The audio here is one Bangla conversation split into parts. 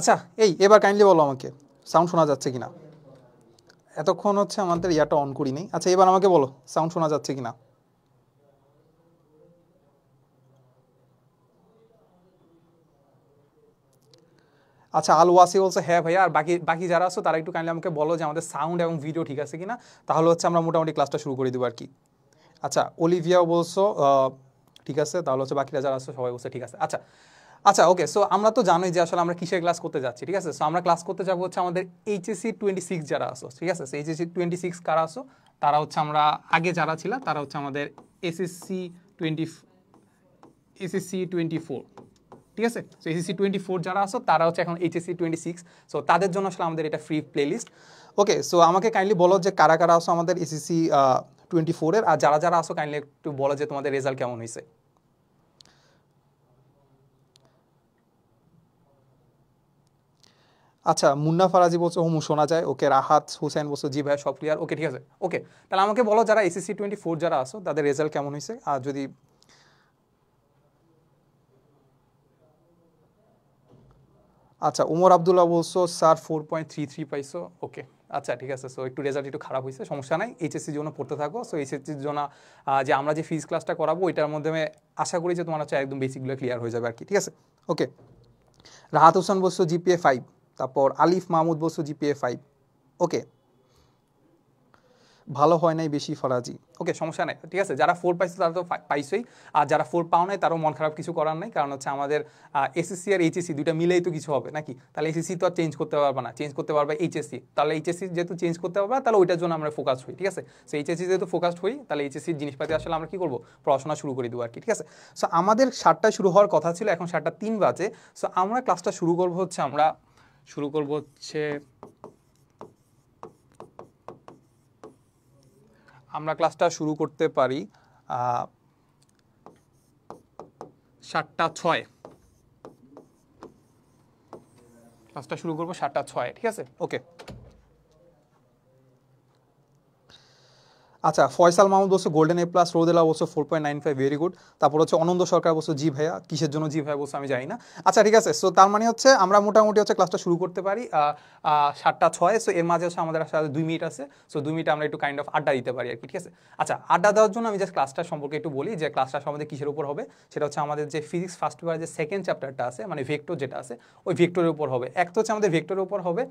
আচ্ছা এবার কাইন্ডলি বলো আমাকে সাউন্ড শোনা যাচ্ছে কিনা। এতক্ষণ হচ্ছে আমাদের ইয়াটা অন করি নেই। আচ্ছা এবার আমাকে বলো সাউন্ড শোনা যাচ্ছে কিনা। আচ্ছা আল ওয়াসি বলছে হ্যাঁ ভাইয়া, আর বাকি বাকি যারা আছো তারা একটু কাইন্ডলি আমাকে বলো যে আমাদের সাউন্ড এবং ভিডিও ঠিক আছে কিনা, তাহলে হচ্ছে আমরা মোটামুটি ক্লাসটা শুরু করে দেবো আর কি। আচ্ছা অলিভিয়াও বলছো ঠিক আছে, তাহলে হচ্ছে বাকিরা যারা আছো সবাই বলছে ঠিক আছে। আচ্ছা আচ্ছা ওকে, সো আমরা তো জানোই যে আসলে আমরা কিসের ক্লাস করতে যাচ্ছি, ঠিক আছে। সো আমরা ক্লাস করতে যাবো হচ্ছে আমাদের এইচএসসি 26 যারা আসো, ঠিক আছে। এইচএসসি 26 কারা আসো, তারা হচ্ছে আমরা আগে যারা ছিল তারা হচ্ছে আমাদের এসএসসি 24, ঠিক আছে। সো এসএসসি 24 যারা আসো তারা হচ্ছে এখন এইচএসসি 26। সো তাদের জন্য আসলে আমাদের এটা ফ্রি প্লেলিস্ট। ওকে, সো আমাকে কাইন্ডলি বলো যে কারা কারা আসো আমাদের এসএসসি 24 আর যারা যারা আসো কাইন্ডলি একটু বলো যে তোমাদের রেজাল্ট কেমন হয়েছে। আচ্ছা মুন্না ফারাজি বলছো হুম শোনা যায়। ওকে রাহাত হুসেন বলছো জি ভাই সব ক্লিয়ার। ওকে ঠিক আছে। ওকে তাহলে আমাকে বলো যারা এসএসসি 24 যারা আসো তাদের রেজাল্ট কেমন হয়েছে। আর যদি আচ্ছা উমর আবদুল্লাহ বলছো স্যার 4.33 পাইছো। ওকে আচ্ছা ঠিক আছে। সো একটু রেজাল্ট একটু খারাপ হয়েছে, সমস্যা নাই, এইচএসসির জন্য পড়তে থাকো। সো এইচএসসির জন্য যে আমরা যে ফিজ ক্লাসটা করাবো ওইটার মধ্যে আশা করি যে তোমার হচ্ছে একদম বেসিকগুলো ক্লিয়ার হয়ে যাবে আর কি, ঠিক আছে। ওকে রাহাত হোসেন বলছো জিপিএ 5, তারপর আলিফ মাহমুদ বলছো জিপিএ 5। ওকে ভালো হয় নাই বেশি ফরাজি। ওকে সমস্যা নাই, ঠিক আছে। যারা 4 পাইছে তারা তো পাইছই, আর যারা 4 পাও নাই তারও মন খারাপ কিছু করার নাই, কারণ হচ্ছে আমাদের এসএসসি আর এইচএসসি দুইটা মিলেই তো কিছু হবে নাকি। তাহলে এসএসসি তো আর চেঞ্জ করতে পারবে না, চেঞ্জ করতে পারবে এইচএসসি। তাহলে এইচএসসি যেহেতু চেঞ্জ করতে পারবে তাহলে ওইটার জন্য আমরা ফোকাস হই, ঠিক আছে। সো এইচএসসি যেহেতু ফোকাসড হই তাহলে এইচএসসির জিনিসপাতি আসলে আমরা কি করবো, পড়াশোনা শুরু করে দেবো আর কি, ঠিক আছে। সো আমাদের 7টায় শুরু হওয়ার কথা ছিল, এখন 7:03 বাজে। সো আমরা ক্লাসটা শুরু করবো হচ্ছে আমরা ক্লাসটা শুরু করতে পারি 7:06। ক্লাসটা শুরু করবো 7:06, ঠিক আছে। ওকে আচ্ছা ফয়সাল মাহমুদ বলছো গোল্ডেন এ প্লাস, রোদেলা বলছো 4.95 ভেরি গুড। তারপর হচ্ছে অনন্ত সরকার বলছো জি ভাইয়া, কিসের জন্য জি ভাইয়া বলছো আমি জানি না। আচ্ছা ঠিক আছে। সো তার মানে হচ্ছে আমরা মোটামুটি হচ্ছে ক্লাসটা শুরু করতে পারি 7:06। সো এর মাঝে হচ্ছে আমাদের আসলে 2 মিনিট আছে। সো 2 মিনিট আমরা একটু কাইন্ড অফ আড্ডা দিতে পারি আর কি, ঠিক আছে। আচ্ছা আড্ডা দেওয়ার জন্য আমি জাস্ট ক্লাসটা সম্পর্কে একটু বলি যে ক্লাসটা সম্বন্ধে কিসের উপর হবে। সেটা হচ্ছে আমাদের যে ফিজিক্স ফার্স্ট পেপারের যে সেকেন্ড চ্যাপ্টারটা আছে, মানে ভেক্টর যেটা আছে, ওই ভেক্টরের উপর হবে। এক তো হচ্ছে আমাদের ভেক্টরের উপর হবে।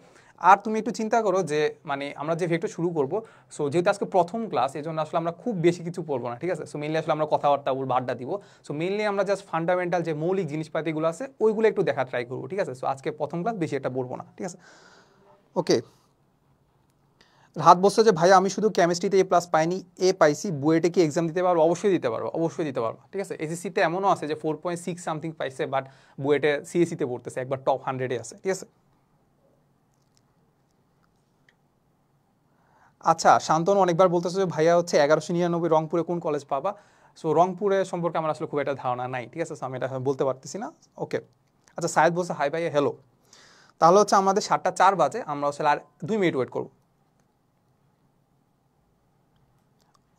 আর তুমি একটু চিন্তা করো যে মানে আমরা যে ভেক্টর শুরু করবো, সো যেহেতু আজকে প্রথম ক্লাস এই জন্য আসলে আমরা খুব বেশি কিছু পড়বো না, ঠিক আছে। সো মেনলি আসলে আমরা কথাবার্তা বলবো, আড্ডা দিব। সো মেনলি আমরা জাস্ট ফান্ডামেন্টাল যে মৌলিক জিনিসপাতিগুলো আছে ওইগুলো একটু দেখা ট্রাই করবো, ঠিক আছে। সো আজকে প্রথম ক্লাস, বেশি একটা বলবো না, ঠিক আছে। ওকে রাত বলছে যে ভাইয়া আমি শুধু কেমিস্ট্রিতে এ প্লাস পাইনি, এ পাইছি, বুয়েটে কি এক্সাম দিতে পারবো। অবশ্যই দিতে পারবো, অবশ্যই দিতে পারবো, ঠিক আছে। এসএসসিতে এমনও আছে যে 4.6 সামথিং পাইছে, বাট বুয়েটে সিএসসিতে পড়তেছে, একবার টপ 100-এ আছে, ঠিক আছে। আচ্ছা শান্তনু অনেকবার বলতেছে যে ভাইয়া হচ্ছে 1199 রংপুরে কোন কলেজ পাবা। সো রংপুরে সম্পর্কে আমার আসলে খুব একটা ধারণা নাই, ঠিক আছে। সো আমি এটা বলতে পারতেছি না। ওকে আচ্ছা সায়েদ বলছে হাই ভাইয়া হ্যালো। তাহলে হচ্ছে আমাদের 7:04 বাজে, আমরা আসলে আর 2 মিনিট ওয়েট করবো।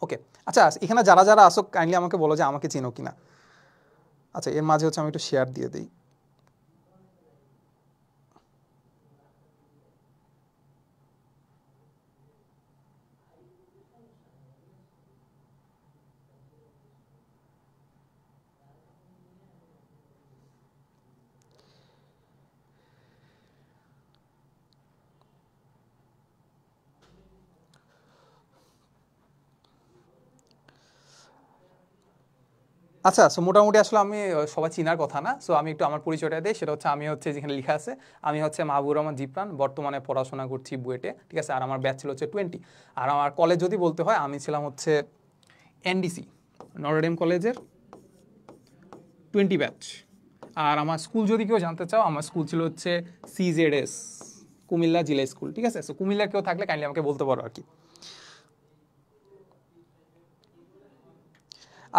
ওকে আচ্ছা এখানে যারা যারা আসো কাইন্ডলি আমাকে বলো যে আমাকে চেনো কিনা। আচ্ছা এর মাঝে হচ্ছে আমি একটু শেয়ার দিয়ে দিই। আচ্ছা সো মোটামুটি আসলে আমি সবাই চিনার কথা না। সো আমি একটু আমার পরিচয়টা দিই, সেটা হচ্ছে আমি হচ্ছে যেখানে লেখা আছে আমি হচ্ছে মাহবুবুর রহমান জিপ্রান, বর্তমানে পড়াশোনা করছি বুয়েটে, ঠিক আছে। আর আমার ব্যাচ ছিল হচ্ছে 20। আর আমার কলেজ যদি বলতে হয় আমি ছিলাম হচ্ছে এনডিসি নটরডেম কলেজের 20 ব্যাচ। আর আমার স্কুল যদি কেউ জানতে চাও, আমার স্কুল ছিল হচ্ছে সিজেডএস, কুমিল্লা জিলা স্কুল, ঠিক আছে। সো কুমিল্লার কেউ থাকলে কাইন্ডলি আমাকে বলতে পারো আর কি।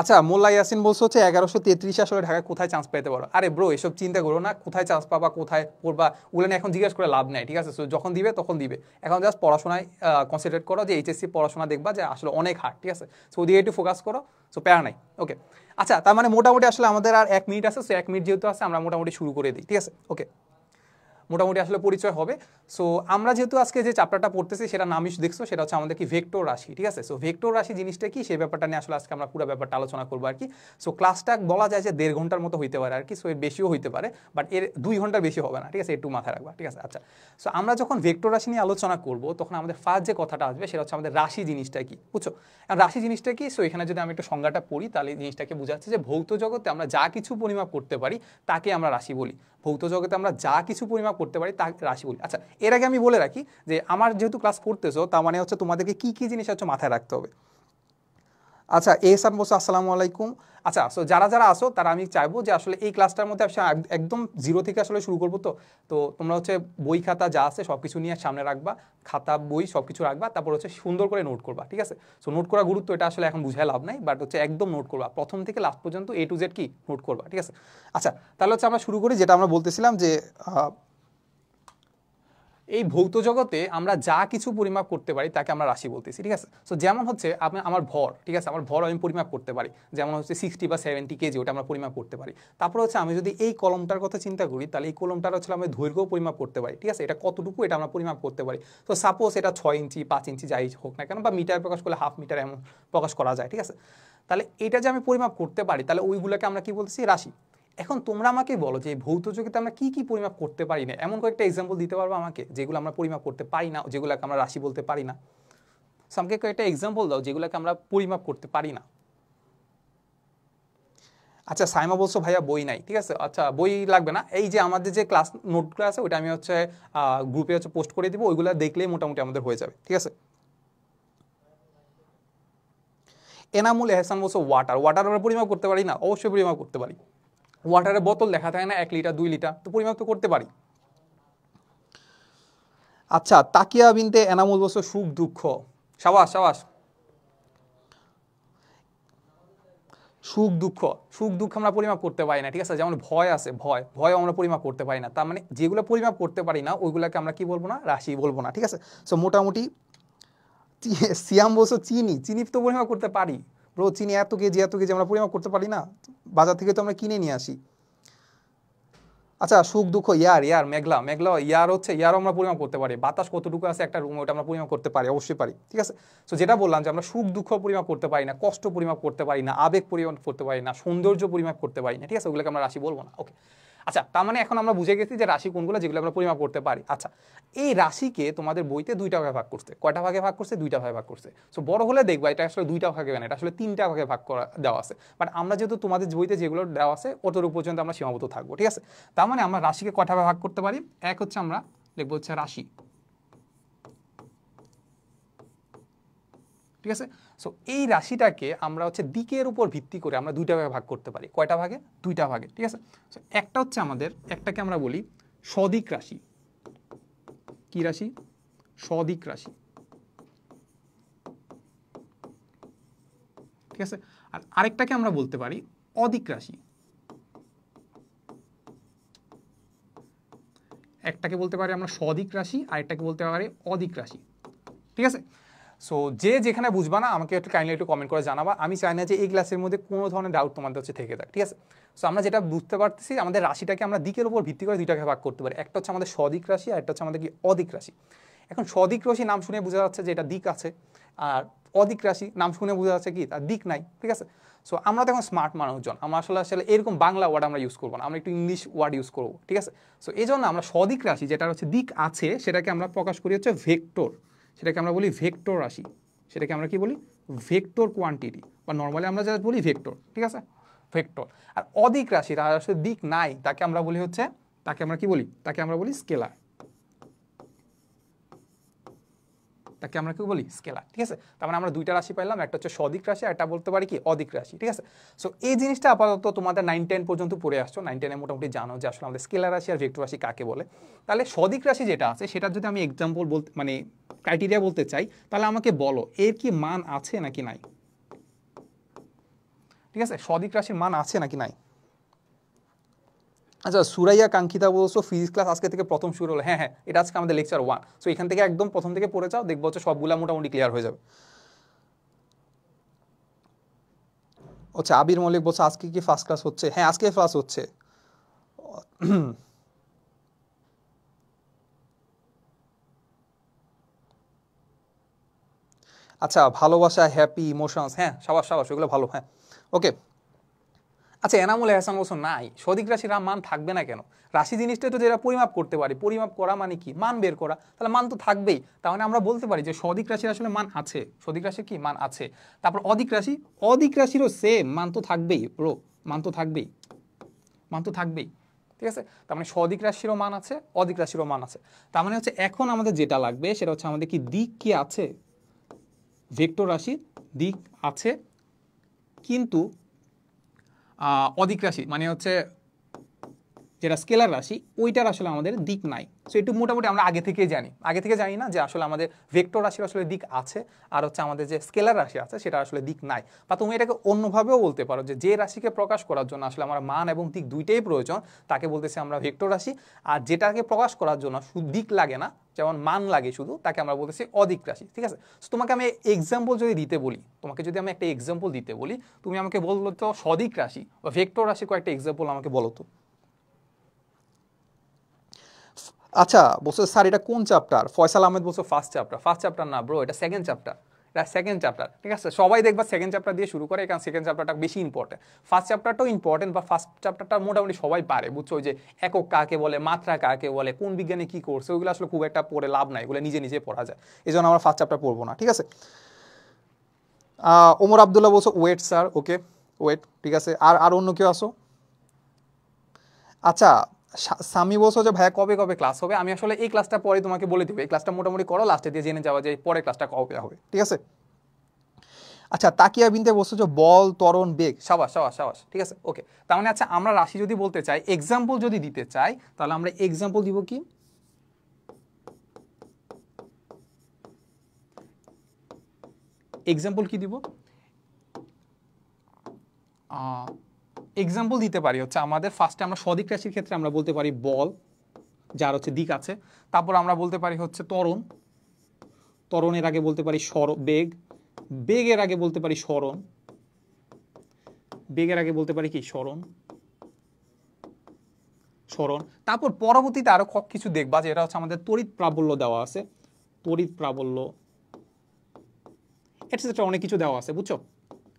আচ্ছা মোল্লা ইয়াসিন বলছে হচ্ছে 1133 আসলে ঢাকায় কোথায় চান্স পেতে পারো। আরে ব্রো এসব চিন্তা করো না, কোথায় চান্স পাবা কোথায় পড়বা ওগুলো নিয়ে এখন জিজ্ঞেস করে লাভ নাই, ঠিক আছে। সো যখন দিবে তখন দিবে, এখন জাস্ট পড়াশোনায় কনসেন্ট্রেট করো, যে এইচএসসি পড়াশোনা দেখবা যে আসলে অনেক হার্ড, ঠিক আছে। সো ওদিকে একটু ফোকাস করো, সো প্যারা নাই। ওকে আচ্ছা তার মানে মোটামুটি আসলে আমাদের আর 1 মিনিট আছে। সো 1 মিনিট যেহেতু আছে আমরা মোটামুটি শুরু করে দিই, ঠিক আছে। ওকে মোটামুটি আসলে পরিচয় হবে। সো আমরা যেহেতু আজকে যে চ্যাপ্টারটা পড়তেছি সেটা নামই দেখছো, সেটা হচ্ছে আমাদের কি ভেক্টর রাশি, ঠিক আছে। সো ভেক্টর রাশি জিনিসটা কি সেই ব্যাপারটা নিয়ে আসলে আজকে আমরা পুরো ব্যাপারটা আলোচনা করবো আর কি। সো ক্লাসটা বলা যায় যে 1.5 ঘন্টার মতো হইতে পারে আর কি, সো এর বেশিও হইতে পারে, বাট এর 2 ঘন্টার বেশি হবে না, ঠিক আছে, একটু মাথায় রাখবা, ঠিক আছে। আচ্ছা, সো আমরা যখন ভেক্টর রাশি নিয়ে আলোচনা করবো তখন আমাদের ফার্স্ট যে কথাটা আসবে সেটা হচ্ছে আমাদের রাশি জিনিসটা কি, বুঝছো। রাশি জিনিসটা কি, সো এখানে যদি আমি একটু সংজ্ঞাটা পড়ি তাহলে জিনিসটাকে বোঝাচ্ছে যে ভৌত জগতে আমরা যা কিছু পরিমাপ করতে পারি তাকে আমরা রাশি বলি। ভৌত জগতে আমরা যা কিছু পরিমাপ করতে পারি তাকে রাশি বলি। আচ্ছা, এর আগে আমি বলে রাখি যে আমার যেহেতু ক্লাস পড়তেছো তার মানে হচ্ছে তোমাদেরকে কি কি জিনিস হচ্ছে মাথায় রাখতে হবে। আচ্ছা, এহসান বলছো আসসালামু আলাইকুম। আচ্ছা, সো যারা যারা আসো তারা আমি চাইবো যে আসলে এই ক্লাসটার মধ্যে একদম জিরো থেকে আসলে শুরু করবো। তো তো তোমরা হচ্ছে বই খাতা যা আছে সব কিছু নিয়ে সামনে রাখবা, খাতা বই সব কিছু রাখবা, তারপর হচ্ছে সুন্দর করে নোট করবা, ঠিক আছে। সো নোট করা গুরুত্ব এটা আসলে এখন বুঝায় লাভ নাই, বাট হচ্ছে একদম নোট করবা, প্রথম থেকে লাস্ট পর্যন্ত A to Z কি নোট করবা, ঠিক আছে। আচ্ছা, তাহলে হচ্ছে আমরা শুরু করি, যেটা আমরা বলতেছিলাম যে এই ভৌত জগতে আমরা যা কিছু পরিমাপ করতে পারি তাকে আমরা রাশি বলতেছি, ঠিক আছে। সো যেমন হচ্ছে আমার ভর, ঠিক আছে, আমার ভর আমি পরিমাপ করতে পারি, যেমন হচ্ছে 60 বা 70 কেজি, ওটা আমরা পরিমাপ করতে পারি। তারপর হচ্ছে আমি যদি এই কলমটার কথা চিন্তা করি তাহলে এই কলমটার হচ্ছে আমি দৈর্ঘ্য পরিমাপ করতে পারি, ঠিক আছে, এটা কতটুকু এটা আমরা পরিমাপ করতে পারি। তো সাপোজ এটা 6 ইঞ্চি 5 ইঞ্চি যাই হোক না কেন, বা মিটার প্রকাশ করলে হাফ মিটার এমন প্রকাশ করা যায়, ঠিক আছে। তাহলে এটা যে আমি পরিমাপ করতে পারি তাহলে ওইগুলোকে আমরা কি বলতেছি, রাশি। এখন তোমরা আমাকে বলো যে ভৌত জগতে আমরা কি কি পরিমাপ করতে পারি না, এমন কয়েকটা এক্সাম্পল দিতে পারবো আমাকে যেগুলো আমরা পরিমাপ করতে পারি না, যেগুলোকে আমরা রাশি বলতে পারি না। আমাকে কয়েকটা এক্সাম্পল দাও যেগুলোকে আমরা পরিমাপ করতে পারি না। আচ্ছা, সাইমা বলছো ভাইয়া বই নাই, ঠিক আছে। আচ্ছা, বই লাগবে না, এই যে আমাদের যে ক্লাস নোটগুলো আছে ওইটা আমি হচ্ছে গ্রুপে হচ্ছে পোস্ট করে দিব, ওইগুলো দেখলেই মোটামুটি আমাদের হয়ে যাবে, ঠিক আছে। এনামুল এহসান বলছো ওয়াটার আমরা পরিমাপ করতে পারি না, অবশ্যই পরিমাপ করতে পারি। ওয়াটারের বোতল লেখা থাকে না 1 লিটার 2 লিটার, তো পরিমাপ তো করতে পারি। আচ্ছা, তাকিয়া বিনতে এনামুল বলছো সুখ দুঃখ, সাবাস সাবাস। সুখ দুঃখ আমরা পরিমাপ করতে পারি না, ঠিক আছে। যেমন ভয় আছে, ভয় আমরা পরিমাপ করতে পারি না, তার মানে যেগুলো পরিমাপ করতে পারি না ওইগুলোকে আমরা কি বলবো না, রাশি বলবো না, ঠিক আছে। সো মোটামুটি সিয়াম বলছো চিনি তো পরিমাপ করতে পারি ব্রো, চিনি এত কেজি আমরা পরিমাপ করতে পারি না, বাজার থেকে তো আমরা কিনে নিয়ে আসি। আচ্ছা, সুখ দুঃখ মেঘলা ইয়ার হচ্ছে ইয়ারও আমরা পরিমাপ করতে পারি, বাতাস কতটুকু আছে একটা রুমে ওটা আমরা পরিমাপ করতে পারি, অবশ্যই পারি, ঠিক আছে। সো যেটা বললাম যে আমরা সুখ দুঃখ পরিমাপ করতে পারি না, কষ্ট পরিমাপ করতে পারি না, আবেগ পরিমাপ করতে পারি না, সৌন্দর্য পরিমাপ করতে পারি না, ঠিক আছে, ওগুলোকে আমরা রাশি বলবো না, ওকে। আচ্ছা, তার মানে এখন আমরা বুঝে গেছি যে রাশি কোনগুলো যেগুলো আমরা পরিমাপ করতে পারি। আচ্ছা, এই রাশিকে তোমাদের বইতে 2টা ভাগে ভাগ করছে, কয়টা ভাগে ভাগ করছে, 2টা ভাগে ভাগ করছে। সো বড় হলে দেখবা এটা আসলে 2টা ভাগে না, এটা আসলে 3টা ভাগে ভাগ করা দেওয়া আছে, বাট আমরা যেহেতু তোমাদের বইতে যেগুলো দেওয়া আছে অতটুকু পর্যন্ত আমরা সীমাবদ্ধ থাকবো, ঠিক আছে। তার মানে আমরা রাশিকে কয়টা ভাগে ভাগ করতে পারি, এক হচ্ছে আমরা লিখবো হচ্ছে রাশি, ঠিক আছে। সো এই রাশিটাকে আমরা হচ্ছে দিকের উপর ভিত্তি করে আমরা 2টা ভাগে ভাগ করতে পারি, কয়টা ভাগে, 2টা ভাগে, ঠিক আছে। সো একটা হচ্ছে আমাদের একটাকে আমরা বলি সদিক রাশি, কি রাশি, সদিক রাশি, ঠিক আছে। আর আরেকটাকে আমরা বলতে পারি অদিক রাশি, একটাকে বলতে পারি আমরা সদিক রাশি, আরেকটাকে বলতে পারি অদিক রাশি, ঠিক আছে। সো যে যেখানে বুঝবা না আমাকে একটু কাইন্ডলি একটু কমেন্ট করে জানাবা, আমি চাই না যে এই ক্লাসের মধ্যে কোনো ধরনের ডাউট তোমাদের হচ্ছে থেকে থাকে, ঠিক আছে। সো আমরা যেটা বুঝতে পারতেছি আমাদের রাশিটাকে আমরা দিকের উপর ভিত্তি করে 2টাকে ভাগ করতে পারি, একটা হচ্ছে আমাদের সদিক রাশি আর একটা হচ্ছে আমাদের কি অদিক রাশি। এখন সদিক রাশি নাম শুনে বোঝা যাচ্ছে যে এটা দিক আছে, আর অদিক রাশি নাম শুনে বোঝা যাচ্ছে কি তার দিক নাই, ঠিক আছে। সো আমরা তো এখন স্মার্ট মানুষজন, আমরা আসলে এরকম বাংলা ওয়ার্ড আমরা ইউজ করবো না, আমরা একটু ইংলিশ ওয়ার্ড ইউজ করবো, ঠিক আছে। সো এই জন্য আমরা সদিক রাশি যেটা হচ্ছে দিক আছে সেটাকে আমরা প্রকাশ করি হচ্ছে ভেক্টর, সেটাকে আমরা বলি ভেক্টর রাশি, সেটাকে আমরা কি বলি, ভেক্টর কোয়ান্টিটি, বা নর্মালি আমরা যা বলি ভেক্টর, ঠিক আছে, ভেক্টর। আর অদিক রাশি তার আসলে দিক নাই তাকে আমরা বলি হচ্ছে, তাকে আমরা কি বলি, তাকে আমরা বলি স্কেলার, তাকে আমরা কি বলি, স্কেলার, ঠিক আছে। তার মানে আমরা 2টা রাশি পাইলাম, একটা হচ্ছে সদিক রাশি আর একটা বলতে পারি কি অদিক রাশি, ঠিক আছে। সো এই জিনিসটা আপাতত তোমাদের 9-10 পর্যন্ত পড়ে আসছো, 9-10 মোটামুটি জানো যে আসলে আমাদের স্কেলার রাশি আর ভেক্টর রাশি কাকে বলে। তাহলে সদিক রাশি যেটা আছে সেটা যদি আমি এক্সাম্পল বলতে মানে ক্রাইটেরিয়া বলতে চাই তাহলে আমাকে বলো এর কি মান আছে নাকি নাই, ঠিক আছে, সদিক রাশির মান আছে নাকি নাই। আচ্ছা, সুরাইয়া কাঙ্ক্ষিতা বলছো ফিজিক্স ক্লাস আজকে থেকে প্রথম শুরু হলো, হ্যাঁ, এটা আজকে আমাদের লেকচার 1। সো এখান থেকে একদম প্রথম থেকে পড়ে যাও, দেখবো হচ্ছে সবগুলা মোটামুটি ক্লিয়ার হয়ে যাবে। আচ্ছা, আবির মল্লিক বলছো আজকে কি ফার্স্ট ক্লাস হচ্ছে, হ্যাঁ আজকে ক্লাস হচ্ছে। আচ্ছা ভালোবাসা, হ্যাপি, ইমোশনস, হ্যাঁ সাবাস সাবাস, ওগুলো ভালো, হ্যাঁ ওকে। আচ্ছা এনামুল এহসান বলছো নাই, সদিক রাশির মান থাকবে না কেন? রাশি জিনিসটা তো যেটা পরিমাপ করতে পারি, পরিমাপ করা মানে কি মান বের করা, তাহলে মান তো থাকবেই। তাহলে আমরা বলতে পারি যে সদিক রাশির আসলে মান আছে, সদিক রাশির কি মান আছে। তারপর অদিক রাশি, অদিক রাশিরও সেম মান তো থাকবেই ব্রো, মান তো থাকবেই, মান তো থাকবেই, ঠিক আছে। তার মানে সদিক রাশিরও মান আছে, অদিক রাশিরও মান আছে। তার মানে হচ্ছে এখন আমাদের যেটা লাগবে সেটা হচ্ছে আমাদের কি দিক কি আছে, ভেক্টর রাশির দিক আছে, কিন্তু অদিক রাশি মানে হচ্ছে যেটা স্কেলার রাশি ওইটার আসলে আমাদের দিক নাই। সো একটু মোটামুটি আমরা আগে থেকে জানি না যে আসলে আমাদের ভেক্টর রাশির আসলে দিক আছে, আর হচ্ছে আমাদের যে স্কেলার রাশি আছে সেটা আসলে দিক নাই। বা তুমি এটাকে অন্যভাবেও বলতে পারো যে যে রাশিকে প্রকাশ করার জন্য আসলে আমার মান এবং দিক দুইটাই প্রয়োজন, তাকে বলতেছি আমরা ভেক্টর রাশি। আর যেটাকে প্রকাশ করার জন্য শুধু দিক লাগে না, যেমন মান লাগে শুধু, তাকে আমরা বলতেছি অদিক রাশি, ঠিক আছে। তোমাকে আমি এক্সাম্পল যদি দিতে বলি, তোমাকে যদি আমি একটা এক্সাম্পল দিতে বলি, তুমি আমাকে বললো তো সদিক রাশি বা ভেক্টর রাশি কয়েকটা এক্সাম্পল আমাকে বলো তো। আচ্ছা বলছো স্যার এটা কোন চ্যাপ্টার? ফয়সাল আহমেদ বলছো ফার্স্ট চ্যাপ্টার, ফার্স্ট চ্যাপ্টার না ব্রো, এটা সেকেন্ড চ্যাপ্টার, এটা সেকেন্ড চ্যাপ্টার, ঠিক আছে। সবাই দেখবা সেকেন্ড চ্যাপ্টার দিয়ে শুরু করে, কারণ সেকেন্ড চ্যাপ্টারটা বেশি ইম্পর্টেন্ট। ফার্স্ট চ্যাপ্টারটাও ইম্পর্টেন্ট, বা ফার্স্ট চ্যাপ্টারটা মোটামুটি সবাই পারে, বুঝছো, ওই যে একক কাকে বলে, মাত্রা কাকে বলে, কোন বিজ্ঞানে কি করছে, ওইগুলো আসলে খুব একটা পড়ে লাভ নাই, ওগুলো নিজে নিজে পড়া যায়, এই জন্য আমরা ফার্স্ট চ্যাপ্টার পড়বো না, ঠিক আছে। ওমর আবদুল্লাহ বলছো ওয়েট স্যার, ওকে ওয়েট, ঠিক আছে। আর আর অন্য কেউ আসো? আচ্ছা সামি বলছো যে ভাইয়া কবে কবে ক্লাস হবে? আমি আসলে এই ক্লাসটা পরে তোমাকে বলে দেবো, এই ক্লাসটা মোটামুটি করো, লাস্টে দিয়ে জেনে যাওয়া যায় পরে ক্লাসটা কবে হবে, ঠিক আছে। আচ্ছা তাকিয়া বিনতে বলছো যে বল, ত্বরণ, বেগ, সাবাস সাবাস সাবাস, ঠিক আছে ওকে। তার মানে আচ্ছা আমরা রাশি যদি বলতে চাই, এক্সাম্পল যদি দিতে চাই, তাহলে আমরা এক্সাম্পল দিব কি, এক্সাম্পল কি দিব, এক্সাম্পল দিতে পারি হচ্ছে আমাদের ফার্স্টে আমরা সদিক রাশির ক্ষেত্রে আমরা বলতে পারি বল, যার হচ্ছে দিক আছে। তারপর আমরা বলতে পারি হচ্ছে ত্বরণ, ত্বরণের আগে বলতে পারি বেগ, বেগের আগে বলতে পারি স্মরণ, বেগের আগে বলতে পারি কি স্মরণ, স্মরণ। তারপর পরবর্তীতে আরো কিছু দেখবা যে এটা হচ্ছে আমাদের তড়িৎ প্রাবল্য দেওয়া আছে, তড়িৎ প্রাবল্য এটসেট্রা, অনেক কিছু দেওয়া আছে, বুঝছো,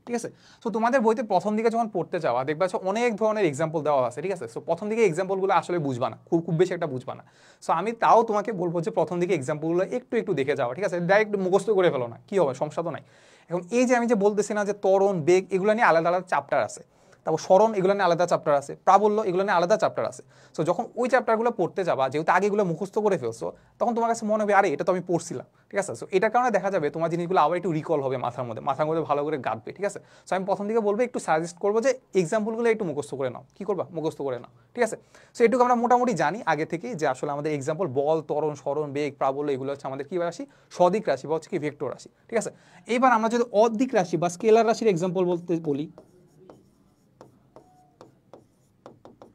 ঠিক আছে। তো তোমাদের বইতে প্রথম দিকে যখন পড়তে যাওয়া দেখবা অনেক ধরনের এক্সাম্পল দেওয়া আছে, ঠিক আছে। সো প্রথম দিকে এক্সাম্পলগুলো আসলে বুঝবা না, খুব খুব বেশি একটা বুঝবা না। সো আমি তাও তোমাকে বলবো যে প্রথম দিকে এক্সাম্পলগুলো একটু একটু দেখে যাওয়া, ঠিক আছে। ডাইরেক্ট মুখস্থ করে ফেলো না, কি হবে, সমস্যা তো নাই। এখন এই যে আমি যে বলতেছি না যে ত্বরণ, বেগ, এগুলো নিয়ে আলাদা আলাদা চ্যাপ্টার আছে, তারপর স্মরণ, এগুলো নিয়ে আলাদা চ্যাপ্টার আছে, প্রাবল্য, এগুলো নিয়ে আলাদা চ্যাপ্টার আছে। সো যখন ওই চ্যাপ্টারগুলো পড়তে যাবা, যেহেতু আগে এগুলো মুখস্থ করে ফেলছো, তখন তোমার কাছে মনে হবে আরে এটা তো আমি পড়ছিলাম, ঠিক আছে। সো এটার কারণে দেখা যাবে তোমার জিনিসগুলো আবার একটু রিকল হবে মাথার মধ্যে, মাথার মধ্যে ভালো করে গাঁটবে, ঠিক আছে। সো আমি প্রথম দিকে বলবো, একটু সাজেস্ট করবো যে এক্সাম্পলগুলো একটু মুখস্থ করে নাও, কি করবা, মুখস্থ করে নাও, ঠিক আছে। সো এটুকু আমরা মোটামুটি জানি আগে থেকে যে আসলে আমাদের এক্সাম্পল বল, ত্বরণ, স্মরণ, বেগ, প্রাবল্য, এগুলো হচ্ছে আমাদের কি রাশি, সদিক রাশি বা হচ্ছে কি ভেক্টর রাশি, ঠিক আছে। এইবার আমরা যদি অদিক রাশি বা স্কেলার রাশির এক্সাম্পল বলতে বলি,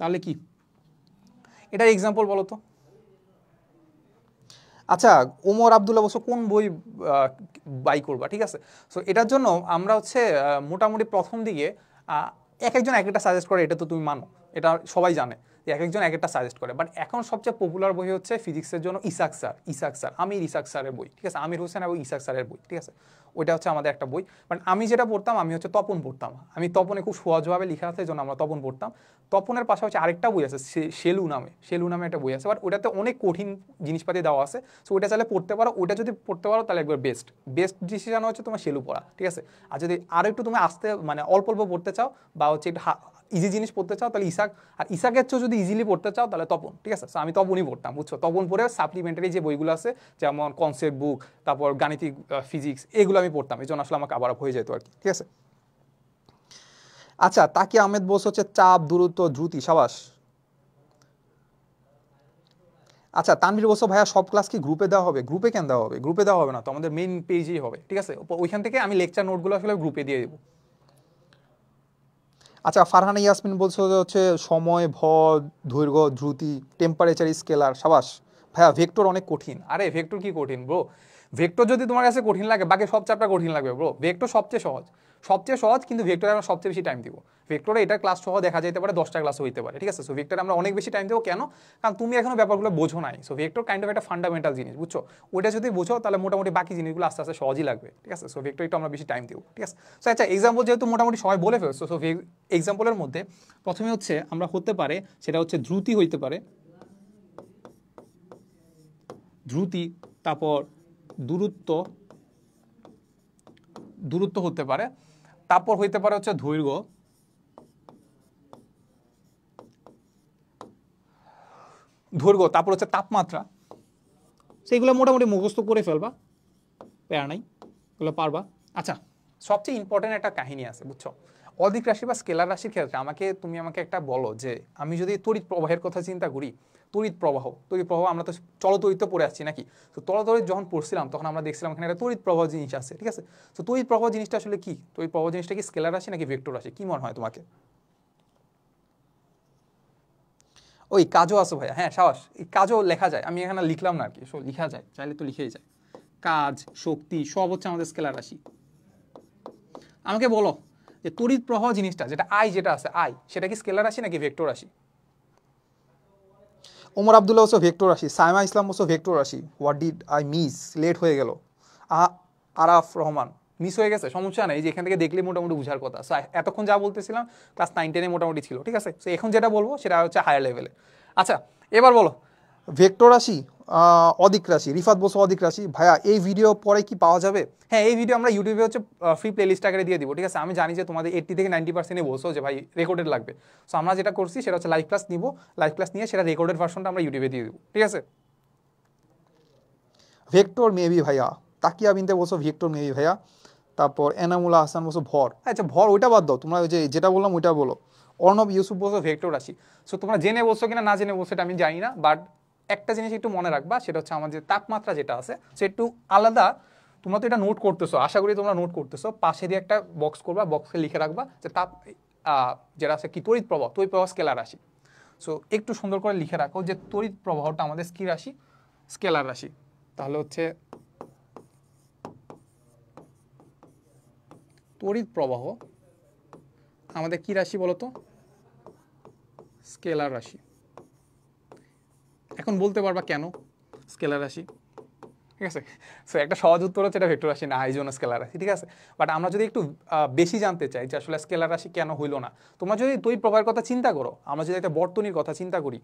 তাহলে কি, এটার এক্সাম্পল বলো তো। আচ্ছা ওমর আবদুল্লাহ বলছো কোন বই বাই করবা, ঠিক আছে। সো এটার জন্য আমরা হচ্ছে মোটামুটি প্রথম দিকে এক একজন এক একটা সাজেস্ট করে, এটা তো তুমি মানো, এটা সবাই জানে যে এক একজন এক একটা সাজেস্ট করে। বাট এখন সবচেয়ে পপুলার বই হচ্ছে ফিজিক্সের জন্য ইসাক স্যার, ইসাক স্যার, আমির ইসাক স্যারের বই, ঠিক আছে, আমির হোসেন এবং ইসাক স্যারের বই, ঠিক আছে। ওইটা হচ্ছে আমাদের একটা বই। বাট আমি যেটা পড়তাম, আমি হচ্ছে তপন পড়তাম, আমি তপনে খুব সহজভাবে লেখা আছে, এই জন্য আমরা তপন পড়তাম। তপনের পাশাপাশি আরেকটা বই আছে শেলু নামে, শেলু নামে একটা বই আছে, বাট ওটাতে অনেক কঠিন জিনিসপাতি দেওয়া আছে। সো ওইটা চাইলে পড়তে পারো, ওইটা যদি পড়তে পারো তাহলে একবার বেস্ট বেস্ট ডিসিশন হচ্ছে তোমার শেলু পড়া, ঠিক আছে। আর যদি আরও একটু তুমি আসতে মানে অল্প অল্প পড়তে চাও, বা হচ্ছে একটু ইজি জিনিস পড়তে চাও, তাহলে ইসাক, আর ইসাকের চেয়েও যদি ইজিলি পড়তে চাও তাহলে তপন, ঠিক আছে। সো আমি তপনই পড়তাম, বুঝছো। তপন পড়ে সাপ্লিমেন্টারি যে বইগুলো আছে, যেমন কনসেপ্ট বুক, তারপর গাণিতিক ফিজিক্স, এগুলো আমি পড়তাম, এই জন্য আসলে আমাকে আবার হয়ে যেত আর কি, ঠিক আছে। আচ্ছা তাকি আহমেদ বলছে হচ্ছে চাপ, দূরত্ব, দ্রুতি, সাবাস। আচ্ছা তানভীর বলছো ভাইয়া সব ক্লাস কি গ্রুপে দেওয়া হবে? গ্রুপে কেন দেওয়া হবে? গ্রুপে দেওয়া হবে না তো, আমাদের মেইন পেজেই হবে, ঠিক আছে। ওইখান থেকে আমি লেকচার নোটগুলো আসলে গ্রুপে দিয়ে দেবো। আচ্ছা ফারহানা ইয়াসমিন বলছো যে হচ্ছে সময়, ভর, দৈর্ঘ্য, দ্রুতি, টেম্পারেচার, স্কেলার, সাবাস। ভাইয়া ভেক্টর অনেক কঠিন। আরে ভেক্টর কি কঠিন ব্রো? ভেক্টর যদি তোমার কাছে কঠিন লাগে, বাকি সব চ্যাপ্টার কঠিন লাগবে ব্রো, ভেক্টর সবচেয়ে সহজ। সবচেয়ে সহজ, কিন্তু ভেক্টরে আমরা সবচেয়ে বেশি টাইম দিব। ভেক্টরে এটা ক্লাস সহ দেখা যেতে পারে 10টা ক্লাসও হইতে পারে, ঠিক আছে। সো ভেক্টরে আমরা অনেক বেশি টাইম দেবো, কেন? কারণ তুমি এখনো ব্যাপারগুলো বোঝো নাই। সো ভেক্টর কাইন্ড অফ একটা ফান্ডামেন্টাল জিনিস, বুঝছো? ওইটা যদি বোঝো তাহলে মোটামুটি বাকি জিনিসগুলো আস্তে আস্তে সহজই লাগবে, ঠিক আছে। সো ভেক্টর একটু আমরা বেশি টাইম দেবো, ঠিক আছে। সো আচ্ছা, এক্সাম্পল যেহেতু মোটামুটি সবাই বলে ফেলছো, সো এক্সাম্পলের মধ্যে প্রথমে হচ্ছে আমরা হতে পারে সেটা হচ্ছে ধ্রুতি হইতে পারে, ধ্রুতি, তারপর দূরত্ব, দূরত্ব হতে পারে, তারপর হইতে পারে হচ্ছে দৈর্ঘ্য, দৈর্ঘ্য, তারপর হচ্ছে তাপমাত্রা। সেইগুলো মোটামুটি মুখস্থ করে ফেলবা, প্যারা নাই, এগুলো পারবা। আচ্ছা, সবচেয়ে ইম্পর্টেন্ট একটা কাহিনী আছে, বুঝছো? অধিক রাশি বা স্কেলার রাশির ক্ষেত্রে তুমি আমাকে একটা বলো যে আমি যদি তড়িৎ প্রবাহের কথা চিন্তা করি, তড়িৎ প্রবাহ আমরা তো চলতড়িৎ পড়ে আসছি নাকি? তো চলতড়িৎ যখন পড়ছিলাম তখন আমরা দেখছিলাম এখানে একটা তড়িৎ প্রবাহ জিনিস আছে, ঠিক আছে। তো তড়িৎ প্রবাহ জিনিসটা আসলে কি? তড়িৎ প্রবাহ জিনিসটা কি স্কেলার রাশি নাকি ভেক্টর রাশি? কি মনে হয় তোমাকে? ওই কাজও আছে ভাইয়া, হ্যাঁ সাবাস, এই কাজও লেখা যায়, আমি এখানে লিখলাম না আর কি, লিখা যায়, চাইলে তো লিখেই যায়। কাজ, শক্তি সব হচ্ছে আমাদের স্কেলার রাশি। আমাকে বলো যে তড়িৎ প্রবাহ জিনিসটা, যেটা যেটা আছে সেটা কি স্কেলার রাশি নাকি ভেক্টর রাশি? ওমর আব্দুল্লাহ বলছো ভেক্টর রাশি, সাইমা ইসলাম বলছো ভেক্টর রাশি। What did I miss? Late হয়ে গেল। আরাফ রহমান, মিস হয়ে গেছে, সমস্যা নাই, যে এখান থেকে দেখলে মোটামুটি বুঝার কথা। এতক্ষণ যা বলতেছিলাম ক্লাস 9-10 মোটামুটি ছিল, ঠিক আছে। তো এখন যেটা বলবো সেটা হচ্ছে হায়ার লেভেলে। আচ্ছা, এবার বলো ভেক্টর রাশি, অদিক রাশি। রিফাত বলছো অদিক রাশি। ভাইয়া এই ভিডিও পরে কি পাওয়া যাবে? হ্যাঁ, এই ভিডিও আমরা ইউটিউবে হচ্ছে ফ্রি প্লেলিস্ট আকারে দিয়ে দিব, ঠিক আছে। আমি জানি যে তোমাদের 80 থেকে 90% বলছো যে ভাই রেকর্ডেড লাগবে। সো আমরা যেটা করছি সেটা হচ্ছে লাইভ ক্লাস নিব, লাইভ ক্লাস নিয়ে সেটা রেকর্ডেড ভার্সনটা আমরা ইউটিউবে দিয়ে দিব, ঠিক আছে। ভেক্টর মেবি ভাইয়া, তাকিয়া বিনতে বলছো ভেক্টর মেবি ভাইয়া। তারপর এনামুল্লাহ হাসান বলছো ভর। আচ্ছা, ভর ওইটা বাদ দাও, তোমরা ওই যে যেটা বললাম ওইটা বলো। অর্ণব ইউসুফ বলছো ভেক্টর রাশি। সো তোমরা জেনে বলছো কিনা না জেনে বলছো এটা আমি জানি না, বাট একটা জিনিস একটু মনে রাখবা, সেটা হচ্ছে আমাদের তাপমাত্রা যেটা আছে সে একটু আলাদা। তোমরা তো এটা নোট করতেছো, আশা করি তোমরা নোট করতেছো। পাশে দিয়ে একটা বক্স করবা, বক্সে লিখে রাখবা যে যেটা আছে কি তড়িৎ প্রবাহ, তড়িৎ প্রবাহ স্কেলার রাশি। সো একটু সুন্দর করে লিখে রাখো যে তড়িৎ প্রবাহটা আমাদের কি রাশি? স্কেলার রাশি। তাহলে হচ্ছে তড়িৎ প্রবাহ আমাদের কি রাশি বলতো? স্কেলার রাশি। এখন বলতে পারবা কেন স্কেলার রাশি, ঠিক আছে। সো একটা সহজ উত্তর হচ্ছে এটা ভেক্টর রাশি না, এই জন্য স্কেলার রাশি, ঠিক আছে। বাট আমরা যদি একটু বেশি জানতে চাই যে আসলে স্কেলার রাশি কেন হইলো না, তোমরা যদি তড়িৎ প্রবাহের কথা চিন্তা করো, আমরা যদি একটা বর্তনীর কথা চিন্তা করি,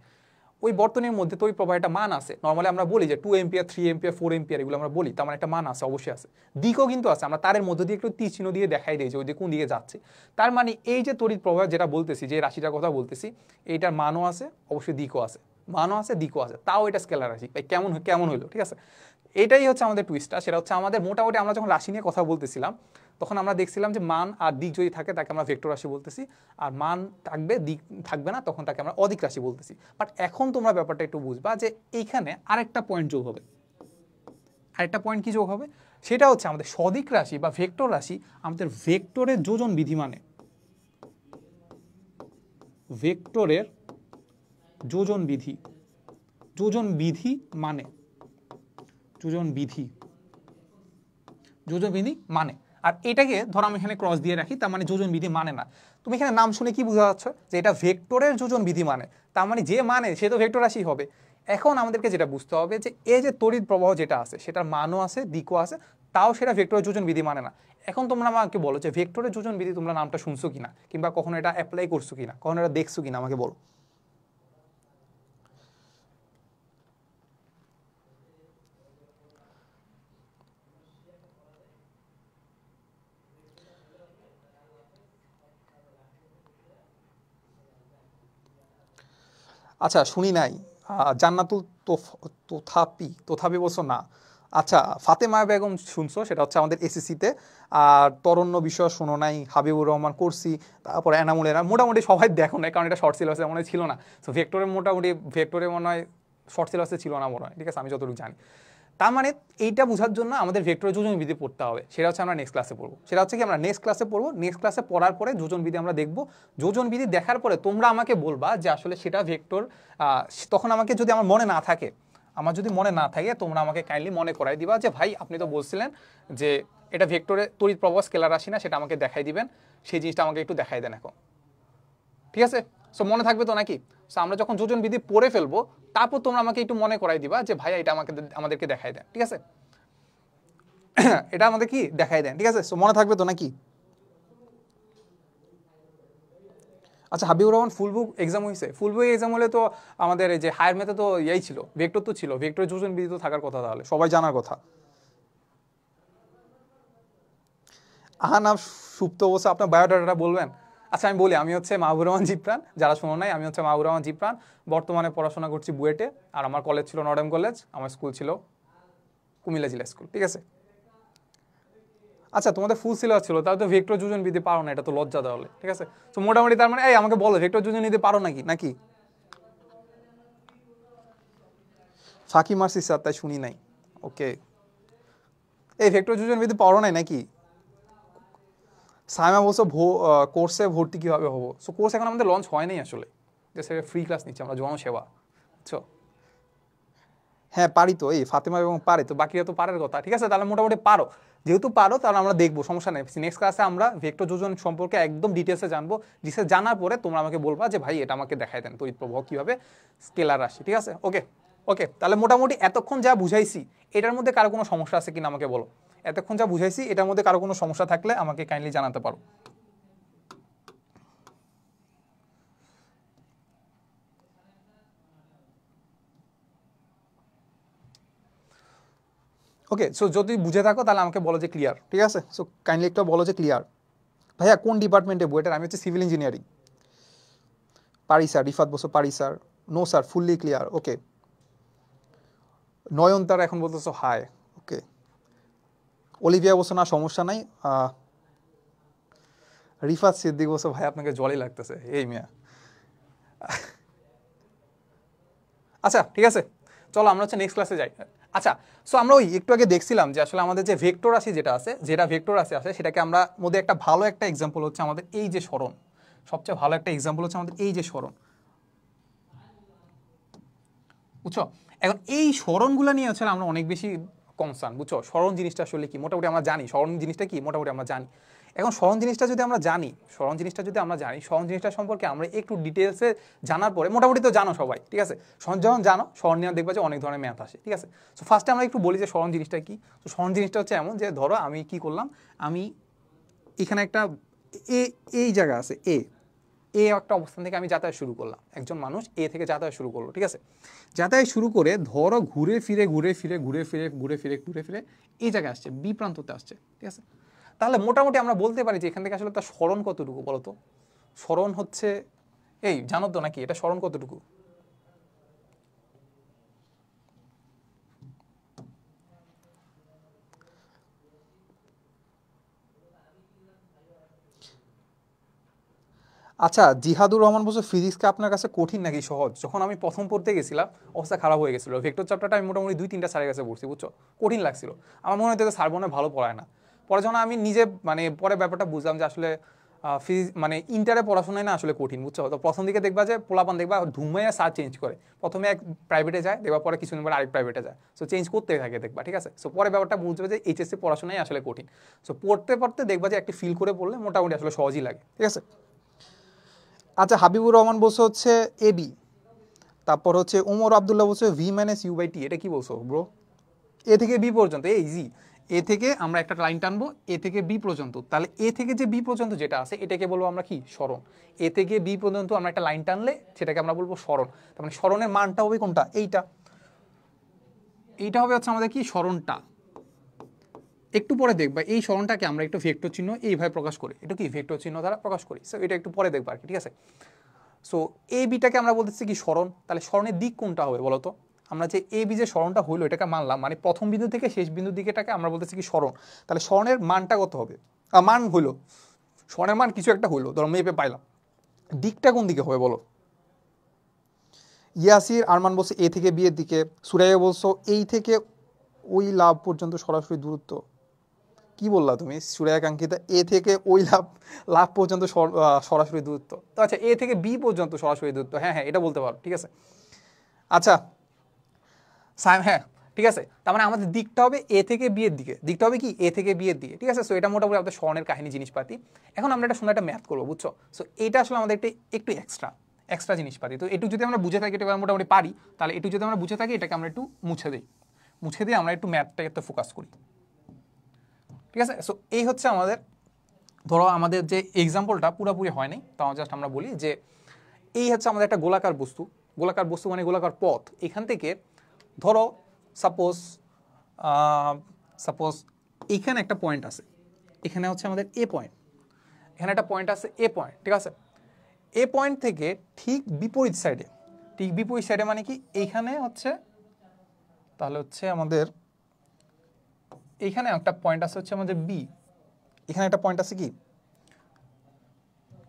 ওই বর্তনীর মধ্যে তড়িৎ প্রবাহের একটা মান আছে। নর্মালি আমরা বলি যে 2 এম্পিয়ার, 3 এম্পিয়ার, 4 এম্পিয়ার, এগুলো আমরা বলি, তার মানে একটা মান আছে, অবশ্যই আছে। দিকও কিন্তু আছে, আমরা তারের মধ্যে দিয়ে একটু তীর চিহ্ন দিয়ে দেখাই দিই যে ওই দিকে কোন দিকে যাচ্ছে। তার মানে এই যে তড়িৎ প্রবাহ যেটা বলতেছি, যে রাশিটার কথা বলতেছি, এইটার মানও আছে, অবশ্যই দিকও আছে, মানও আছে, দিকও আছে, তাও এটা স্কেলার রাশি। ভাই কেমন কেমন হইলো, ঠিক আছে। এটাই হচ্ছে আমাদের টুইস্টটা। সেটা হচ্ছে আমাদের মোটামুটি আমরা যখন রাশি নিয়ে কথা বলতেছিলাম তখন আমরা দেখছিলাম যে মান আর দিক যদি থাকে তাকে আমরা ভেক্টর রাশি বলতেছি, আর মান থাকবে দিক থাকবে না তখন তাকে আমরা অদিক রাশি বলতেছি। বাট এখন তোমরা ব্যাপারটা একটু বুঝবা যে এইখানে আরেকটা পয়েন্ট যোগ হবে। আরেকটা পয়েন্ট কি যোগ হবে? সেটা হচ্ছে আমাদের সদিক রাশি বা ভেক্টর রাশি আমাদের ভেক্টরের যোজন বিধি মানে, ভেক্টরের যোজন বিধি, যোজন বিধি মানে, যোজন বিধি, যোজন বিধি মানে। আর এটাকে ধরো আমি এখানে ক্রস দিয়ে রাখি, তার মানে যোজন বিধি মানে না। তুমি এখানে নাম শুনে কি বোঝা যাচ্ছে? যে এটা ভেক্টরের যোজন বিধি মানে, তার মানে যে মানে সে তো ভেক্টর রাশি হবে। এখন আমাদেরকে যেটা বুঝতে হবে যে এই যে তড়িৎ প্রবাহ যেটা আছে সেটার মানও আছে, দিকও আছে, তাও সেটা ভেক্টরের যোজন বিধি মানে না। এখন তোমরা আমাকে বলো যে ভেক্টরের যোজন বিধি তোমরা নামটা শুনছো কিনা, কিংবা কখনো এটা অ্যাপ্লাই করছো কিনা, কখনো এটা দেখছো কিনা, আমাকে বলো। আচ্ছা, শুনি নাই। জান্নাতুল তোথাপি বলছো না। আচ্ছা, ফাতেমা বেগম শুনছো, সেটা হচ্ছে আমাদের এসএসসিতে। আর তরণ্য বিষয় শোনো নাই, হাবিবুর রহমান করছি, তারপর এনামুল, এরা মোটামুটি সবাই দেখো নাই, কারণ এটা শর্ট সিলেবাসে মনে হয় ছিল না। সো ভেক্টরের মোটামুটি ভেক্টরে মনে হয় শর্ট সিলেবাসে ছিল না মনে হয়, ঠিক আছে, আমি যতটুকু জানি। তার মানে এইটা বোঝার জন্য আমাদের ভেক্টরের যোজন বিধি পড়তে হবে, সেটা হচ্ছে আমরা নেক্সট ক্লাসে পড়বো। সেটা হচ্ছে কি আমরা নেক্সট ক্লাসে পড়বো, নেক্সট ক্লাসে পড়ার পরে যোজন বিধি আমরা দেখবো। যোজন বিধি দেখার পরে তোমরা আমাকে বলবা যে আসলে সেটা ভেক্টর। তখন আমাকে যদি আমার মনে না থাকে, তোমরা আমাকে কাইন্ডলি মনে করাই দিবা যে ভাই আপনি তো বলছিলেন যে এটা ভেক্টরে তড়িৎ প্রবাহ স্কেলার রাশি না, সেটা আমাকে দেখাই দিবেন, সেই জিনিসটা আমাকে একটু দেখাই দেন এখন, ঠিক আছে? সো মনে থাকবে তো নাকি? সো আমরা যখন যোজন বিধি পড়ে ফেলবো তারপর তোমরা আমাকে একটু মনে করাই দিবা যে ভাইয়া এটা আমাদেরকে দেখাই দেন, ঠিক আছে? এটা আমাদের কি দেখাই দেন, ঠিক আছে? সো মনে থাকবে তো নাকি? আচ্ছা, হাবিবুর রহমান ফুল বুক এক্সাম হয়েছে? ফুল বুক এক্সাম হলে তো আমাদের এই যে হায়ার ম্যাথে তো ইয়াই ছিল, ভেক্টর তো ছিল, ভেক্টর যোজন বিধি তো থাকার কথা, তাহলে সবাই জানার কথা। নাম সুপ্ত অবস্থা, আপনার বায়োডাটাটা বলবেন? আচ্ছা আমি বলি, আমি হচ্ছে মাহবুর রহমান জিপ্রান, যারা শোনো নাই, আমি হচ্ছে মাহবুর রহমান জিপ্রান, বর্তমানে পড়াশোনা করছি বুয়েটে, আর আমার কলেজ ছিল নর্ডেম কলেজ, আমার স্কুল ছিল কুমিল্লা জিলা স্কুল, ঠিক আছে? আচ্ছা তোমাদের ফুল সিলেবাস ছিল, তাহলে তো ভেক্টর যোজন বিধি পারো না, এটা তো লজ্জা তাহলে, ঠিক আছে? তো মোটামুটি তার মানে এই আমাকে বলো ভেক্টর যোজন বিধি পারো নাকি? নাকি ফাঁকি মারছি স্যার, তাই শুনি নাই। ওকে, এই ভেক্টর যোজন বিধি পারো নাই নাকি? সাইমা বলছো কোর্সে ভর্তি কীভাবে হবো? সো কোর্স এখন আমাদের লঞ্চ হয় নাই আসলে, জাস্ট ফ্রি ক্লাস নিচ্ছি আমরা, জনসেবা, বুঝছো? হ্যাঁ পারি তো, এই ফাতেমা এবং পারে তো, বাকিরা তো পারার কথা, ঠিক আছে? তাহলে মোটামুটি পারো, যেহেতু পারো তাহলে আমরা দেখবো, সমস্যা নেই। নেক্সট ক্লাসে আমরা ভেক্টর যোজন সম্পর্কে একদম ডিটেলসে জানবো, ডিটেলসে জানার পরে তোমরা আমাকে বলবা যে ভাই এটা আমাকে দেখাই দেন তড়িৎ প্রবাহ কীভাবে স্কেলার রাশি, ঠিক আছে? ওকে ওকে, তাহলে মোটামুটি এতক্ষণ যা বুঝাইছি এটার মধ্যে কারো কোনো সমস্যা আছে কিনা আমাকে বলো। এতক্ষণ যা বুঝাইছি এটার মধ্যে কারো কোনো সমস্যা থাকলে আমাকে কাইন্ডলি জানাতে পারো। ওকে, সো যদি বুঝে থাকো তাহলে আমাকে বলো যে ক্লিয়ার, ঠিক আছে? সো কাইন্ডলি একটু বলো যে ক্লিয়ার। ভাইয়া কোন ডিপার্টমেন্টে বুয়েটের? আমি হচ্ছে সিভিল ইঞ্জিনিয়ারিং। পারি স্যার, রিফাত বসো পারি sir. No sir, fully clear. Okay, Nayantara এখন বলতেছো হাই। ওকে, অলিভিয়া বসো না সমস্যা নাই। রিফাত সিদ্দিক বসো ভাই আপনাকে জলই লাগতেছে, এই মিয়া। আচ্ছা ঠিক আছে, চলো আমরা হচ্ছে নেক্সট ক্লাসে যাই। আচ্ছা, সো আমরা ওই একটু আগে দেখছিলাম যে আসলে আমাদের যে ভেক্টর রাশি যেটা আছে, যেটা ভেক্টর রাশি আছে সেটাকে আমরা মধ্যে একটা ভালো একটা এক্সাম্পল হচ্ছে আমাদের এই যে সরণ, সবচেয়ে ভালো একটা এক্সাম্পল হচ্ছে আমাদের এই যে সরণ, বুঝছো? এখন এই সরণগুলো নিয়ে হচ্ছে আমরা অনেক বেশি কনসার্ন, বুঝছো? সরণ জিনিসটা আসলে কি মোটামুটি আমরা জানি, সরণ জিনিসটা কি মোটামুটি আমরা জানি। এখন সরণ জিনিসটা যদি আমরা জানি, সরণ জিনিসটা সম্পর্কে আমরা একটু ডিটেলসে জানার পরে, মোটামুটি তো জানো সবাই, ঠিক আছে? সরণ যখন জানো, সরণ নিয়ে দেখবা যে অনেক ধরনের ম্যাথ আসে, ঠিক আছে? সো ফার্স্টে আমরা একটু বলি যে সরণ জিনিসটা কি। তো সরণ জিনিসটা হচ্ছে এমন যে ধরো আমি কি করলাম, আমি এখানে একটা এই জায়গা আছে একটা অবস্থান থেকে আমি যাতায়াত শুরু করলাম, একজন মানুষ থেকে যাতায়াত শুরু করলো, ঠিক আছে? যাতায়াত শুরু করে ধরো ঘুরে ফিরে এই জায়গায় আসছে, বি প্রান্ততে আসছে, ঠিক আছে? তাহলে মোটামুটি আমরা বলতে পারি যে এখান থেকে আসলে তার সরণ কতটুকু বলো তো? সরণ হচ্ছে এই, জানো তো নাকি এটা সরণ কতটুকু? আচ্ছা, জিহাদুর রহমান বলছে ফিজিক্সকে আপনার কাছে কঠিন নাকি সহজ? যখন আমি প্রথম পড়তে গেছিলাম অবস্থা খারাপ হয়ে গেছিলো, ভেক্টর চ্যাপ্টারটা আমি মোটামুটি 2-3টা স্যারের কাছে পড়ছি, বুঝছো? কঠিন লাগছিল, আমার মনে হতো স্যার মনে ভালো পড়ায় না। পরে যখন আমি নিজে মানে পরে ব্যাপারটা বুঝলাম যে আসলে ফিজিক্স মানে ইন্টারে পড়াশোনায় না আসলে কঠিন, বুঝছো? তো প্রথম দিকে দেখবা যে পোলাপান দেখবা ধুমাইয়া স্যার চেঞ্জ করে, প্রথমে এক প্রাইভেটে যায়, দেখবা পরে কিছুদিন পরে আরেক প্রাইভেটে যায়, সো চেঞ্জ করতেই থাকে দেখবা, ঠিক আছে? সো পরে ব্যাপারটা বুঝবে যে এইচএসসি পড়াশোনাই আসলে কঠিন। সো পড়তে পড়তে দেখবা যে একটি ফিল করে পড়লে মোটামুটি আসলে সহজই লাগে, ঠিক আছে? আচ্ছা, হাবিবুর রহমান বলছে হচ্ছে এবি, তারপর হচ্ছে ওমর আবদুল্লাহ বলছে v-u/t, এটা কি বলছো ব্রো? এ থেকে বি পর্যন্ত, ইজি। এ থেকে আমরা একটা লাইন টানবো এ থেকে বি পর্যন্ত, তাহলে এ থেকে যে বি পর্যন্ত যেটা আছে এটাকে বলবো আমরা কি সরণ। এ থেকে বি পর্যন্ত আমরা একটা লাইন টানলে সেটাকে আমরা বলবো সরণ। তার মানে সরণের মানটা হবে কোনটা? এইটা হবে হচ্ছে আমাদের কি সরণটা। একটু পরে দেখবা এই সরণটাকে আমরা একটু ভেক্টর চিহ্ন এইভাবে প্রকাশ করি, এটা কি ভেক্টর চিহ্ন দ্বারা প্রকাশ করি। সো এটা একটু পরে দেখবা আর কি, ঠিক আছে? সো এ বিটাকে আমরা বলতেছি কি সরণ, তাহলে সরণের দিক কোনটা হবে বলো তো? আমরা যে এ বি যে সরণটা হইলো এটাকে মানলাম, মানে প্রথম বিন্দু থেকে শেষ বিন্দুর দিকে এটাকে আমরা বলতেছি কি সরণ। তাহলে সরণের মানটা কত হবে? মান হইলো, সরণের মান কিছু একটা হইলো, ধরো মেপে পাইলাম, দিকটা কোন দিকে হবে বলো? ইয়াসির আরমান বলছে এ থেকে বি এর দিকে, সুরাইয়া বলছো এই থেকে ওই লাভ পর্যন্ত সরাসরি দূরত্ব। কি বললা তুমি সুরাইয়া কাঙ্ক্ষিতা? এ থেকে ওই লাভ পর্যন্ত সরাসরি দূরত্ব, তো আচ্ছা এ থেকে বি পর্যন্ত সরাসরি দূরত্ব, হ্যাঁ হ্যাঁ এটা বলতে পারো, ঠিক আছে? আচ্ছা হ্যাঁ, ঠিক আছে, তার মানে আমাদের দিকটা হবে এ থেকে বি এর দিকে, দিকটা হবে কি এ থেকে বি এর দিকে, ঠিক আছে। সো এটা মোটামুটি আমাদের স্মরণের কাহিনী জিনিসপাতি। এখন আমরা একটা সুন্দর একটা ম্যাথ করবো, বুঝছো। সো এটা আসলে আমাদের একটু এক্সট্রা জিনিসপাতি। তো একটু যদি আমরা বুঝে থাকি, এটা মোটামুটি পারি, তাহলে একটু যদি আমরা বুঝে থাকি এটাকে আমরা একটু মুছে দিয়ে আমরা একটু ম্যাথটাকে একটু ফোকাস করি, ঠিক আছে। সো এই হচ্ছে আমাদের, ধরো আমাদের যে এক্সাম্পলটা পুরোপুরি হয় নাই, তাও জাস্ট আমরা বলি যে এই হচ্ছে আমাদের একটা গোলাকার বস্তু মানে গোলাকার পথ। এখান থেকে ধরো সাপোজ এখানে একটা পয়েন্ট আছে, এখানে হচ্ছে আমাদের এ পয়েন্ট, এখানে একটা পয়েন্ট আছে এ পয়েন্ট, ঠিক আছে। এ পয়েন্ট থেকে ঠিক বিপরীত সাইডে মানে কি এইখানে হচ্ছে, তাহলে হচ্ছে আমাদের এইখানে একটা পয়েন্ট আছে হচ্ছে আমাদের বি, এখানে একটা পয়েন্ট আছে কি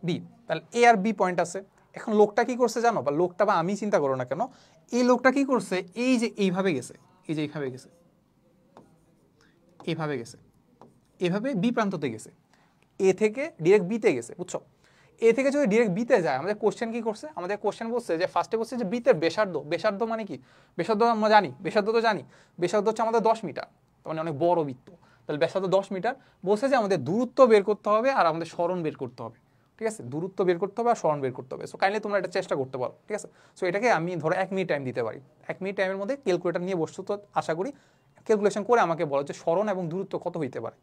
বি, তাহলে এ আর বি পয়েন্ট আছে। এখন লোকটা কি করছে জানো, বা লোকটা বা আমি চিন্তা করো না কেন, এই লোকটা কি করছে, এই যে এইভাবে গেছে, এভাবে বি প্রান্ততে গেছে, এ থেকে ডিরেক্ট বিতে গেছে, বুঝছো। এ থেকে যদি ডিরেক্ট বিতে যায়, আমাদের কোশ্চেন কি করছে, আমাদের কোশ্চেন বলছে যে ফার্স্টে বলছে যে বিতের বেসার্ধ মানে কি, বেসার্ধ আমরা জানি, বেসার্ধ হচ্ছে আমাদের 10 মিটার, তার মানে অনেক বড় বৃত্ত, তাহলে ব্যাসার্ধ 10 মিটার। বলছে যে আমাদের দূরত্ব বের করতে হবে আর আমাদের সরণ বের করতে হবে, ঠিক আছে। দূরত্ব বের করতে হবে আর সরণ বের করতে হবে। সো কাইন্ডলি তোমরা এটা চেষ্টা করতে পারো, ঠিক আছে। সো এটাকে আমি ধরো 1 মিনিট টাইম দিতে পারি, 1 মিনিট টাইমের মধ্যে ক্যালকুলেটর নিয়ে বসছো, তো আশা করি ক্যালকুলেশন করে আমাকে বলো যে সরণ এবং দূরত্ব কত হইতে পারে।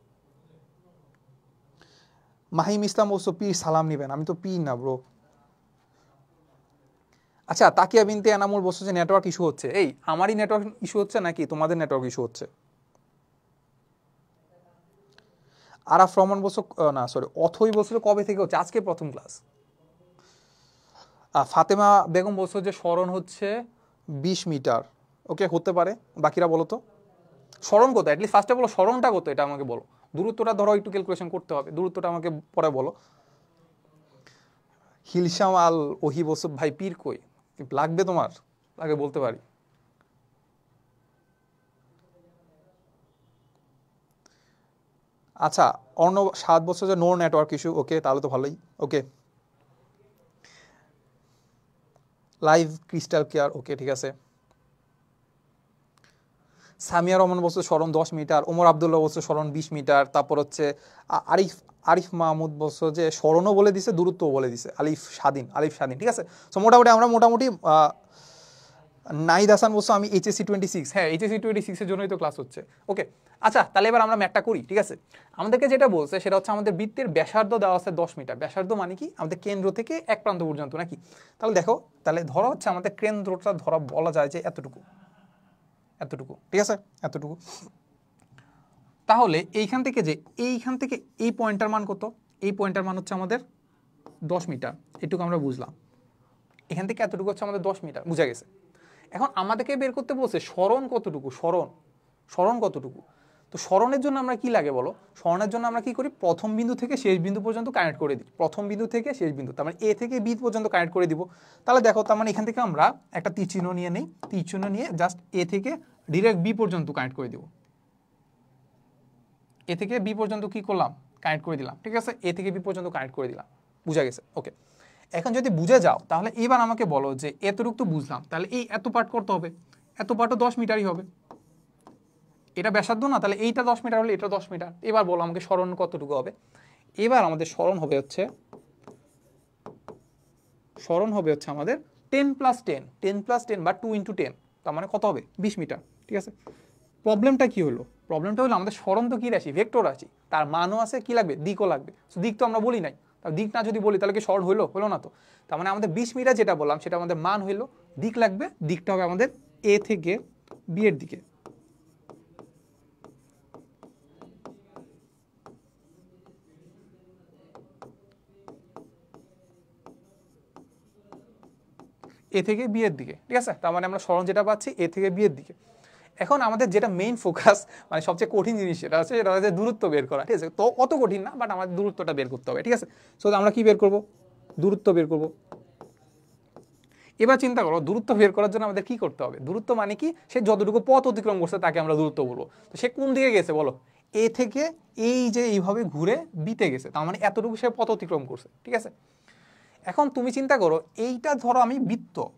মাহিম ইসলাম বলছো পীর সালাম নিবেন, আমি তো পীর না ব্রো। আচ্ছা, তাকিয়া বিনতে এনামুল বলছো যে নেটওয়ার্ক ইস্যু হচ্ছে। এই আমারই নেটওয়ার্ক ইস্যু হচ্ছে নাকি তোমাদের নেটওয়ার্ক ইস্যু হচ্ছে? আরাফ রহমান বলছো, না সরি, অথই বলছিল কবে থেকে হচ্ছে, আজকে প্রথম ক্লাস। ফাতেমা বেগম বলছো যে সরণ হচ্ছে 20 মিটার, ওকে হতে পারে। বাকিরা বলো তো সরণ কত, অ্যাটলিস্ট ফার্স্টে বলো সরণটা কত, এটা আমাকে বলো। দূরত্বটা ধরো একটু ক্যালকুলেশন করতে হবে, দূরত্বটা আমাকে পরে বলো। হিলশাম আল ওহি বলছো ভাই পীর কই, লাগবে তোমার, আগে বলতে পারি। আচ্ছা, অর্ণব 7 বছর যে নো নেটওয়ার্ক ইস্যু, ওকে তাহলে তো ভালোই, ওকে। লাইভ ক্রিস্টাল কেয়ার, ওকে ঠিক আছে। সামিয়া রহমান বলছে সরণ 10 মিটার, ওমর আবদুল্লাহ বলছে সরণ 20 মিটার। তারপর হচ্ছে আরিফ মাহমুদ বলছে যে সরণও বলে দিছে, দূরত্বও বলে দিছে। আলিফ স্বাধীন, ঠিক আছে। সো মোটামুটি আমরা নাইদ হাসান বলছো আমি এইচএসসি 26, হ্যাঁ এইচএসসি 26 এর জন্যই তো ক্লাস হচ্ছে, ওকে। আচ্ছা তাহলে এবার আমরা ম্যাথটা করি, ঠিক আছে। আমাদেরকে যেটা বলছে সেটা হচ্ছে আমাদের বৃত্তের ব্যাসার্ধ দেওয়া আছে 10 মিটার। ব্যাসার্ধ মানে কি আমাদের কেন্দ্র থেকে এক প্রান্ত পর্যন্ত নাকি। তাহলে দেখো, তাহলে ধরো হচ্ছে আমাদের কেন্দ্রটা ধরা বলা যায় যে এতটুকু, ঠিক আছে, এতটুকু। তাহলে এইখান থেকে এই পয়েন্টটার মান কত, এই পয়েন্টটার মান হচ্ছে আমাদের 10 মিটার, এটুকু আমরা বুঝলাম। এখান থেকে এতটুকু হচ্ছে আমাদের 10 মিটার, বুঝা গেছে। এখন আমাদেরকে বের করতে বলছে সরণ কতটুকু, সরণ কতটুকু। তো সরণের জন্য আমরা কি লাগে বলো, সরণের জন্য আমরা কি করি, প্রথম বিন্দু থেকে শেষ বিন্দু পর্যন্ত কানেক্ট করে দিই, প্রথম বিন্দু থেকে শেষ বিন্দু, তার মানে এ থেকে বি পর্যন্ত কানেক্ট করে দিব। তাহলে দেখো, তার মানে এখান থেকে আমরা একটা তীর চিহ্ন নিয়ে নেই, তীর চিহ্ন নিয়ে জাস্ট এ থেকে ডিরেক্ট বি পর্যন্ত কানেক্ট করে দিব। এ থেকে বি পর্যন্ত কি করলাম, কানেক্ট করে দিলাম, ঠিক আছে। এ থেকে বি পর্যন্ত কানেক্ট করে দিলাম, বুঝা গেছে, ওকে। এখন যদি বুঝে যাও তাহলে এবার আমাকে বলো যে এতটুকু তো বুঝলাম, তাহলে এই এত পার্ট করতে হবে, এত পার্টও 10 মিটারই হবে। এটা ব্যাসার্ধ না, তাহলে এইটা 10 মিটার হলে এটা 10 মিটার। এবার বলো আমাকে সরণ কতটুকু হবে। এবার আমাদের সরণ হবে হচ্ছে আমাদের 10 + 10 বা 2 × 10, তার মানে কত হবে 20 মিটার, ঠিক আছে। প্রবলেমটা কি হলো, প্রবলেমটা হলো আমাদের সরণ তো কি রাশি, ভেক্টর রাশি, তার মানও আছে, কি লাগবে, দিকও লাগবে। দিক তো আমরা বলি নাই, দিক না যদি বলি তাহলে কি সরণ হলো না তো। তার মানে আমাদের 20 মিটার যেটা বললাম সেটা আমাদের মান হইলো, দিক লাগবে, দিকটা হবে আমাদের এ থেকে বি এর দিকে। এ থেকে বি এর দিকে, ঠিক আছে। তার মানে আমরা সরণ যেটা পাচ্ছি এ থেকে বি এর দিকে। এখন আমাদের যেটা মেইন ফোকাস, মানে সবচেয়ে কঠিন জিনিস সেটা হচ্ছে দূরত্ব বের করা, ঠিক আছে। তো অত কঠিন না, বাট আমাদের দূরত্বটা বের করতে হবে, ঠিক আছে। সো আমরা কি বের করব, দূরত্ব বের করব। এবার চিন্তা করো, দূরত্ব বের করার জন্য আমাদের কি করতে হবে, দূরত্ব মানে কি, সে যতটুকু পথ অতিক্রম করছে তাকে আমরা দূরত্ব বলবো। তো সে কোন দিকে গেছে বলো, এ থেকে এই যে এইভাবে ঘুরে বিতে গেছে, তার মানে এতটুকু সে পথ অতিক্রম করছে, ঠিক আছে। এখন তুমি চিন্তা করো, এইটা ধরো আমি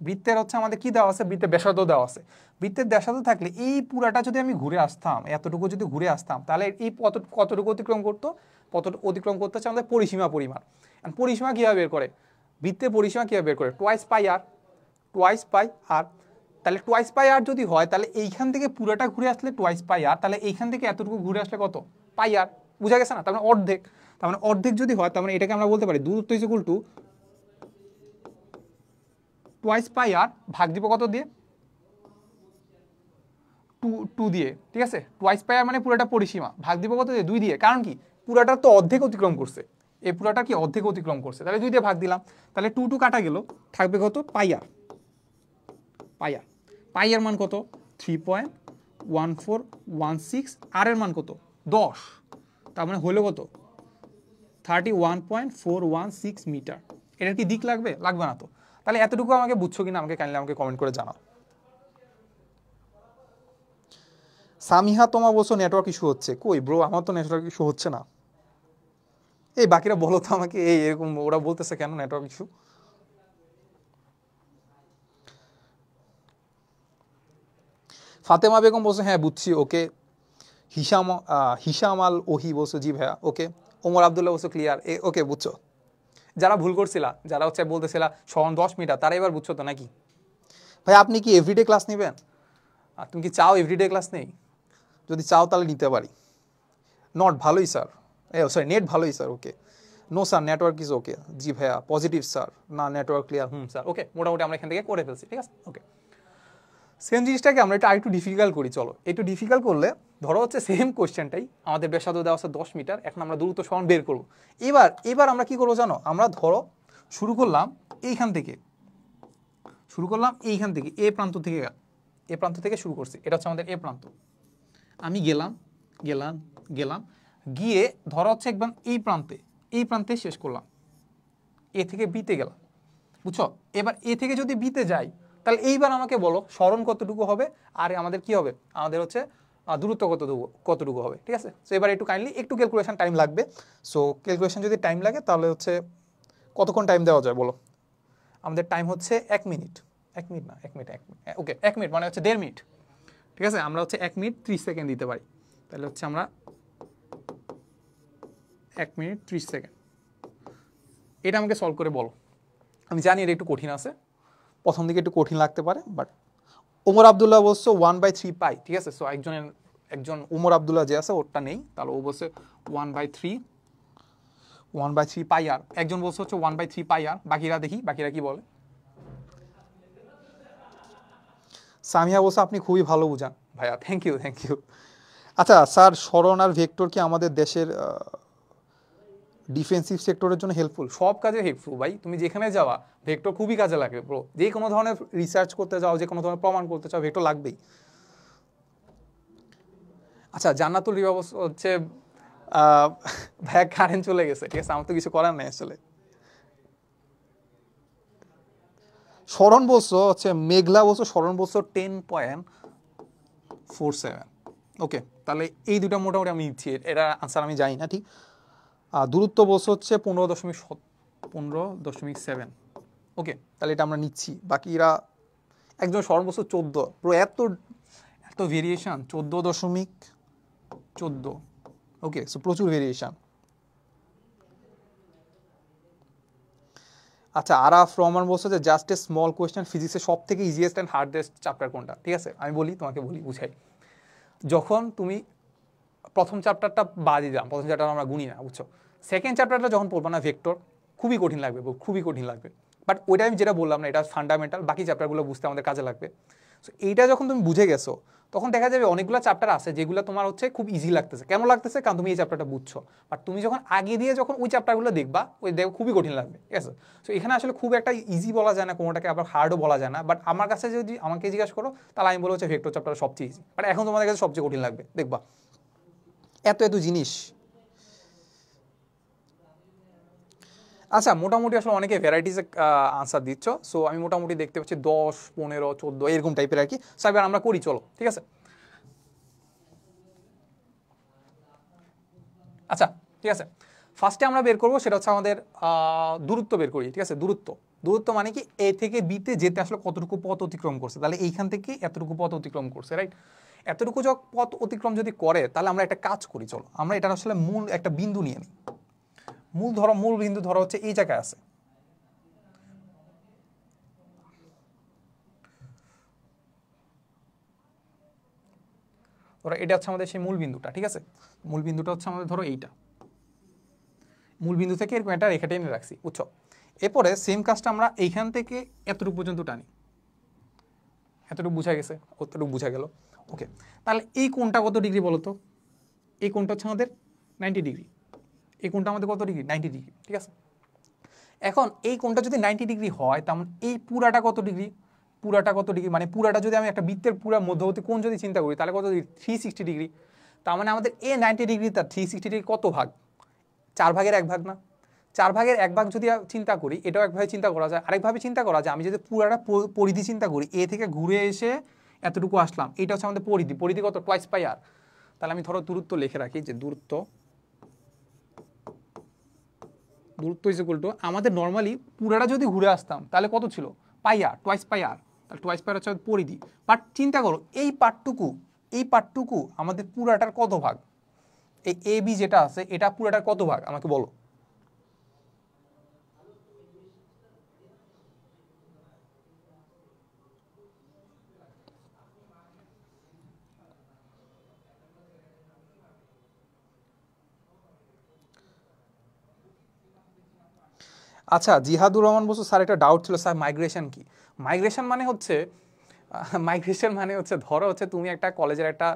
বৃত্তের হচ্ছে আমাদের কি দেওয়া আছে, বৃত্তের ব্যাসার্ধ দেওয়া আছে। বৃত্তের ব্যাসার্ধ থাকলে এই পুরাটা যদি আমি ঘুরে আসতাম, এতটুকু যদি ঘুরে আসতাম, তাহলে এই কতটুকু অতিক্রম করতো, অতিক্রম করতে হচ্ছে আমাদের পরিসীমা পরিমাণ। পরিসীমা কীভাবে বের করে, বৃত্তের পরিসীমা কীভাবে বের করে, টোয়াইস পাই আর। তাহলে টোয়াইস পাই আর যদি হয়, তাহলে এইখান থেকে পুরোটা ঘুরে আসলে টোয়াইস পাই আর, তাহলে এইখান থেকে এতটুকু ঘুরে আসলে কত, পাই আর। বুঝা গেছে না? তার মানে অর্ধেক। তার মানে অর্ধেক যদি হয়, তার মানে এটাকে আমরা বলতে পারি দূরত্ব is equal to twice pi r, ভাগ দিব কত দিয়ে, টু দিয়ে। ঠিক আছে, টোয়াইস পাই আর মানে পুরোটা পরিসীমা, ভাগ দিব কত দিয়ে, 2 দিয়ে। কারণ কি, পুরাটা তো অর্ধেক অতিক্রম করছে, এই পুরাটা কি অর্ধেক অতিক্রম করছে, তাহলে 2 দিয়ে ভাগ দিলাম। তাহলে 2 কাটা গেল, থাকবে কত, পাই আর। পাই এর মান কত, 3.1416। আর এর মান কত, 10। তার মানে হলো কত, 31.416 মিটার। এটার কি দিক লাগবে, লাগবে না তো। তাহলে এতটুকু আমাকে বুঝছো কিনা আমাকে কাইন্ডলি আমাকে কমেন্ট করে জানাও। সামিহা তোমার বলছো নেটওয়ার্ক ইস্যু হচ্ছে, কই ব্রো, আমার তো নেটওয়ার্ক ইস্যু হচ্ছে না। এই বাকিরা বলো তো আমাকে, এই এরকম ওরা বলতেছে কেন নেটওয়ার্ক ইস্যু। ফাতেমা বেগম বলছে হ্যাঁ বুঝছি, ওকে। হিসাম আল ওহি বলছো জি ভাইয়া, ওকে। ওমর আবদুল্লাহ বলছো ক্লিয়ার, ওকে বুঝছো। যারা ভুল করছিলা, যারা হচ্ছে বলতেছিলা সমান 10 মিটার, তারা এবার বুঝছো তো নাকি। ভাই আপনি কি এভরিডে ক্লাস নেবেন, আর তুমি কি চাও এভরিডে ক্লাস নেই? যদি চাও তাহলে নিতে পারি। নট ভালোই স্যার, সরি নেট ভালোই sir, okay. No sir network is okay, জি ভাইয়া পজিটিভ স্যার, না নেটওয়ার্ক ক্লিয়ার, স্যার ওকে। মোটামুটি আমরা এখান থেকে করে ফেলছি, ঠিক আছে, ওকে। সেম জিনিসটাকে আমরা এটা আরেকটু ডিফিকাল্ট করি, চলো। একটু ডিফিকাল্ট করলে ধরো হচ্ছে সেম কোয়েশ্চেনটাই, আমাদের ব্যাসার্ধ দেওয়া আছে 10 মিটার, এখন আমরা দূরত্ব সমান বের করবো। এবার আমরা কি করবো জানো, আমরা ধরো শুরু করলাম এইখান থেকে, এ প্রান্ত থেকে শুরু করছি, এটা হচ্ছে আমাদের এ প্রান্ত। আমি গেলাম গিয়ে ধরো হচ্ছে একদম এই প্রান্তে শেষ করলাম, এ থেকে বিতে গেলাম, বুঝছো। এবার এ থেকে যদি বিতে যাই, তাহলে এইবার আমাকে বলো স্মরণ কতটুকু হবে, আর আমাদের কি হবে, আমাদের হচ্ছে দূরত্ব কতটুকু হবে, ঠিক আছে। সো এবার একটু কাইন্ডলি একটু ক্যালকুলেশন টাইম লাগবে। সো ক্যালকুলেশন যদি টাইম লাগে, তাহলে হচ্ছে কতক্ষণ টাইম দেওয়া যায় বলো। আমাদের টাইম হচ্ছে 1 মিনিট, ওকে 1 মিনিট মানে হচ্ছে 1.5 মিনিট, ঠিক আছে। আমরা হচ্ছে 1 মিনিট 30 সেকেন্ড দিতে পারি, তাহলে হচ্ছে আমরা 1 মিনিট 30 সেকেন্ড। এটা আমাকে সলভ করে বলো। আমি জানি এটা একটু কঠিন আছে, প্রথম দিকে একটু কঠিন লাগতে পারে, বাট ওমর আবদুল্লাহ বলছো 1/3 পাই, ঠিক আছে। সো একজন ওমর আবদুল্লাহ যে আছে ওরটা নেই, তাহলে ও বলছে 1/3 পাই আর। একজন বলছে হচ্ছে 1/3 পাই আর। বাকিরা দেখি, বাকিরা কি বলে। সামিয়া বলছে আপনি খুবই ভালো বুঝান ভাইয়া, থ্যাংক ইউ। আচ্ছা স্যার, স্মরণ আর ভেক্টর কি আমাদের দেশের ডিফেন্সিভ সেক্টরের জন্য হেল্পফুল? সব কাজে হেল্পফুল ভাই, তুমি যেখানে যাওয়া ভেক্টর খুবই কাজে লাগে ব্রো। যে কোনো ধরনের রিসার্চ করতে যাও, যে কোনো ধরনের প্রমাণ করতে চাও, ভেক্টর লাগবেই। আচ্ছা জান্নাতুল রিবা হচ্ছে ভাইয়া কারেন্ট চলে গেছে, ঠিক আছে, আমার তো কিছু করার নেই আসলে। স্মরণ বলছো হচ্ছে মেঘলা বলছো, স্মরণ বলছো 10.47, ওকে। তাহলে এই দুটা মোটামুটি আমি নিচ্ছি, এটা আনসার আমি জানি না ঠিক। দূরত্ব বলছো হচ্ছে 15.7, ওকে। তাহলে এটা আমরা নিচ্ছি। বাকিরা একজন স্মরণ বলছো 14, পুরো এত ভেরিয়েশন, 14.14, ওকে। সো প্রচুর ভেরিয়েশন। আচ্ছা আরাফ রহমান বলছো যে জাস্ট এ স্মল কোয়েশ্চেন, ফিজিক্সের সব থেকে ইজিয়েস্ট অ্যান্ড হার্ডেস্ট চ্যাপ্টার কোনটা, ঠিক আছে। আমি তোমাকে বুঝাই। যখন তুমি প্রথম চ্যাপ্টারটা বাদ দিলাম, প্রথম চ্যাপ্টার আমরা গুনি না, বুঝছো। সেকেন্ড চ্যাপ্টারটা যখন পড়বা না ভেক্টর, খুবই কঠিন লাগবে, বাট ওইটা আমি যেটা বললাম না, এটা ফান্ডামেন্টাল, বাকি চ্যাপ্টারগুলো বুঝতে আমাদের কাজে লাগবে। সো এইটা যখন তুমি বুঝে গেছো, তখন দেখা যাবে অনেকগুলো চ্যাপ্টার আছে যেগুলো তোমার হচ্ছে খুব ইজি লাগতেছে। কেন লাগতেছে, কারণ তুমি এই চ্যাপ্টারটা বুঝছো। বাট তুমি যখন আগে দিয়ে যখন ওই চ্যাপ্টারগুলো দেখবা, খুবই কঠিন লাগবে, ঠিক আছে। সো এখানে আসলে খুব একটা ইজি বলা যায় না, কোনোটাকে আবার হার্ডও বলা যায় না। বাট আমার কাছে যদি আমাকে জিজ্ঞাসা করো, তাহলে আমি বলবো হচ্ছে ভেক্টর চ্যাপ্টার সবচেয়ে ইজি, বাট এখন তোমাদের কাছে সবচেয়ে কঠিন লাগবে, দেখবা এত জিনিস। আচ্ছা মোটামুটি আসলে অনেকে ভ্যারাইটিসে আনসার দিচ্ছ। সো আমি মোটামুটি দেখতে পাচ্ছি 10, 15, 14 এরকম টাইপের আর কি। সো এবার আমরা করি, চলো, ঠিক আছে। আচ্ছা ঠিক আছে, ফার্স্টে আমরা বের করবো সেটা হচ্ছে আমাদের দূরত্ব বের করি, ঠিক আছে। দূরত্ব মানে কি এ থেকে বিতে যেতে আসলে কতটুকু পথ অতিক্রম করছে, তাহলে এইখান থেকে এতটুকু পথ অতিক্রম করছে, রাইট। এতটুকু পথ অতিক্রম যদি করে তাহলে আমরা একটা কাজ করি, চলো আমরা এটা আসলে মূল একটা বিন্দু নিয়ে নিই। মূল বিন্দু ধরো হচ্ছে এই জায়গায় আছে, ধরো এটা হচ্ছে আমাদের সেই মূল বিন্দুটা, ঠিক আছে। মূল বিন্দুটা হচ্ছে আমাদের ধরো এইটা, মূল বিন্দু থেকে এরকম একটা রেখা টেনে রাখছি, বুঝছো। এরপরে সেম কাজটা আমরা এইখান থেকে এতটুকু পর্যন্ত টানি, এতটুকু বুঝা গেছে, অতটুকু বুঝা গেল, ওকে। তাহলে এই কোণটা কত ডিগ্রি বলো তো? এই কোণটা হচ্ছে আমাদের 90 ডিগ্রি। এই কোণটা আমাদের কত ডিগ্রি? 90 ডিগ্রি, ঠিক আছে। এখন এই কোণটা যদি 90 ডিগ্রি হয়, তাহলে এই পুরাটা কত ডিগ্রি? মানে পুরাটা যদি আমি একটা বৃত্তের পুরা মধ্যবর্তী কোণ যদি চিন্তা করি তাহলে কত ডিগ্রি? 360 ডিগ্রি। তার মানে আমাদের এ 90 ডিগ্রি তার 360 ডিগ্রি কত ভাগ? 4 ভাগের 1 ভাগ না? 4 ভাগের 1 ভাগ যদি চিন্তা করি, এটাও একভাবে চিন্তা করা যায়। আরেকভাবে চিন্তা করা যায়, আমি যদি পুরাটা পরিধি চিন্তা করি, এ থেকে ঘুরে এসে এতটুকু আসলাম, এটা হচ্ছে আমাদের পরিধি কত? টুয়াইস পাই আর। তাহলে আমি ধরো দূরত্ব লিখে রাখি যে দূরত্ব ইজ ইকুয়াল টু, আমাদের নর্মালি পুরাটা যদি ঘুরে আসতাম তাহলে কত ছিল? পাই আর, টুয়াইস পাই আর। তাহলে টুয়াইস পাই আর হচ্ছে পরিধি। বাট চিন্তা করো এই পার্টটুকু আমাদের পুরাটার কত ভাগ? এই এ বি যেটা আছে এটা পুরাটার কত ভাগ আমাকে বলো। আচ্ছা, জিহাদুর রহমান বসু স্যার, একটা ডাউট ছিল স্যার, মাইগ্রেশন কি? মাইগ্রেশন মানে হচ্ছে ধরো হচ্ছে তুমি একটা কলেজের একটা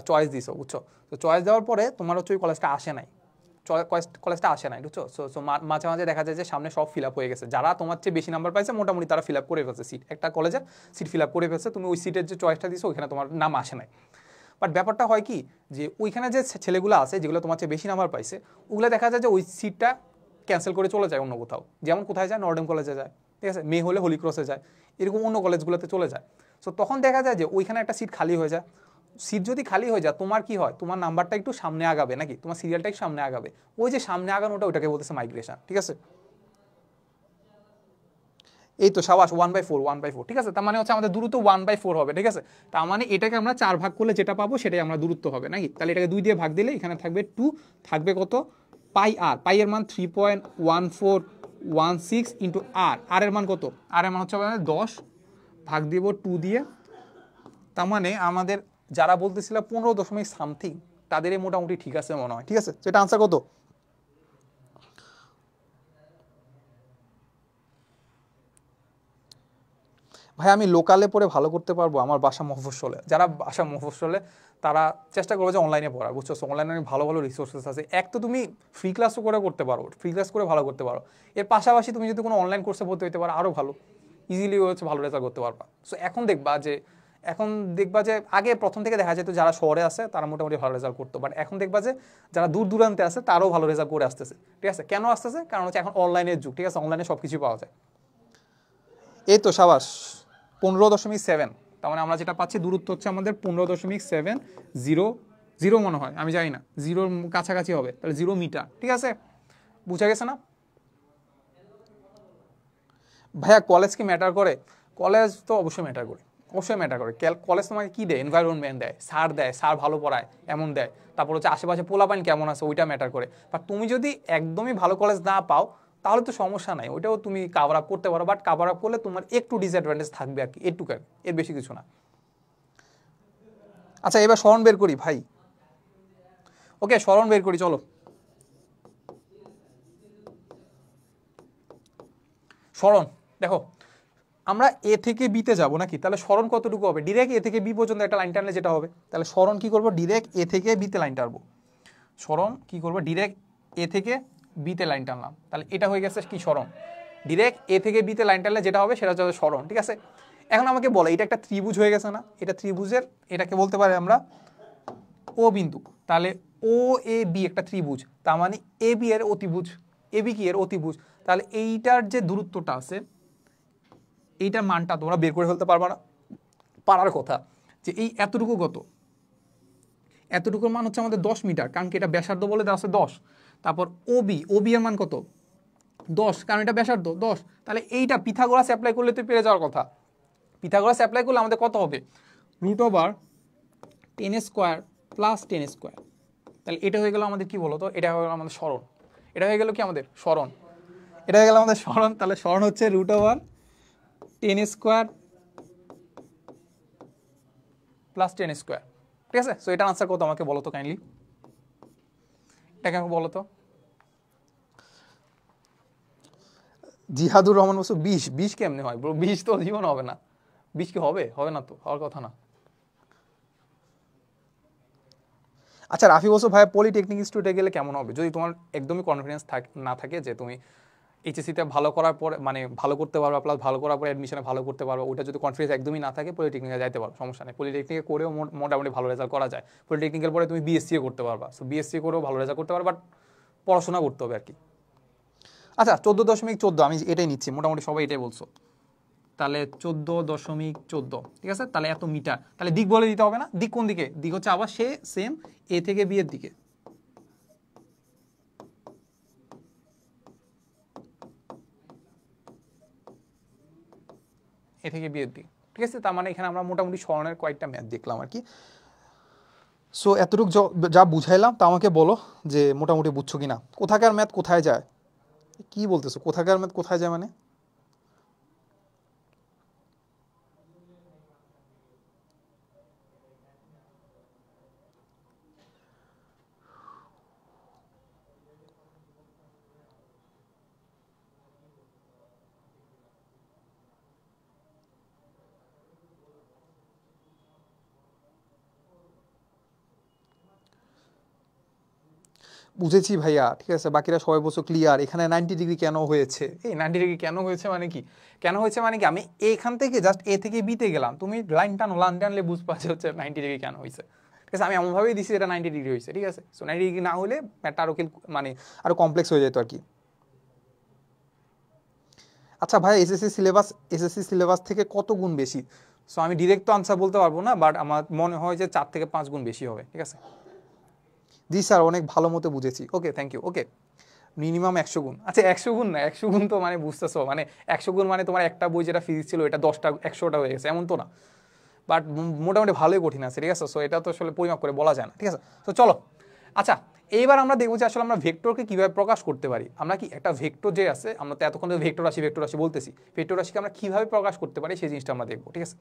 চয়েস দিছো, বুঝছো। তো চয়েস দেওয়ার পরে তোমার হচ্ছে ওই কলেজটা আসে নাই, বুঝছো। সো মাঝে মাঝে দেখা যায় যে সামনে সব ফিল আপ হয়ে গেছে, যারা তোমার চেয়ে বেশি নাম্বার পাইছে মোটামুটি তারা ফিল আপ করে ফেলছে সিট, একটা কলেজের সিট ফিল আপ করে ফেলছে, তুমি ওই সিটের যে চয়েসটা দিছো ওইখানে তোমার নাম আসে নাই। বাট ব্যাপারটা হয় কি, যে ওইখানে যে ছেলেগুলো আছে যেগুলো তোমার চেয়ে বেশি নাম্বার পাইছে, ওগুলো দেখা যায় যে ওই সিটটা ক্যান্সেল করে চলে যায় অন্য কোথাও, যেমন কোথায় যায়? নর্ডেম কলেজে যায়, ঠিক আছে। মেয়ে হলে হোলি ক্রসে যায়, এরকম অন্য কলেজগুলোতে চলে যায়। সো তখন দেখা যায় যে ওইখানে একটা সিট খালি হয়ে যায়। সিট যদি খালি হয়ে যায়, তোমার কি হয়? তোমার নাম্বারটা একটু সামনে আগাবে, নাকি তোমার সিরিয়ালটা একটু সামনে আগাবে। ওই যে সামনে আগানোটা, ওটাকে বলতেছে মাইগ্রেশন, ঠিক আছে। এই তো সাবাস, 1/4, ঠিক আছে। তার মানে হচ্ছে আমাদের দূরত্ব 1/4 হবে, ঠিক আছে। তার মানে এটাকে আমরা 4 ভাগ করলে যেটা পাবো সেটাই আমরা দূরত্ব হবে, নাকি? তাহলে এটাকে 2 দিয়ে ভাগ দিলে এখানে থাকবে 2, থাকবে কত? পাই আর। পাই এর মান 3.1416 ইন্টু আর। আর এর মান কত? আর এর মান হচ্ছে আমাদের 10, ভাগ দিব 2 দিয়ে। তার মানে আমাদের যারা বলতেছিল 15 সামথিং, তাদের মোটামুটি ঠিক আছে মনে হয়, ঠিক আছে। সেটা আনসার কত? ভাই আমি লোকালে পড়ে ভালো করতে পারবো? আমার বাসা মফস্বলে। যারা বাসা মফস্বলে তারা চেষ্টা করবো যে অনলাইনে পড়ার, বুঝছো। অনলাইনে ভালো ভালো রিসোর্সেস আছে। এক তো তুমি ফ্রি ক্লাসও করে করতে পারো, ফ্রি ক্লাস করে ভালো করতে পারো। এর পাশাপাশি তুমি যদি কোনো অনলাইন কোর্সে ভর্তি হতে পারো আরও ভালো, ইজিলি হচ্ছে ভালো রেজাল্ট করতে পারবা। সো এখন দেখবা যে আগে প্রথম থেকে দেখা যেত যারা শহরে আছে তারা মোটামুটি ভালো রেজাল্ট করতো, বাট এখন দেখবা যে যারা দূর দূরান্তে আছে তারাও ভালো রেজাল্ট করে আসতেছে, ঠিক আছে। কেন আসতেছে? কারণ হচ্ছে এখন অনলাইনের যুগ, ঠিক আছে। অনলাইনে সব কিছু পাওয়া যায়। এই তো সাবাস, 15.7। তার মানে আমরা যেটা পাচ্ছি দূরত্ব হচ্ছে আমাদের 15.700 মনে হয়, আমি জানি না, 0 কাছাকাছি হবে, তাহলে 0 মিটার, ঠিক আছে। বুঝা গেছে না ভাইয়া? কলেজ কি ম্যাটার করে? কলেজ তো অবশ্যই ম্যাটার করে, কলেজ তোমাকে কি দেয়? এনভায়রনমেন্ট দেয়, স্যার ভালো পড়ায় এমন দেয়। তারপর হচ্ছে আশেপাশে পোলাপাইন কেমন আছে ওইটা ম্যাটার করে। বাট তুমি যদি একদমই ভালো কলেজ না পাও তাহলে তো সমস্যা নাই, ওইটাও তুমি কাভার আপ করতে পারো। বাট কাভার আপ করলে তোমার একটু ডিসঅ্যাডভান্টেজ থাকবে আর কি, এটুকু, এর বেশি কিছু না। আচ্ছা এবার স্মরণ বের করি ভাই। ওকে, স্মরণ বের করি, চলো। স্মরণ দেখো, আমরা এ থেকে বিতে যাব নাকি? তাহলে স্মরণ কতটুকু হবে? ডিরেক্ট এ থেকে বি পর্যন্ত একটা লাইন টানলে যেটা হবে, তাহলে স্মরণ কি করবো? ডিরেক্ট এ থেকে বিতে লাইন টানবো। স্মরণ কি করবো? ডিরেক্ট এ থেকে বিতে লাইন টানলাম, তাহলে এটা হয়ে গেছে কি? স্মরণ। ডিরেক্ট এ থেকে বিতে লাইন টানলে যেটা হবে সেটা হচ্ছে স্মরণ, ঠিক আছে। এখন আমাকে বলে এটা একটা ত্রিভুজ হয়ে গেছে না? এটা ত্রিভুজের, এটাকে বলতে পারি আমরা ও বিন্দু। তাহলে ও এ বি একটা ত্রিভুজ, তার মানে এ বি এর অতিভুজ, এ বি কি এর অতিভুজ। তাহলে এইটার যে দূরত্বটা আছে, এইটার মানটা তোমরা বের করে ফেলতে পারবা না? পারার কথা, যে এই এতটুকুর মান হচ্ছে আমাদের 10 মিটার, কারণ কি এটা ব্যাসার্ধ বলে দেওয়া আছে 10। তারপর ওবি, ওবি এর মান কত 10, কারণ এটা ব্যাসার্ধ 10। তাহলে এইটা পিথাগোরাস অ্যাপ্লাই করলে তো পেরে যাওয়ার কথা। পিথাগোরাস অ্যাপ্লাই করলে আমাদের কত হবে √10² প্লাস 10²। তাহলে এটা হয়ে গেল আমাদের কি বলতো, এটা হয়ে গেল আমাদের স্মরণ, এটা হয়ে গেল কি আমাদের স্মরণ, এটা হয়ে গেল আমাদের স্মরণ। তাহলে স্মরণ হচ্ছে √10² প্লাস 10², ঠিক আছে। সো এটার আনসার কত আমাকে বলো তো কাইন্ডলি, এটাকে আমাকে বলো তো। জিহাদুর রহমান বলছো 20, 20 কেমনে হয় ব্রো, 20 তো জীবন হবে না, 20 কি হবে, হবে না তো, হওয়ার কথা না। আচ্ছা রাফি বলছো ভাই পলিটেকনিক ইনস্টিটিউটে গেলে কেমন হবে, যদি তোমার একদমই কনফিডেন্স না থাকে যে তুমি এইচএসসিতে ভালো করার পর মানে ভালো করতে পারবা, প্লাস ভালো করার পর অ্যাডমিশনে ভালো করতে পারবা, ওটা যদি কনফিডেন্স একদমই না থাকে পলিটেকনিকে যাইতে পারো, সমস্যা নেই। পলিটেকনিকে করেও মোটামুটি ভালো রেজাল্ট করা যায়। পলিটেকনিকের পরে তুমি বিএসসিও করতে পারবা, সো বিএসসি করেও ভালো রেজাল্ট করতে পারবা, বাট পড়াশোনা করতে হবে আর কি। আচ্ছা 14.14 আমি এটাই নিচ্ছি, মোটামুটি সবাই এটাই বলছো। তাহলে 14.14, ঠিক আছে। তাহলে এত মিটার, তাহলে দিক বলে দিতে হবে না, দিক কোন দিকে, দিক হচ্ছে আবার সে সেম এ থেকে বি এর দিকে, এ থেকে বি এর দিকে, ঠিক আছে। তার মানে এখানে আমরা মোটামুটি স্মরণের কয়েকটা ম্যাথ দেখলাম আর কি। সো এতটুকু যা বুঝাইলাম তা আমাকে বলো যে মোটামুটি বুঝছো কিনা। কোথাকার ম্যাথ কোথায় যায়, কি বলতেছো, কোথাকার ম্যাথ কোথায় যায় মানে? বুঝেছি ভাইয়া, ঠিক আছে, বাকিরা সবাই বলছো ক্লিয়ার। এখানে 90 ডিগ্রি কেন হয়েছে, এই 90 ডিগ্রি কেন হয়েছে মানে কি, কেন হয়েছে মানে কি, আমি এখান থেকে জাস্ট এ থেকে বিতে গেলাম, তুমি লাইন টানো, লাইন টানলে বুঝবা যে হচ্ছে 90 ডিগ্রি কেন হয়েছে, ঠিক আছে। আমি এমনভাবেই দিছি এটা 90 ডিগ্রি হয়েছে, ঠিক আছে। সো 90 ডিগ্রি না হলে ম্যাটটা আরো মানে আরো কমপ্লেক্স হয়ে যেত আর কি। আচ্ছা ভাই এসএসসি সিলেবাস থেকে কত গুণ বেশি? সো আমি ডিরেক্ট তো আনসার বলতে পারবো না, বাট আমার মনে হয় যে 4 থেকে 5 গুণ বেশি হবে, ঠিক আছে। জি স্যার অনেক ভালো মতো বুঝেছি, okay thank you. Okay minimum 100 গুণ, আচ্ছা 100 গুণ না, 100 গুণ তো মানে বুঝতেছো মানে 100 গুণ মানে তোমার একটা বই যেটা ফিজিক্স ছিল এটা 10টা 100টা হয়ে গেছে এমন তো না, বাট মোটামুটি ভালোই কঠিন আছে, ঠিক আছে। সো এটা তো আসলে পরিমাপ করে বলা যায় না, ঠিক আছে। তো চলো আচ্ছা এইবার আমরা দেখবো যে আসলে আমরা ভেক্টরকে কিভাবে প্রকাশ করতে পারি। আমরা কি একটা ভেক্টর যে আছে, আমরা তো এতক্ষণ ভেক্টর রাশি বলতেছি, ভেক্টর রাশিকে আমরা কিভাবে প্রকাশ করতে পারি সেই জিনিসটা আমরা দেখবো, ঠিক আছে।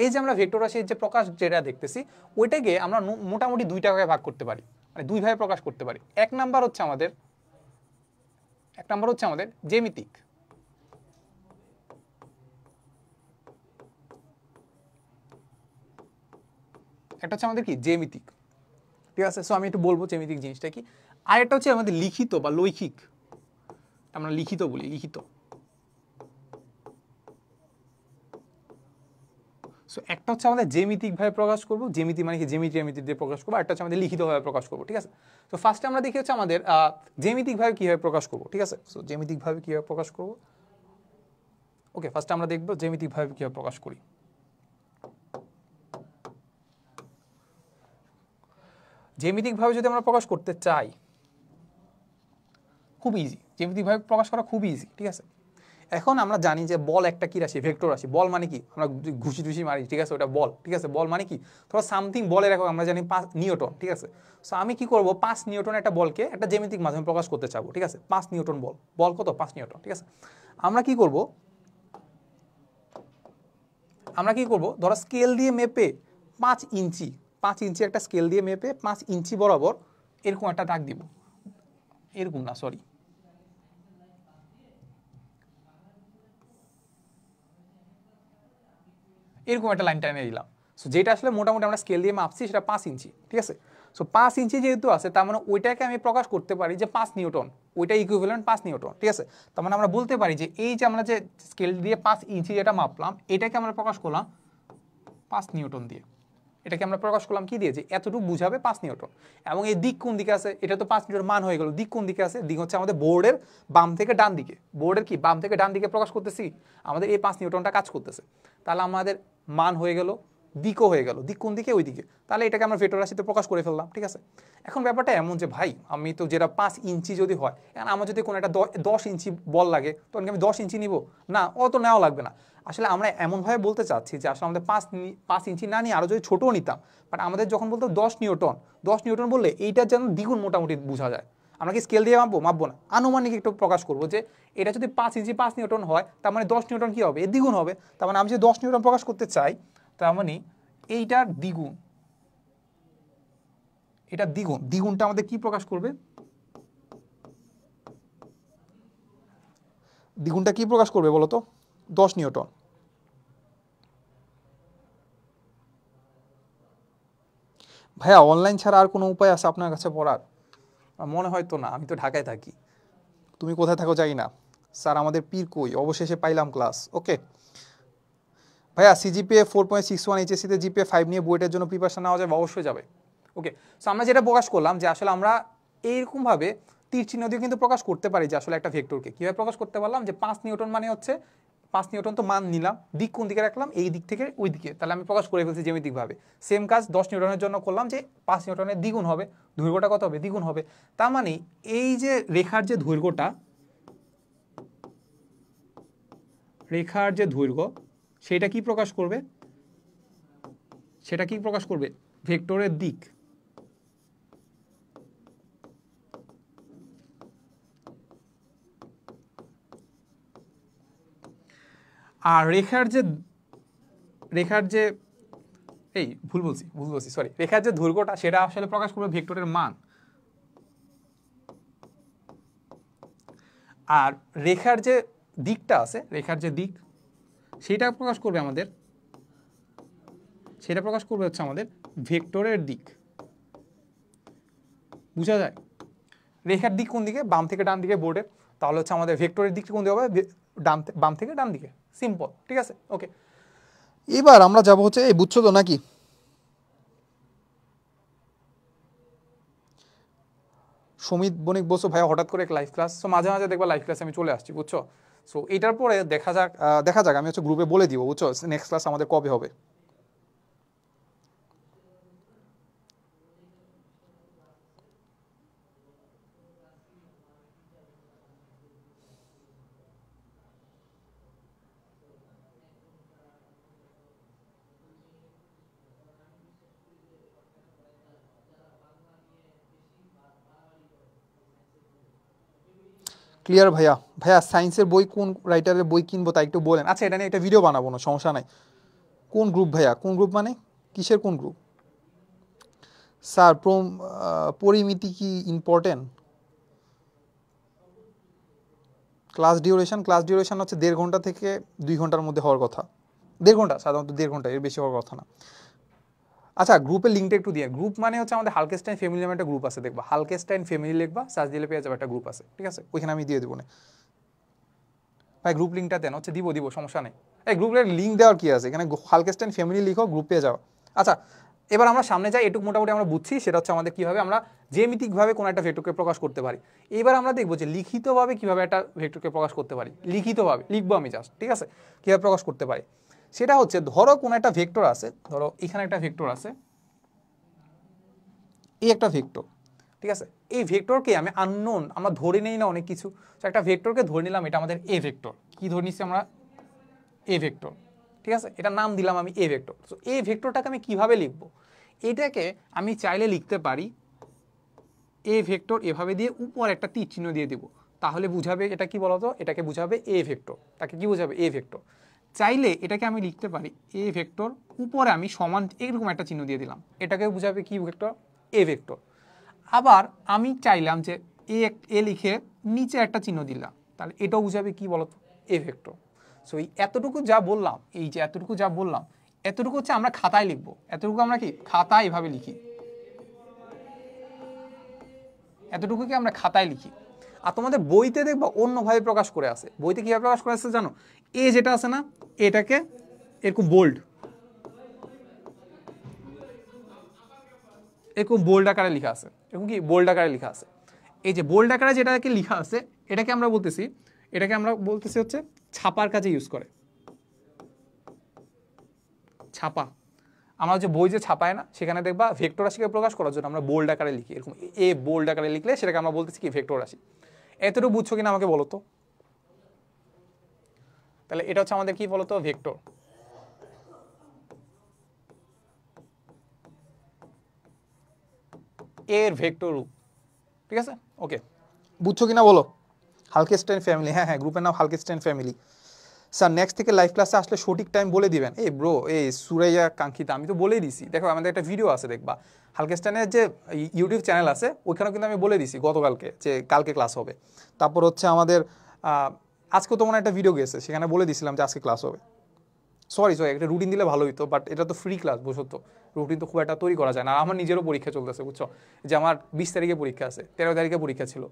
এই যে আমরা ভেক্টর রাশির যে প্রকাশ যেটা দেখতেছি ওইটাকে আমরা মোটামুটি 2টা ভাগে ভাগ করতে পারি, মানে 2 ভাবে প্রকাশ করতে পারি। এক নাম্বার হচ্ছে আমাদের জ্যামিতিক, একটা হচ্ছে আমাদের কি জ্যামিতিক, ঠিক আছে। সো আমি একটু বলবো জ্যামিতিক জিনিসটা কি। আর একটা হচ্ছে আমাদের লিখিত বা লৈখিক, আমরা লিখিত বলি, লিখিত। সো একটা হচ্ছে আমাদের জ্যামিতিক ভাবে প্রকাশ করবো, জ্যামিতি মানে কি জ্যামিতি দিয়ে প্রকাশ করবো, আর একটা হচ্ছে আমাদের লিখিত ভাবে প্রকাশ করবো, ঠিক আছে। তো ফার্স্টে আমরা দেখি হচ্ছে আমাদের জ্যামিতিক ভাবে কিভাবে প্রকাশ করবো, ঠিক আছে। সো জ্যামিতিক ভাবে কিভাবে প্রকাশ করবো, ওকে ফার্স্টে আমরা দেখবো জ্যামিতিক ভাবে কিভাবে প্রকাশ করি। জ্যামিতিক ভাবে যদি আমরা প্রকাশ করতে চাই খুব ইজি, জ্যামিতিক ভাবে প্রকাশ করা খুব ইজি, ঠিক আছে। এখন আমরা জানি যে বল একটা কি রাশি, ভেক্টর রাশি। বল মানে কি, আমরা ঘুষি টুসি মারি, ঠিক আছে, ওটা বল, ঠিক আছে। বল মানে কি, ধরো সামথিং বলের একক আমরা জানি 5 নিউটন, ঠিক আছে। সো আমি কি করব 5 নিউটন একটা বলকে একটা জ্যামিতিক মাধ্যমে প্রকাশ করতে চাবো, ঠিক আছে। 5 নিউটন বল, বল কত 5 নিউটন, ঠিক আছে। আমরা কি করব ধরো স্কেল দিয়ে মেপে 5 ইঞ্চি, 5 ইঞ্চি একটা স্কেল দিয়ে মেপে 5 ইঞ্চি বরাবর এরকম একটা দাগ দিব, এরকম না সরি, এরকম একটা লাইন টাইনে দিলাম। সো যেটা আসলে মোটামুটি আমরা স্কেল দিয়ে মাপছি সেটা 5 ইঞ্চি, ঠিক আছে। সো 5 ইঞ্চি যেহেতু আছে তার মানে ওইটাকে আমি প্রকাশ করতে পারি যে 5 নিউটন, ওইটা ইকুইভ্যালেন্ট 5 নিউটন, ঠিক আছে। তার মানে আমরা বলতে পারি যে এই যে আমরা যে স্কেল দিয়ে 5 ইঞ্চি যেটা মাপলাম এটাকে আমরা প্রকাশ করলাম 5 নিউটন দিয়ে। এটাকে আমরা প্রকাশ করলাম কি দিয়ে, যে এতটুকু বুঝাবে 5 নিউটন। এবং এই দিক কোন দিকে আছে, এটা তো 5 নিউটন মান হয়ে গেল, দিক কোন দিকে আছে, দিক হচ্ছে আমাদের বোর্ডের বাম থেকে ডান দিকে, বোর্ডের কি বাম থেকে ডান দিকে প্রকাশ করতেছি, আমাদের এই 5 নিউটনটা কাজ করতেছে। তাহলে আমাদের মান হয়ে গেল দিকও হয়ে গেল, দিক কোন দিকে, ওই দিকে, তাহলে এটাকে আমরা ভেক্টর রাশিতে প্রকাশ করে ফেললাম। ঠিক আছে, এখন ব্যাপারটা এমন যে ভাই আমি তো যেটা 5 ইঞ্চি যদি হয়, এখন আমার যদি কোনো একটা 10 ইঞ্চি বল লাগে তখন কি আমি 10 ইঞ্চি নিব? না, অত নেওয়া লাগবে না। আসলে আমরা এমনভাবে বলতে চাচ্ছি যে আসলে আমাদের 5 ইঞ্চি না নিয়ে আরও যদি ছোটও নিতাম, বাট আমাদের যখন বলতো 10 নিউটন বললে এইটার যেন দ্বিগুণ মোটামুটি বোঝা যায়। আমরা কি স্কেল দিয়ে মাপবো না, আনুমানিক একটু প্রকাশ করবো যে এটা যদি 5 ইঞ্চি 5 নিউটন হয়, তার মানে 10 নিউটন কি হবে, এর দ্বিগুণ হবে। তার মানে আমি যদি 10 নিউটন প্রকাশ করতে চাই, তার মানে এইটার দ্বিগুণ, এটা দ্বিগুণটা আমাদের কি প্রকাশ করবে, দ্বিগুণটা কি প্রকাশ করবে বলতো, 10 নিউটন। ভাইয়া অনলাইন ছাড়া আর কোনো উপায় আছে আপনার কাছে পড়ার? মনে হয় তো না, আমি তো ঢাকায় থাকি, তুমি কোথায় থাকো জানি না। স্যার আমাদের পীর কই, অবশেষে পাইলাম ক্লাস। ওকে ভাইয়া, সিজিপিএ 4.61, এইচএসসিতে জিপিএ 5 নিয়ে বুয়েটের জন্য প্রিপারেশন নেওয়া যাবে? অবশ্যই যাবে। ওকে, সো আমরা যেটা প্রকাশ করলাম যে আসলে আমরা এইরকমভাবে তীর চিহ্ন দিয়ে কিন্তু প্রকাশ করতে পারি যে আসলে একটা ভেক্টরকে কীভাবে প্রকাশ করতে পারলাম, যে 5 নিউটন মানে হচ্ছে 5 নিউটন তো মান নিলাম, দিক কোন দিকে রাখলাম, এই দিক থেকে ওই দিকে, তাহলে আমি প্রকাশ করে ফেলছি জ্যামিতিকভাবে। সেম কাজ 10 নিউটনের জন্য করলাম, যে 5 নিউটনের দ্বিগুণ হবে, দৈর্ঘ্যটা কত হবে, দ্বিগুণ হবে। তার মানে এই যে রেখার যে দৈর্ঘ্য সেটা কি প্রকাশ করবে, ভেক্টরের দিক। আর রেখার যে রেখার যে দৈর্ঘ্যটা সেটা আসলে প্রকাশ করবে ভেক্টরের মান। আর রেখার যে দিকটা আছে, সেটা প্রকাশ করবে হচ্ছে আমাদের ভেক্টরের দিক। বুঝা যায়? রেখার দিক কোন দিকে, বাম থেকে ডান দিকে বোর্ডের, তাহলে হচ্ছে আমাদের ভেক্টরের দিকটা কোন দিকে হবে, বাম থেকে ডান দিকে। সিম্পল, ঠিক আছে। ওকে, এবার আমরা যাব হচ্ছে, এই বুঝছো তো নাকি? সমিত বণিক বলছো ভাইয়া হঠাৎ করে লাইভ ক্লাস, সো মাঝে মাঝে দেখবা লাইভ ক্লাসে আমি চলে আসছি, বুঝছো। সো এটার পরে দেখা যাক আমি হচ্ছে গ্রুপে বলে দিব, বুঝছো, নেক্সট ক্লাস আমাদের কবে হবে। ক্লিয়ার ভাইয়া। সায়েন্সের বই কোন রাইটারের বই কিনবো তাই একটু বলেন। আচ্ছা, এটা নিয়ে একটা ভিডিও বানাবো, না সমস্যা নাই। কোন গ্রুপ ভাইয়া, কোন গ্রুপ মানে কিসের কোন গ্রুপ? স্যার পরিমিতি কি ইম্পর্টেন্ট? ক্লাস ডিউরেশন হচ্ছে 1.5 ঘন্টা থেকে 2 ঘন্টার মধ্যে হওয়ার কথা। 1.5 ঘন্টা, সাধারণত 1.5 ঘন্টা, এর বেশি হওয়ার কথা না। আচ্ছা, গ্রুপের লিঙ্কটা একটু দিয়ে, গ্রুপ মানে হচ্ছে আমাদের হালকেস্টাইন ফ্যামিলি নামে একটা গ্রুপ আছে, দেখবা হালকেস্টাইন ফ্যামিলি লিখবা, সার্চ দিলে পেয়ে যাবে, একটা গ্রুপ আছে, ঠিক আছে, ওইখানে আমি দিয়ে দেবো না ভাই। গ্রুপ লিঙ্কটা দেন, হচ্ছে দিব সমস্যা নেই। এই গ্রুপের লিঙ্ক দেওয়ার কি আছে, এখানে হালকেস্টাইন ফ্যামিলি লিখো, গ্রুপ পেয়ে যাও। আচ্ছা, এবার আমরা সামনে যাই, এটুকু মোটামুটি আমরা বুঝছি, সেটা হচ্ছে আমাদের কীভাবে আমরা জ্যামিতিকভাবে কোনো একটা ভেক্টরকে প্রকাশ করতে পারি। এবার আমরা দেখবো যে লিখিতভাবে কীভাবে একটা ভেক্টরকে প্রকাশ করতে পারি, লিখিতভাবে লিখবো আমি জাস্ট, ঠিক আছে, কীভাবে প্রকাশ করতে পারি। সেটা হচ্ছে, ধরো কোনো একটা ভেক্টর আছে, ধরো এখানে একটা ভেক্টর আছে, এই একটা ভেক্টর, ঠিক আছে, এই ভেক্টরকে আমি আননোন, আমরা ধরে নেই না অনেক কিছু, তো একটা ভেক্টরকে ধরে নিলাম এটা আমাদের এ ভেক্টর। কি ধরে নিচ্ছি আমরা, এ ভেক্টর, ঠিক আছে, এটা নাম দিলাম আমি এ ভেক্টর। তো এই ভেক্টরটাকে আমি কিভাবে লিখব, এটাকে আমি চাইলে লিখতে পারি এ ভেক্টর এভাবে দিয়ে উপর একটা তীর চিহ্ন দিয়ে দিব, তাহলে বুঝাবে এটা কি বলতো, এটাকে বুঝাবে এ ভেক্টর, তাকে কি বুঝাবে, এ ভেক্টর। চাইলে এটাকে আমি লিখতে পারি এ ভেক্টর, উপরে আমি সমান এরকম একটা চিহ্ন দিয়ে দিলাম, এটাকে বুঝাবে কি ভেক্টর, এ ভেক্টর। আবার আমি চাইলাম যে এ লিখে নিচে একটা চিহ্ন দিলাম, তাহলে এটাও বুঝাবে কি বলতো, এ ভেক্টর। সো এই এতটুকু যা বললাম, এতটুকু হচ্ছে আমরা খাতায় লিখবো, এতটুকু আমরা কি খাতায় এভাবে লিখি, এতটুকুকে আমরা খাতায় লিখি। আর তোমাদের বইতে দেখবা অন্যভাবে প্রকাশ করে আছে, বইতে কীভাবে প্রকাশ করে আছে জানো, এ যেটা আছে না, এটাকে এরকম বোল্ড আকারে লেখা আছে, এরকম কি বোল্ড আকারে লেখা আছে। এই যে বোল্ড আকারে যেটাকে লেখা আছে, এটাকে আমরা বলতেছি হচ্ছে ছাপার কাজে ইউজ করে, ছাপা। আমরা যে বই যে ছাপায় না, সেখানে দেখবা ভেক্টর রাশিকে প্রকাশ করার জন্য আমরা বোল্ড আকারে লিখি, এরকম এ বোল্ড আকারে লিখলে সেটাকে আমরা বলতেছি কি ভেক্টর রাশি। এতটুকু বুঝছো কিনা আমাকে বলো তো। তাহলে এটা হচ্ছে আমাদের কি বলতো, ভেক্টর। এর ভেক্টর রূপ, ঠিক আছে, ওকে, বুঝছো কিনা বলো। হালকেস্টাইন ফ্যামিলি, হ্যাঁ হ্যাঁ, গ্রুপের নাম হালকেস্টাইন ফ্যামিলি। স্যার নেক্সট থেকে লাইভ ক্লাসে আসলে সঠিক টাইম বলে দিবেন। এই ব্রো, এই সুরাইয়া কাঙ্ক্ষিতা, আমি তো বলেই দিছি, দেখো আমাদের একটা ভিডিও আছে দেখবা, হালকেস্টাইনের যে ইউটিউব চ্যানেল আছে ওইখানেও কিন্তু আমি বলে দিছি গতকালকে যে কালকে ক্লাস হবে। তারপর হচ্ছে আমাদের আজকেও তো মনে একটা ভিডিও গেছে, সেখানে বলে দিছিলাম যে আজকে ক্লাস হবে। সরি একটা রুটিন দিলে ভালো হইতো, বাট এটা তো ফ্রি ক্লাস, বুঝো তো, রুটিন তো খুব একটা তৈরি করা যায় না। আর আমার নিজেরও পরীক্ষা চলতেছে, বুঝছো, যে আমার 20 তারিখে পরীক্ষা আছে, 13 তারিখে পরীক্ষা ছিল,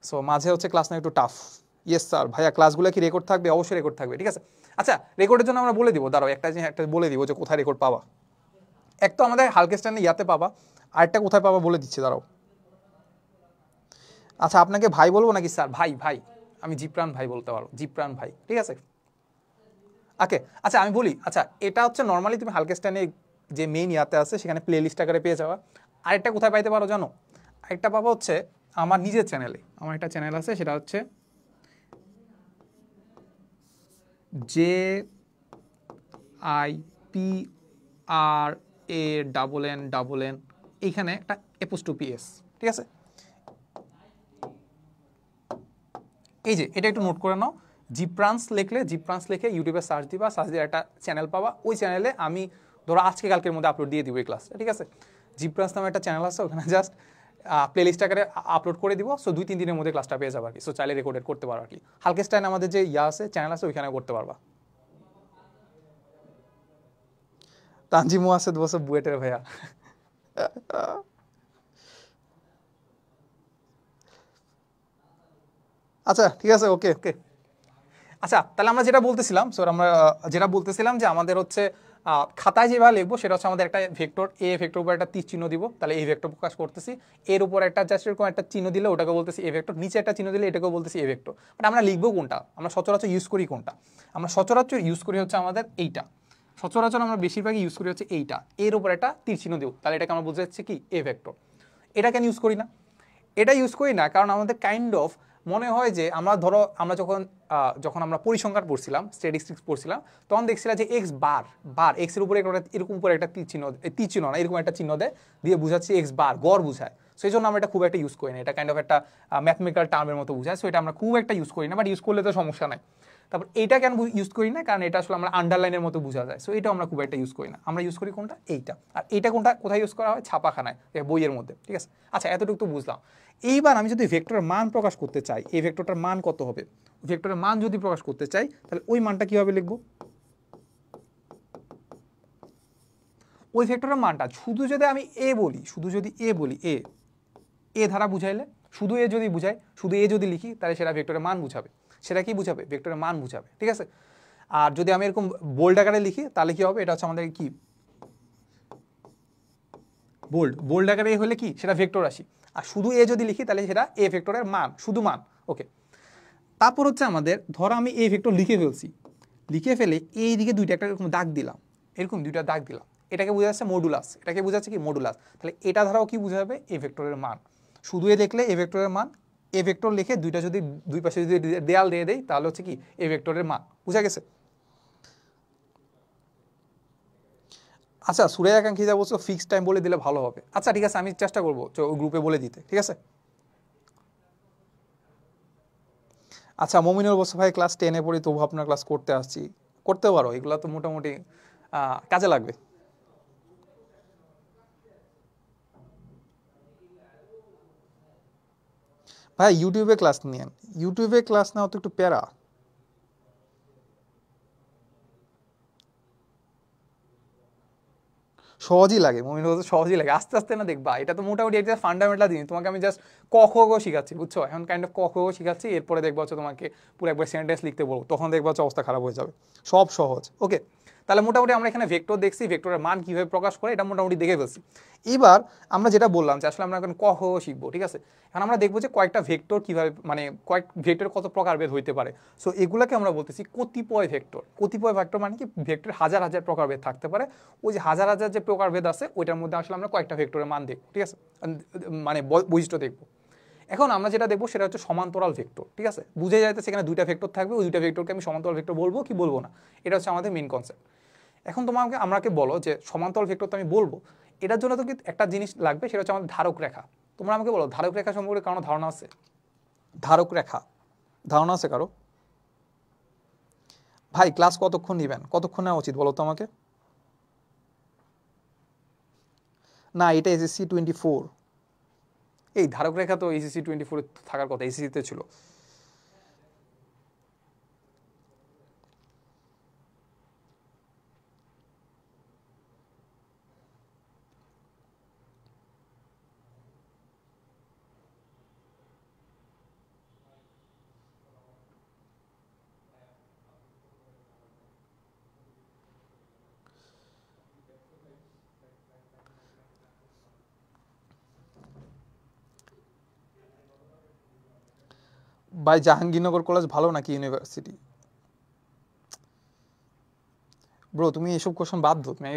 সো মাঝে হচ্ছে ক্লাস না একটু টাফ। Yes sir. ভাইয়া ক্লাসগুলো কি রেকর্ড থাকবে? অবশ্যই রেকর্ড থাকবে, ঠিক আছে। আচ্ছা, রেকর্ডের জন্য আমরা বলে দিব, দাঁড়াও একটা বলে দিব যে কোথায় রেকর্ড পাবা। এক তো আমাদের হালকেস্টাইনে ইয়াতে পাবা, আরেকটা কোথায় পাবা বলে দিচ্ছি, দাঁড়াও। আচ্ছা, আপনাকে ভাই বলবো নাকি স্যার? ভাই ভাই, আমি জিপ্রান ভাই বলতে পারো, জিপ্রান ভাই, ঠিক আছে। ওকে, আচ্ছা আমি বলি, আচ্ছা এটা হচ্ছে নর্মালি তুমি হালকেস্টাইনে যে মেইন ইয়াতে আছে সেখানে প্লে লিস্ট আকারে পেয়ে যাওয়া। আরেকটা কোথায় পাইতে পারো জানো? আরেকটা পাবো হচ্ছে আমার নিজের চ্যানেলে, আমার একটা চ্যানেল আছে, সেটা হচ্ছে JIPRANN, এইখানে একটা এপোস্ট্রোপি S, ঠিক আছে। এই যে এটা একটু নোট করে নাও, জিপ্রান্স লিখে ইউটিউবে সার্চ দিবা, সার্চ দিয়ে একটা চ্যানেল পাবা। ওই চ্যানেলে আমি ধরো আজকে কালকের মধ্যে আপলোড দিয়ে দিব এই ক্লাসটা, ঠিক আছে। জিপ্রান্স নামে একটা চ্যানেল আছে, ওখানে জাস্ট প্লেলিস্ট আকারে আপলোড করে দিব, সো 2-3 দিনের মধ্যে ক্লাসটা পেয়ে যাবে আর কি। সো চাইলে রেকর্ডেড করতে পারো আর কি। হালকেস্টাইন আমাদের যে আছে চ্যানেল আছে, ওইখানে করতে পারবা। তানজিমও আছে বসে বুয়েটের ভাইয়া। আচ্ছা ঠিক আছে, ওকে ওকে। আচ্ছা তাহলে আমরা যেটা বলতেছিলাম, যে আমাদের হচ্ছে খাতায় যেভাবে লিখবো সেটা হচ্ছে আমাদের একটা ভেক্টর, এ ভেক্টর উপর একটা তীর চিহ্ন দিব, তাহলে এই ভেক্টর প্রকাশ করতেছি। এর উপর একটা জাস্ট এরকম একটা চিহ্ন দিলে ওটাকে বলতেছি এ ভেক্টর, নিচে একটা চিহ্ন দিলে এটাকেও বলতেছি এ ভেক্টর। বাট আমরা লিখবো কোনটা, আমরা সচরাচর ইউজ করি কোনটা? আমরা সচরাচর ইউজ করি হচ্ছে আমাদের এইটা, সচরাচর আমরা বেশিরভাগই ইউজ করি হচ্ছে এইটা, এর উপর একটা তীর চিহ্ন দিব, তাহলে এটাকে আমরা বুঝতে যাচ্ছি কি এ ভেক্টর। এটা কেন ইউজ করি না? এটা ইউজ করি না কারণ আমাদের কাইন্ড অফ মনে হয় যে আমরা ধরো আমরা যখন আমরা পরিসংখ্যান পড়ছিলাম, স্ট্যাটিস্টিক্স পড়ছিলাম, তখন দেখছিলাম যে এক্স বার এক্সের উপরে এরকম উপরে একটা তীর চিহ্ন না, এরকম একটা চিহ্ন দিয়ে বুঝাচ্ছি এক্স বার গড় বুঝায়। সেই জন্য আমরা এটা খুব একটা ইউজ করি না, এটা কাইন্ড অফ একটা ম্যাথমেটিক্যাল টার্মের মতো বুঝায়, সো এটা আমরা খুব একটা ইউজ করি না, বাট ইউজ করলে তো সমস্যা নাই। তারপর এইটা কেন ইউজ করি না, কারণ এটা আসলে আমরা আন্ডারলাইনের মতো বোঝা যায়, সো এটাও আমরা খুব একটা ইউজ করি না। আমরা ইউজ করি কোনটা? এইটা। আর এইটা কোনটা কোথায় ইউজ করা হয়? ছাপাখানায়, বইয়ের মধ্যে, ঠিক আছে। আচ্ছা এতটুকু তো বুঝলাম। এইবার আমি যদি ভেক্টরের মান প্রকাশ করতে চাই, এই ভেক্টরটার মান কত হবে, ভেক্টরের মান যদি প্রকাশ করতে চাই, তাহলে ওই মানটা কিভাবে লিখবো? ওই ভেক্টরের মানটা শুধু যদি আমি এ বলি, এ ধারা বুঝাইলে, শুধু এ যদি বুঝাই, শুধু এ যদি লিখি, তাহলে সেটা ভেক্টরের মান বুঝাবে। সেটা কি বুঝাবে? ভেক্টরের মান বুঝাবে, ঠিক আছে। আর যদি আমি এরকম বোল্ড আকারে লিখি, তাহলে কি হবে? এটা হচ্ছে আমাদের কি বোল্ড আকারে হলে কি সেটা ভেক্টর রাশি। আর শুধু এ যদি লিখি, তাহলে সেটা এ ভেক্টরের মান, শুধু মান, ওকে। তারপর হচ্ছে আমাদের ধরো আমি এ ভেক্টর লিখে ফেলে এই দিকে একটা এরকম দাগ দিলাম, এরকম দুইটা দাগ দিলাম, এটাকে বোঝা যাচ্ছে মডুলাস, এটাকে বোঝাচ্ছে কি মডুলাস। তাহলে এটা ধারাও কি বুঝাবে? এ ভেক্টরের মান। শুধু এ দেখলে এ ভেক্টরের মান, এ ভেক্টর লিখে দুইটা যদি দুই পাশে যদি দেয়াল দিয়ে দেয়, তাহলে হচ্ছে কি এ ভেক্টরের মান, বুঝা গেছে? আচ্ছা সুরাইয়া কাঙ্ক্ষিতা বলছো ফিক্সড টাইম বলে দিলে ভালো হবে। আচ্ছা ঠিক আছে, আমি চেষ্টা করবো গ্রুপে বলে দিতে, ঠিক আছে। আচ্ছা মমিনুল বলছো ভাই ক্লাস 10-এ পড়ি, তবু আপনার ক্লাস করতে আসছি। করতে পারো, এগুলো তো মোটামুটি কাজে লাগবে। ভাই ইউটিউবে ক্লাস নিয়েন, ইউটিউবে ক্লাস নেওয়া তো একটু প্যারা। সহজই লাগে, মমিনুল বলছো সহজই লাগে, আস্তে আস্তে না দেখবা, এটা তো মোটামুটি একটা ফান্ডামেন্টাল জিনিস। তোমাকে আমি জাস্ট ক খ গ শিখাচ্ছি, বুঝছো, এখন কাইন্ড অফ ক খ গ শিখাচ্ছি, এরপরে দেখবা হচ্ছে তোমাকে পুরো একবার সেন্টেন্স লিখতে বলবো, তখন দেখবা হচ্ছে অবস্থা খারাপ হয়ে যাবে। সব সহজ, ওকে। তাহলে মোটামুটি আমরা এখানে ভেক্টর দেখছি, ভেক্টরের মান কিভাবে প্রকাশ করে এটা মোটামুটি দেখে ফেলছি। এবার আমরা যেটা বললাম যে আসলে আমরা এখন ক খ শিখবো, ঠিক আছে। এখন আমরা দেখবো যে কয়েকটা ভেক্টর কিভাবে মানে কয়েক ভেক্টর কত প্রকারভেদ হইতে পারে। সো এগুলোকে আমরা বলতেছি কতিপয় ভেক্টর। কতিপয় ভেক্টর মানে কি ভেক্টর হাজার হাজার প্রকারভেদ থাকতে পারে, ওই যে হাজার হাজার যে প্রকারভেদ আছে ওইটার মধ্যে আসলে আমরা কয়েকটা ভেক্টরের মান দেখবো, ঠিক আছে, মানে বৈশিষ্ট্য দেখবো। এখন আমরা যেটা দেখবো সেটা হচ্ছে সমান্তরাল ভেক্টর, ঠিক আছে। বুঝে যাইতে সেখানে দুইটা ভেক্টর থাকবে, ওই দুইটা ভেক্টরকে আমি সমান্তরাল ভেক্টর বলবো কি বলবো না, এটা হচ্ছে আমাদের মেইন কনসেপ্ট। এখন তোমাকে আমাকে বলো যে সমান্তরাল ভেক্টর তো আমি বলবো, এটার জন্য তো কি একটা জিনিস লাগবে, সেটা হচ্ছে আমাদের ধারক রেখা। তোমরা আমাকে বলো ধারক রেখা সম্পর্কে কারো ধারণা আছে? ধারক রেখা ধারণা আছে কারো? ভাই ক্লাস কতক্ষণ নিবেন, কতক্ষণ নেওয়া উচিত বলো তো আমাকে? না এটা এসএসসি 24, এই ধারক রেখা তো এসএসসি 24 থাকার কথা, এসএসসিতে ছিল। ভাই জাহাঙ্গীরনগর কলেজ ভালো নাকি ইউনিভার্সিটি? ব্রো তুমি এসব কোশ্চেন বাদ দো, তুমি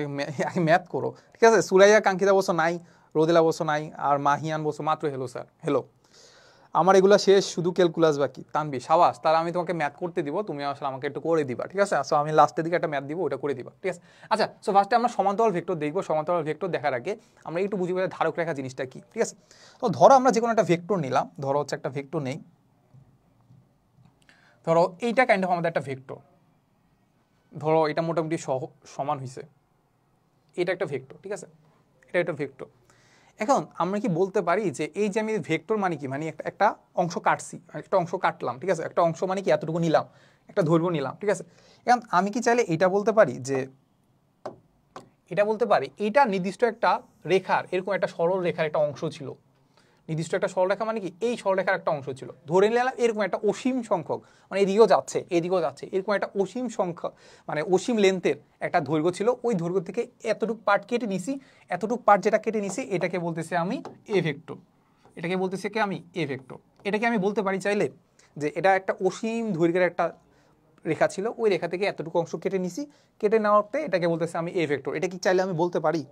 আগে ম্যাথ করো, ঠিক আছে। সুরাইয়া কাঙ্ক্ষিতা বসো নাই, রোদেলা বসো নাই, আর মাহিয়ান বসো মাত্র হেলো স্যার হেলো। আমার এগুলো শেষ, শুধু ক্যালকুলাস বাকি। তানবি সাবাস, তাহলে আমি তোমাকে ম্যাথ করতে দিব, তুমি আসলে আমাকে একটু করে দিবা, ঠিক আছে। সো আমি লাস্টের দিকে একটা ম্যাথ দিব, ওটা করে দিবা, ঠিক আছে। আচ্ছা, সো ফার্স্টে আমরা সমান্তরাল ভেক্টর দেখবো। সমান্তরাল ভেক্টর দেখার আগে আমরা একটু বুঝি ধারক রেখা জিনিসটা কি, ঠিক আছে। তো ধরো আমরা যে কোনো একটা ভেক্টর নিলাম, ধরো হচ্ছে একটা ভেক্টর নেই, ধরো এইটা কাইন্ড অফ আমাদের একটা ভেক্টর, ধরো এটা মোটামুটি সমান হয়েছে, এটা একটা ভেক্টর, ঠিক আছে, এটা একটা ভেক্টর। এখন আমরা কি বলতে পারি যে এই যে আমি ভেক্টর মানে কি, মানে একটা অংশ কাটছি, একটা অংশ কাটলাম, ঠিক আছে, একটা অংশ মানে কি এতটুকু নিলাম, একটা দৈর্ঘ্য নিলাম, ঠিক আছে। এখন আমি কি চাইলে এটা বলতে পারি যে এটা বলতে পারি এইটা নির্দিষ্ট একটা রেখার, এরকম একটা সরল রেখার একটা অংশ ছিল, নির্দিষ্ট একটা সরলরেখা মানে কি এই সরলরেখার একটা অংশ ছিল, ধরে নিলাম এরকম একটা অসীম সংখ্যক, মানে এদিকেও যাচ্ছে এদিকেও যাচ্ছে, এরকম একটা অসীম সংখ্যা মানে অসীম লেন্থের একটা দৈর্ঘ্য ছিল, ওই দৈর্ঘ্য থেকে এতটুকু পার্ট কেটে নিছি, এতটুকু পার্ট যেটা কেটে নিছি এটাকে বলতেছি আমি এ ভেক্টর, এটাকে বলতেছি কি আমি এ ভেক্টর। এটাকে আমি বলতে পারি চাইলে যে এটা একটা অসীম দৈর্ঘ্যের একটা রেখা ছিল, ওই রেখা থেকে এতটুকু অংশ কেটে নিছি, কেটে নেওয়াতে এটাকে বলতেছি আমি এ ভেক্টর। এটা কি চাইলে আমি বলতে পারি?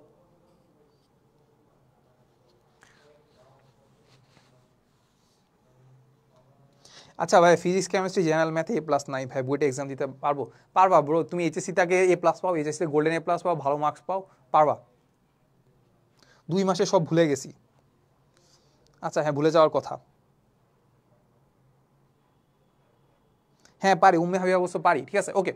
আচ্ছা ভাই ফিজিক্স কেমিস্ট্রি জেনারেল ম্যাথে A+ নাই ভাই, বুয়েটে এক্সাম দিতে পারবো? পারবা ব্রো, তুমি এইচএসসিতে আগে A+ পাও, এইচএসসিতে গোল্ডেন A+ পাও, ভালো মার্কস পাও, পারবা। 2 মাসে সব ভুলে গেছি। আচ্ছা হ্যাঁ, ভুলে যাওয়ার কথা। হ্যাঁ পারি, উম্মে হাবিবা অবশ্য পারি, ঠিক আছে ওকে।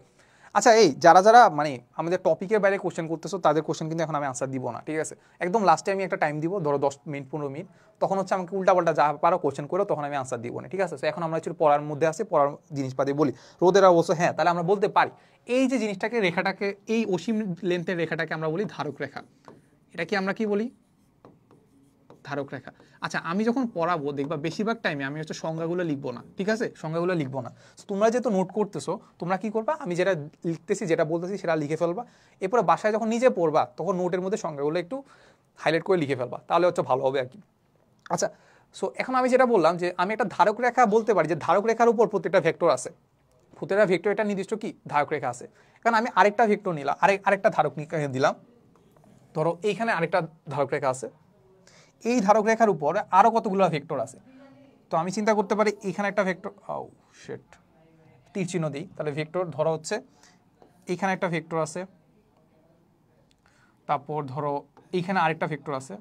আচ্ছা এই যারা যারা মানে আমাদের টপিকের বাইরে কোশ্চেন করতেছো তাদের কোশ্চেন কিন্তু এখন আমি আনসার দিব না, ঠিক আছে। একদম লাস্টে আমি একটা টাইম দিব, ধরো 10 মিনিট 15 মিনিট, তখন হচ্ছে আমাকে উল্টাপাল্টা যা পারো কোশ্চেন করো, তখন আমি আনসার দিব না, ঠিক আছে। এখন আমরা একটু পড়ার মধ্যে আছি, পড়ার জিনিসপাতি বলি। রোদের অবশ্য হ্যাঁ, তাহলে আমরা বলতে পারি এই যে জিনিসটাকে রেখাটাকে, এই অসীম লেন্থের রেখাটাকে আমরা বলি ধারক রেখা। এটা কি আমরা কি বলি? ধারক রেখা। আচ্ছা আমি যখন পড়াবো দেখবা বেশিরভাগ টাইমে আমি হচ্ছে সংজ্ঞাগুলো লিখবো না, ঠিক আছে, সংজ্ঞাগুলো লিখবো না। তোমরা যেহেতু নোট করতেছো, তোমরা কি করবা, আমি যেটা লিখতেছি যেটা বলতেছি সেটা লিখে ফেলবা, এরপরে বাসায় যখন নিজে পড়বা তখন নোটের মধ্যে সংজ্ঞাগুলো একটু হাইলাইট করে লিখে ফেলবা, তাহলে হচ্ছে ভালো হবে আর কি। আচ্ছা সো এখন আমি যেটা বললাম যে আমি একটা ধারক রেখা বলতে পারি যে ধারক রেখার উপর প্রত্যেকটা ভেক্টর আছে, প্রত্যেকটা ভেক্টর এটা নির্দিষ্ট কি ধারক রেখা আছে। কারণ আমি আরেকটা ভেক্টর নিলাম, আরেকটা ধারক দিলাম, ধরো এইখানে আরেকটা ধারক রেখা আছে, এই ধারক রেখার উপর আরো কতগুলো ভেক্টর আছে। তো আমি চিন্তা করতে পারি এখানে একটা ভেক্টর, শিট তীর চিহ্ন দিই, তাহলে ভেক্টর ধরো হচ্ছে এইখানে একটা ভেক্টর আছে, তারপর ধরো এইখানে আরেকটা ভেক্টর আছে,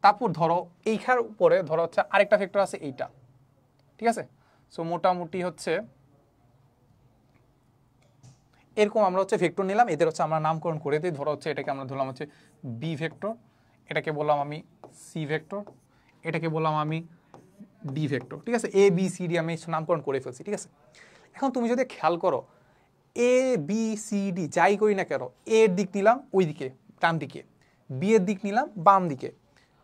তারপর ধরো এইখার উপরে ধরো হচ্ছে আরেকটা ভেক্টর আছে এইটা, ঠিক আছে। সো মোটামুটি হচ্ছে এরকম আমরা হচ্ছে ভেক্টর নিলাম, এদের হচ্ছে আমরা নামকরণ করে দিই, ধরো হচ্ছে এটাকে আমরা ধরলাম হচ্ছে বি ভেক্টর, এটাকে বললাম আমি সি ভেক্টর, এটাকে বললাম আমি ডি ভেক্টর, ঠিক আছে। এ বি সি ডি আমি নামকরণ করে ফেলছি, ঠিক আছে। এখন তুমি যদি খেয়াল করো এ বি সি ডি যাই করি না কেন, এ এর দিক নিলাম ওই দিকে ডান দিকে, বি এর দিক নিলাম বাম দিকে,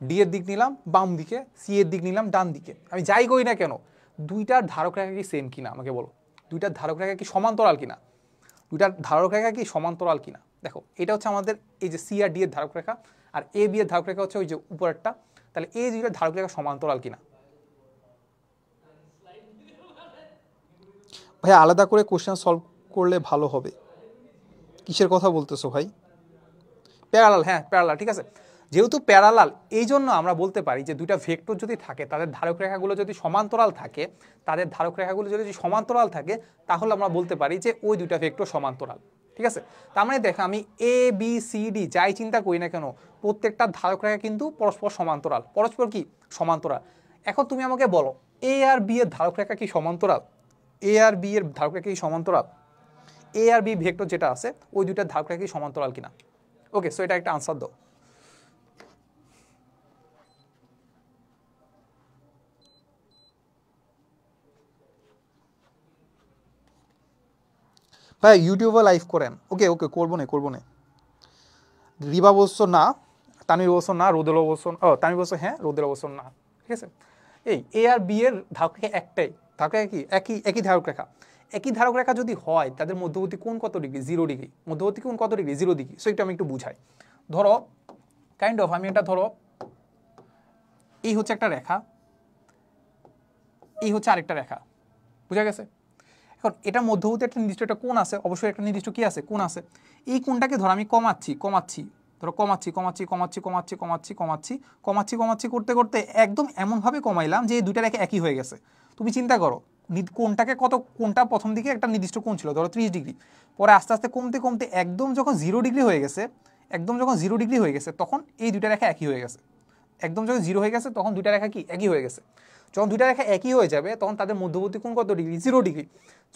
ডি এর দিক নিলাম বাম দিকে, সি এর দিক নিলাম ডান দিকে, আমি যাই করি না কেন দুইটার ধারক রেখা কি সেম কিনা আমাকে বলো। দুইটার ধারক রেখা কি সমান্তরাল কিনা, দুইটার ধারক রেখা কি সমান্তরাল কিনা। দেখো এটা হচ্ছে আমাদের এই যে সি আর ডি এর ধারক রেখা, আর এ বি এর ধারক রেখা হচ্ছে ওই যে উপরেরটা। তাহলে এই দুইটার ধারক রেখা সমান্তরাল কিনা। ভাই আলাদা করে কোশ্চেন সলভ করলে ভালো হবে। কিসের কথা বলতেছো ভাই? প্যারালাল, হ্যাঁ প্যারালাল, ঠিক আছে। যেহেতু প্যারালাল এই জন্য আমরা বলতে পারি যে দুইটা ভেক্টর যদি থাকে তাদের ধারক রেখাগুলো যদি সমান্তরাল থাকে, তাদের ধারক রেখাগুলো যদি সমান্তরাল থাকে তাহলে আমরা বলতে পারি যে ওই দুইটা ভেক্টর সমান্তরাল, ঠিক আছে। তার মানে দেখো আমি এ বি সি ডি যাই চিন্তা করি না কেন প্রত্যেকটা ধারক রেখা কিন্তু পরস্পর সমান্তরাল, পরস্পর কি সমান্তরাল। এখন তুমি আমাকে বলো এ আর বি এর ধারক রেখা কি সমান্তরাল? এ আর বি এর ধারক রেখা কি সমান্তরাল? এ আর বি ভেক্টর যেটা আছে ওই দুইটার ধারক রেখা কি সমান্তরাল কিনা। ওকে, সো এটা একটা আনসার দাও। ভাই ইউটিউবে লাইভ করেন। ওকে ওকে, করবো না। রিবা বলছো না, তানভীর বলছো না, রোদেল বলছো, তানভীর বলছো হ্যাঁ, রোদেল বলছো না, ঠিক আছে। এই এ আর বি এর ধারক রেখা একটাই, ধারক রেখা কি একই ধারক রেখা। একই ধারক রেখা যদি হয় তাদের মধ্যবর্তী কোণ কত ডিগ্রি? 0 ডিগ্রি। মধ্যবর্তী কোণ কত ডিগ্রি? 0 ডিগ্রি। সো একটু আমি একটু বুঝাই। ধরো কাইন্ড অফ আমি এটা ধরো এই হচ্ছে একটা রেখা, এই হচ্ছে আরেকটা রেখা, বুঝা গেছে। এখন এটা মধ্যবর্তী একটা নির্দিষ্ট একটা কোণ আছে, অবশ্যই একটা নির্দিষ্ট কি আছে? কোণ আছে। এই কোণটাকে ধরো আমি কমাচ্ছি করতে করতে একদম এমনভাবে কমাইলাম যে এই দুইটা রেখা একই হয়ে গেছে। তুমি চিন্তা করো কোণটাকে কোণটা প্রথম দিকে একটা নির্দিষ্ট কোণ ছিল ধরো 30 ডিগ্রি, পরে আস্তে আস্তে কমতে কমতে একদম যখন 0 ডিগ্রি হয়ে গেছে, তখন এই দুইটা রেখা একই হয়ে গেছে। একদম যখন 0 হয়ে গেছে তখন দুইটা রেখা কি একই হয়ে গেছে। যখন দুইটা রেখা একই হয়ে যাবে তখন তাদের মধ্যবর্তী কোণ কত ডিগ্রি? 0 ডিগ্রি।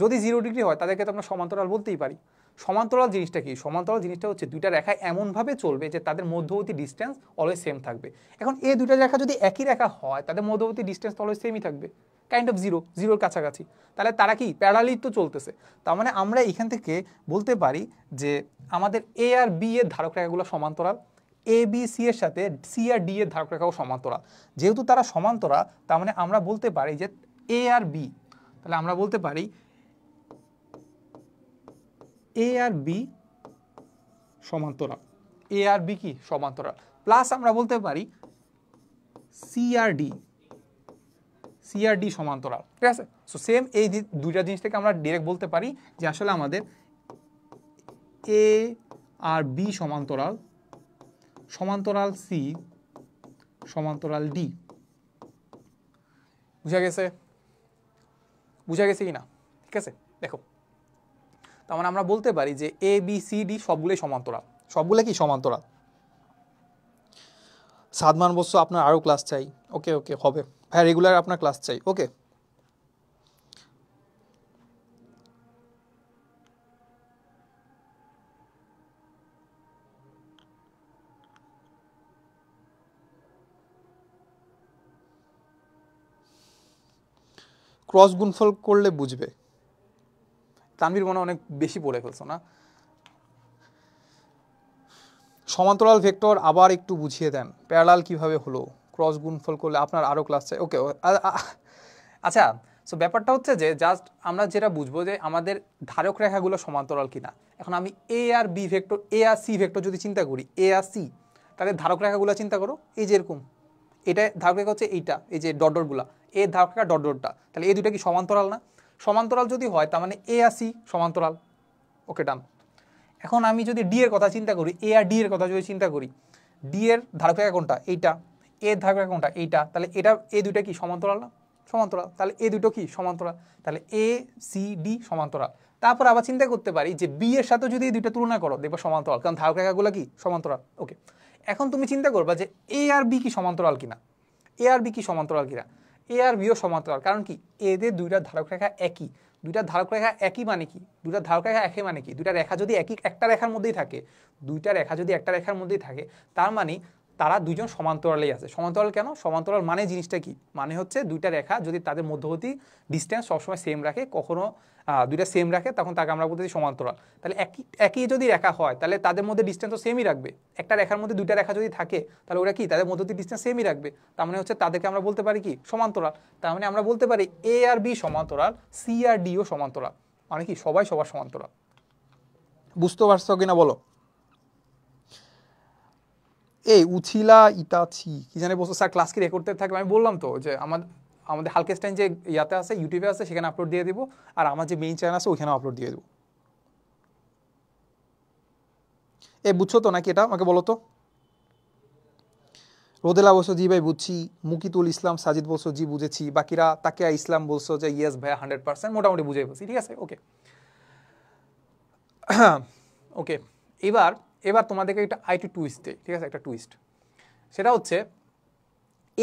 যদি 0 ডিগ্রি হয় তাদেরকে তো আমরা সমান্তরাল বলতেই পারি। সমান্তরাল জিনিসটা কি? সমান্তরাল জিনিসটা হচ্ছে দুইটা রেখা এমনভাবে চলবে যে তাদের মধ্যবর্তী ডিস্টেন্স অলওয়েজ সেম থাকবে। এখন এই দুইটা রেখা যদি একই রেখা হয় তাদের মধ্যবর্তী ডিস্টেন্স অলওয়েজ সেমই থাকবে, কাইন্ড অফ জিরোর কাছাকাছি। তাহলে তারা কি প্যারালালি তো চলতেছে। তার মানে আমরা এখান থেকে বলতে পারি যে আমাদের এ আর বি এর ধারক রেখাগুলো সমান্তরাল, এ বি সি এর সাথে সি আর ডি এর ধারক রেখাও সমান্তরাল। যেহেতু তারা সমান্তরাল তার মানে আমরা বলতে পারি যে এ আর বি, তাহলে আমরা বলতে পারি এ আর বি সমান্তরাল, এ আর বি কি সমান্তরাল। প্লাস আমরা বলতে পারি সি আর ডি সমান্তরাল, ঠিক আছে। সো সেম এই দুইটা জিনিস থেকে আমরা ডিরেক্ট বলতে পারি যে আসলে আমাদের এ আর বি সমান্তরাল, সমান্তরাল সি, সমান্তরাল ডি। বুঝা গেছে কি না? ঠিক আছে, দেখো তার মানে আমরা বলতে পারি যে এ বি সি ডি সবগুলোই সমান্তরাল, সবগুলো কি সমান্তরাল। সাদমান বলছো আপনার আরও ক্লাস চাই। ওকে ওকে, হবে ভাই, রেগুলার আপনার ক্লাস চাই। ওকে, ক্রস গুণফল করলে বুঝবে। তানভীর মনে অনেক বেশি পড়ে ফেলছো না। সমান্তরাল ভেক্টর আবার একটু বুঝিয়ে দেন, প্যারালাল কিভাবে হলো, ক্রস গুণফল করলে আপনার আরও ক্লাস চাই। ওকে, আচ্ছা। সো ব্যাপারটা হচ্ছে যে জাস্ট আমরা যেটা বুঝবো যে আমাদের ধারক রেখাগুলো সমান্তরাল কিনা। এখন আমি এ আর বি ভেক্টর, এ আর সি ভেক্টর যদি চিন্তা করি, এ আর সি, তাদের ধারক রেখাগুলো চিন্তা করো এই যে এরকম, এটা ধারক রেখা হচ্ছে এইটা, এই যে ডট ডটগুলা, এ ধারক রেখা ডট ডটটা, তাহলে এই দুইটা কি সমান্তরাল না? সমান্তরাল যদি হয় তার মানে এ আর সি সমান্তরাল। ওকে, ডান। এখন আমি যদি ডি এর কথা চিন্তা করি, এ আর ডি এর কথা যদি চিন্তা করি, ডি এর ধারক রেখা কোনটা? এইটা। এর ধারক রেখা কোনটা? এইটা। তাহলে এটা এই দুইটা কি সমান্তরাল না? সমান্তরাল। তাহলে এই দুটো কি সমান্তরাল। তাহলে এ সি ডি সমান্তরাল। তারপর আবার চিন্তা করতে পারি যে বি এর সাথে যদি এই দুইটা তুলনা করো দেখবো সমান্তরাল, কারণ ধারক রেখাগুলো কি সমান্তরাল। ওকে, এখন তুমি চিন্তা করবা যে এ আর বি কি সমান্তরাল কিনা, এ আর বি কি সমান্তরাল কিনা। এ আর বিও সমান্তরাল, কারণ কি এদের দুইটা ধারক রেখা একই। দুইটা ধারক রেখা একই মানে কি? দুইটা ধারক রেখা একই মানে কি? দুইটা রেখা যদি একই একটা রেখার মধ্যেই থাকে, দুইটা রেখা যদি একটা রেখার মধ্যেই থাকে তার মানে তারা দুইজন সমান্তরালেই আছে। সমান্তরাল কেন? সমান্তরাল মানে জিনিসটা কি? মানে হচ্ছে দুইটা রেখা যদি তাদের মধ্যবর্তী ডিস্টেন্স সবসময় সেম রাখে, কখনো দুইটা সেম রাখে, তখন তাকে আমরা বলতেছি সমান্তরাল। তাহলে একই একই যদি রেখা হয় তাহলে তাদের মধ্যে ডিস্টেন্স তো সেমই রাখবে। একটা রেখার মধ্যে দুইটা রেখা যদি থাকে তাহলে ওরা কি তাদের মধ্যবর্তী ডিস্টেন্স সেমই রাখবে। তার মানে হচ্ছে তাদেরকে আমরা বলতে পারি কি সমান্তরাল। তার মানে আমরা বলতে পারি এ আর বি সমান্তরাল, সি আর ডিও সমান্তরাল, মানে কি সবাই সবার সমান্তরাল। বুঝতে পারছো কিনা বলো? এই উছিলা ইতাছি কি জানে বলছো স্যার, ক্লাস কি রেকর্ড করতে থাকবে? আমি বললাম তো যে আমাদের হালকেস্টাইন যে ইয়াতে আছে, ইউটিউবে আছে, সেখানে আপলোড দিয়ে দিব, আর আমার যে মেইন চ্যানেল আছে ওইখানে আপলোড দিয়ে দেবো। বুঝছো তো নাকি এটা? আমাকে বলো তো। রোদেলা বলছো জি ভাই বুঝছি, মুকিতুল ইসলাম সাজিদ বলছো জি বুঝেছি, বাকিরা তাকিয়া ইসলাম বলছো যে ইয়েস ভাইয়া 100% মোটামুটি বুঝে বলছি, ঠিক আছে ওকে। ওকে, এবার এবার তোমাদেরকে একটা আইটি টুইস্ট দেই, ঠিক আছে, একটা টুইস্ট। সেটা হচ্ছে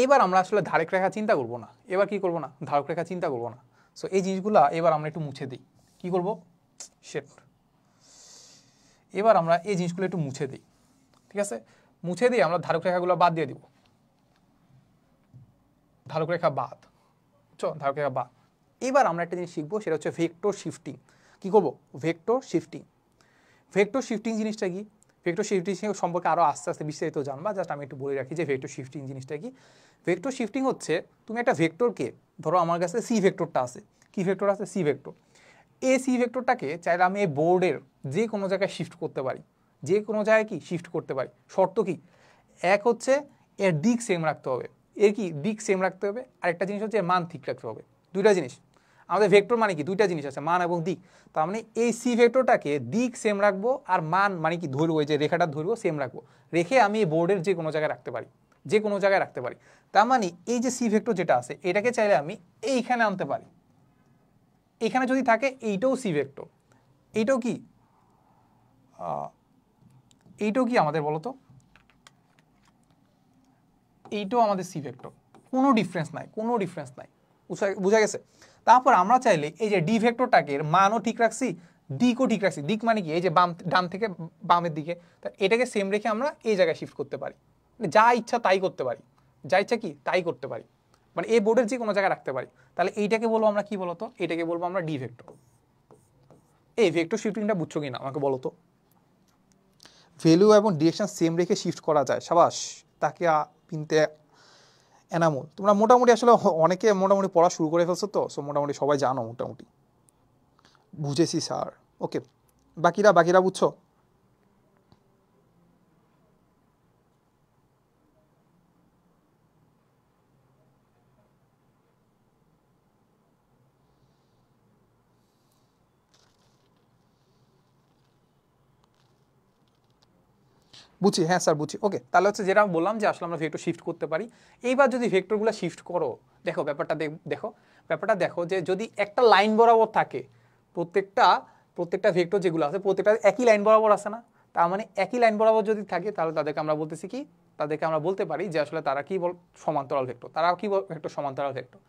এবার আমরা আসলে ধারক রেখা চিন্তা করব না। এবার কি করব না? ধারক রেখা চিন্তা করব না। সো এই জিনিসগুলো এবার আমরা একটু মুছে দিই। কি করব? শেট, এবার আমরা এই জিনিসগুলো একটু মুছে দিই, ঠিক আছে। মুছে দিয়ে আমরা ধারক রেখাগুলো বাদ দিয়ে দিব। ধারক রেখা বাদ, বুঝছো, ধারক রেখা বাদ। এবার আমরা একটা জিনিস শিখবো, সেটা হচ্ছে ভেক্টর শিফটিং। কি করব? Vector shifting. ভেক্টর শিফটিং জিনিসটা কি? ভেক্টর শিফটিং সম্পর্কে আরও আস্তে আস্তে বিস্তারিত জানবা, জাস্ট আমি একটু বলে রাখি যে ভেক্টর শিফটিং জিনিসটা কি। ভেক্টর শিফটিং হচ্ছে তুমি একটা ভেক্টরকে, ধরো আমার কাছে সি ভেক্টরটা আছে, কি ভেক্টর আছে? C vector. এই সি ভেক্টরটাকে চাইলে আমি এই বোর্ডের যে কোনো জায়গায় শিফট করতে পারি, যে কোনো জায়গায় কি শিফট করতে পারি। শর্ত কি? এক হচ্ছে এর দিক সেম রাখতে হবে, এর কি দিক সেম রাখতে হবে, আর একটা জিনিস হচ্ছে মান ঠিক রাখতে হবে। দুইটা জিনিস। আমাদের ভেক্টর মানে কি? দুইটা জিনিস আছে, মান এবং দিক। তার মানে এই সি ভেক্টরটাকে দিক সেম রাখবো, আর মান মানে কি ধরবো, এই যে রেখাটা ধরবো সেম রাখবো, রেখে আমি এই বোর্ডের যে কোনো জায়গায় রাখতে পারি, যে কোনো জায়গায় রাখতে পারি। তার মানে এই যে সি ভেক্টর যেটা আছে এটাকে চাইলে আমি এইখানে আনতে পারি। এখানে যদি থাকে এইটাও সি ভেক্টর, এইটাও কি এইটাও কি আমাদের বলতো, এইটাও আমাদের সি ভেক্টর। কোনো ডিফারেন্স নাই, কোনো ডিফারেন্স নাই, বুঝা গেছে? তারপর আমরা চাইলে এই যে ডি ভেক্টরটাকে মানও ঠিক রাখছি, দিকও ঠিক রাখছি। দিক মানে কি? এই যে বাম, ডান থেকে বামের দিকে, তা এটাকে সেম রেখে আমরা এই জায়গায় শিফট করতে পারি, মানে যা ইচ্ছা তাই করতে পারি, যা ইচ্ছা কি তাই করতে পারি, মানে এই বোর্ডের যে কোনো জায়গায় রাখতে পারি। তাহলে এইটাকে বলবো আমরা কি বলতো? এটাকে বলবো আমরা ডি ভেক্টর। এই ভেক্টর শিফটিংটা বুঝছো কিনা আমাকে বলো তো। ভ্যালু এবং ডিরেকশন সেম রেখে শিফট করা যায়। সাবাস, তাকে পিনতে এনামুল। তোমরা মোটামুটি আসলে অনেকে মোটামুটি পড়া শুরু করে ফেলছো তো, সো মোটামুটি সবাই জানো মোটামুটি। বুঝেছি স্যার, ওকে। বাকিরা বাকিরা বুঝছো? বুঝছি, হ্যাঁ স্যার বুঝছি, ওকে। তাহলে হচ্ছে যেটা বললাম যে আসলে আমরা ভেক্টর শিফট করতে পারি। এইবার যদি ভেক্টরগুলো শিফট করো, দেখো ব্যাপারটা দেখো, ব্যাপারটা দেখো যে যদি একটা লাইন বরাবর থাকে, প্রত্যেকটা প্রত্যেকটা ভেক্টর যেগুলো আছে প্রত্যেকটা একই লাইন বরাবর আছে না? তার মানে একই লাইন বরাবর যদি থাকে তাহলে তাদেরকে আমরা বলতেছি কি, তাদেরকে আমরা বলতে পারি যে আসলে তারা কি সমান্তরাল ভেক্টর। তারা কি ভেক্টর? সমান্তরাল ভেক্টর।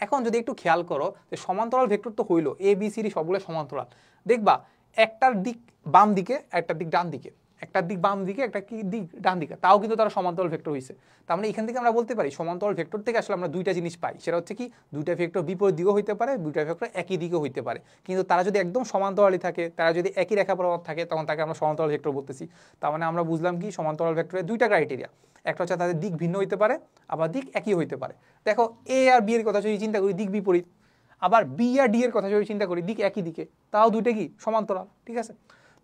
এখন যদি একটু খেয়াল করো যে সমান্তরাল ভেক্টর তো হইলো এ বি সি ডি সবগুলো সমান্তরাল, দেখবা একটার দিক বাম দিকে, একটার দিক ডান দিকে, একটার দিক বাম দিকে, একটা কি দিক ডান দিকে, তাও কিন্তু তারা সমান্তরাল ভেক্টর হয়েছে। তার মানে এখান থেকে আমরা বলতে পারি সমান্তরাল ভেক্টর থেকে আসলে আমরা দুইটা জিনিস পাই, সেটা হচ্ছে কি দুইটা ভেক্টর বিপরীত দিকেও হইতে পারে, দুইটা ভেক্টর একই দিকেও হইতে পারে, কিন্তু তারা যদি একদম সমান্তরালই থাকে, তারা যদি একই রেখা বরাবর থাকে, তখন তাকে আমরা সমান্তরাল ভেক্টর বলতেছি। তার মানে আমরা বুঝলাম কি সমান্তরাল ভেক্টরের দুইটা ক্রাইটেরিয়া, একটা হচ্ছে তাদের দিক ভিন্ন হইতে পারে, আবার দিক একই হইতে পারে। দেখো এ আর বি এর কথা যদি চিন্তা করি দিক বিপরীত, আবার বি আর ডি এর কথা যদি চিন্তা করি দিক একই দিকে, তাও দুইটা কি সমান্তরাল, ঠিক আছে।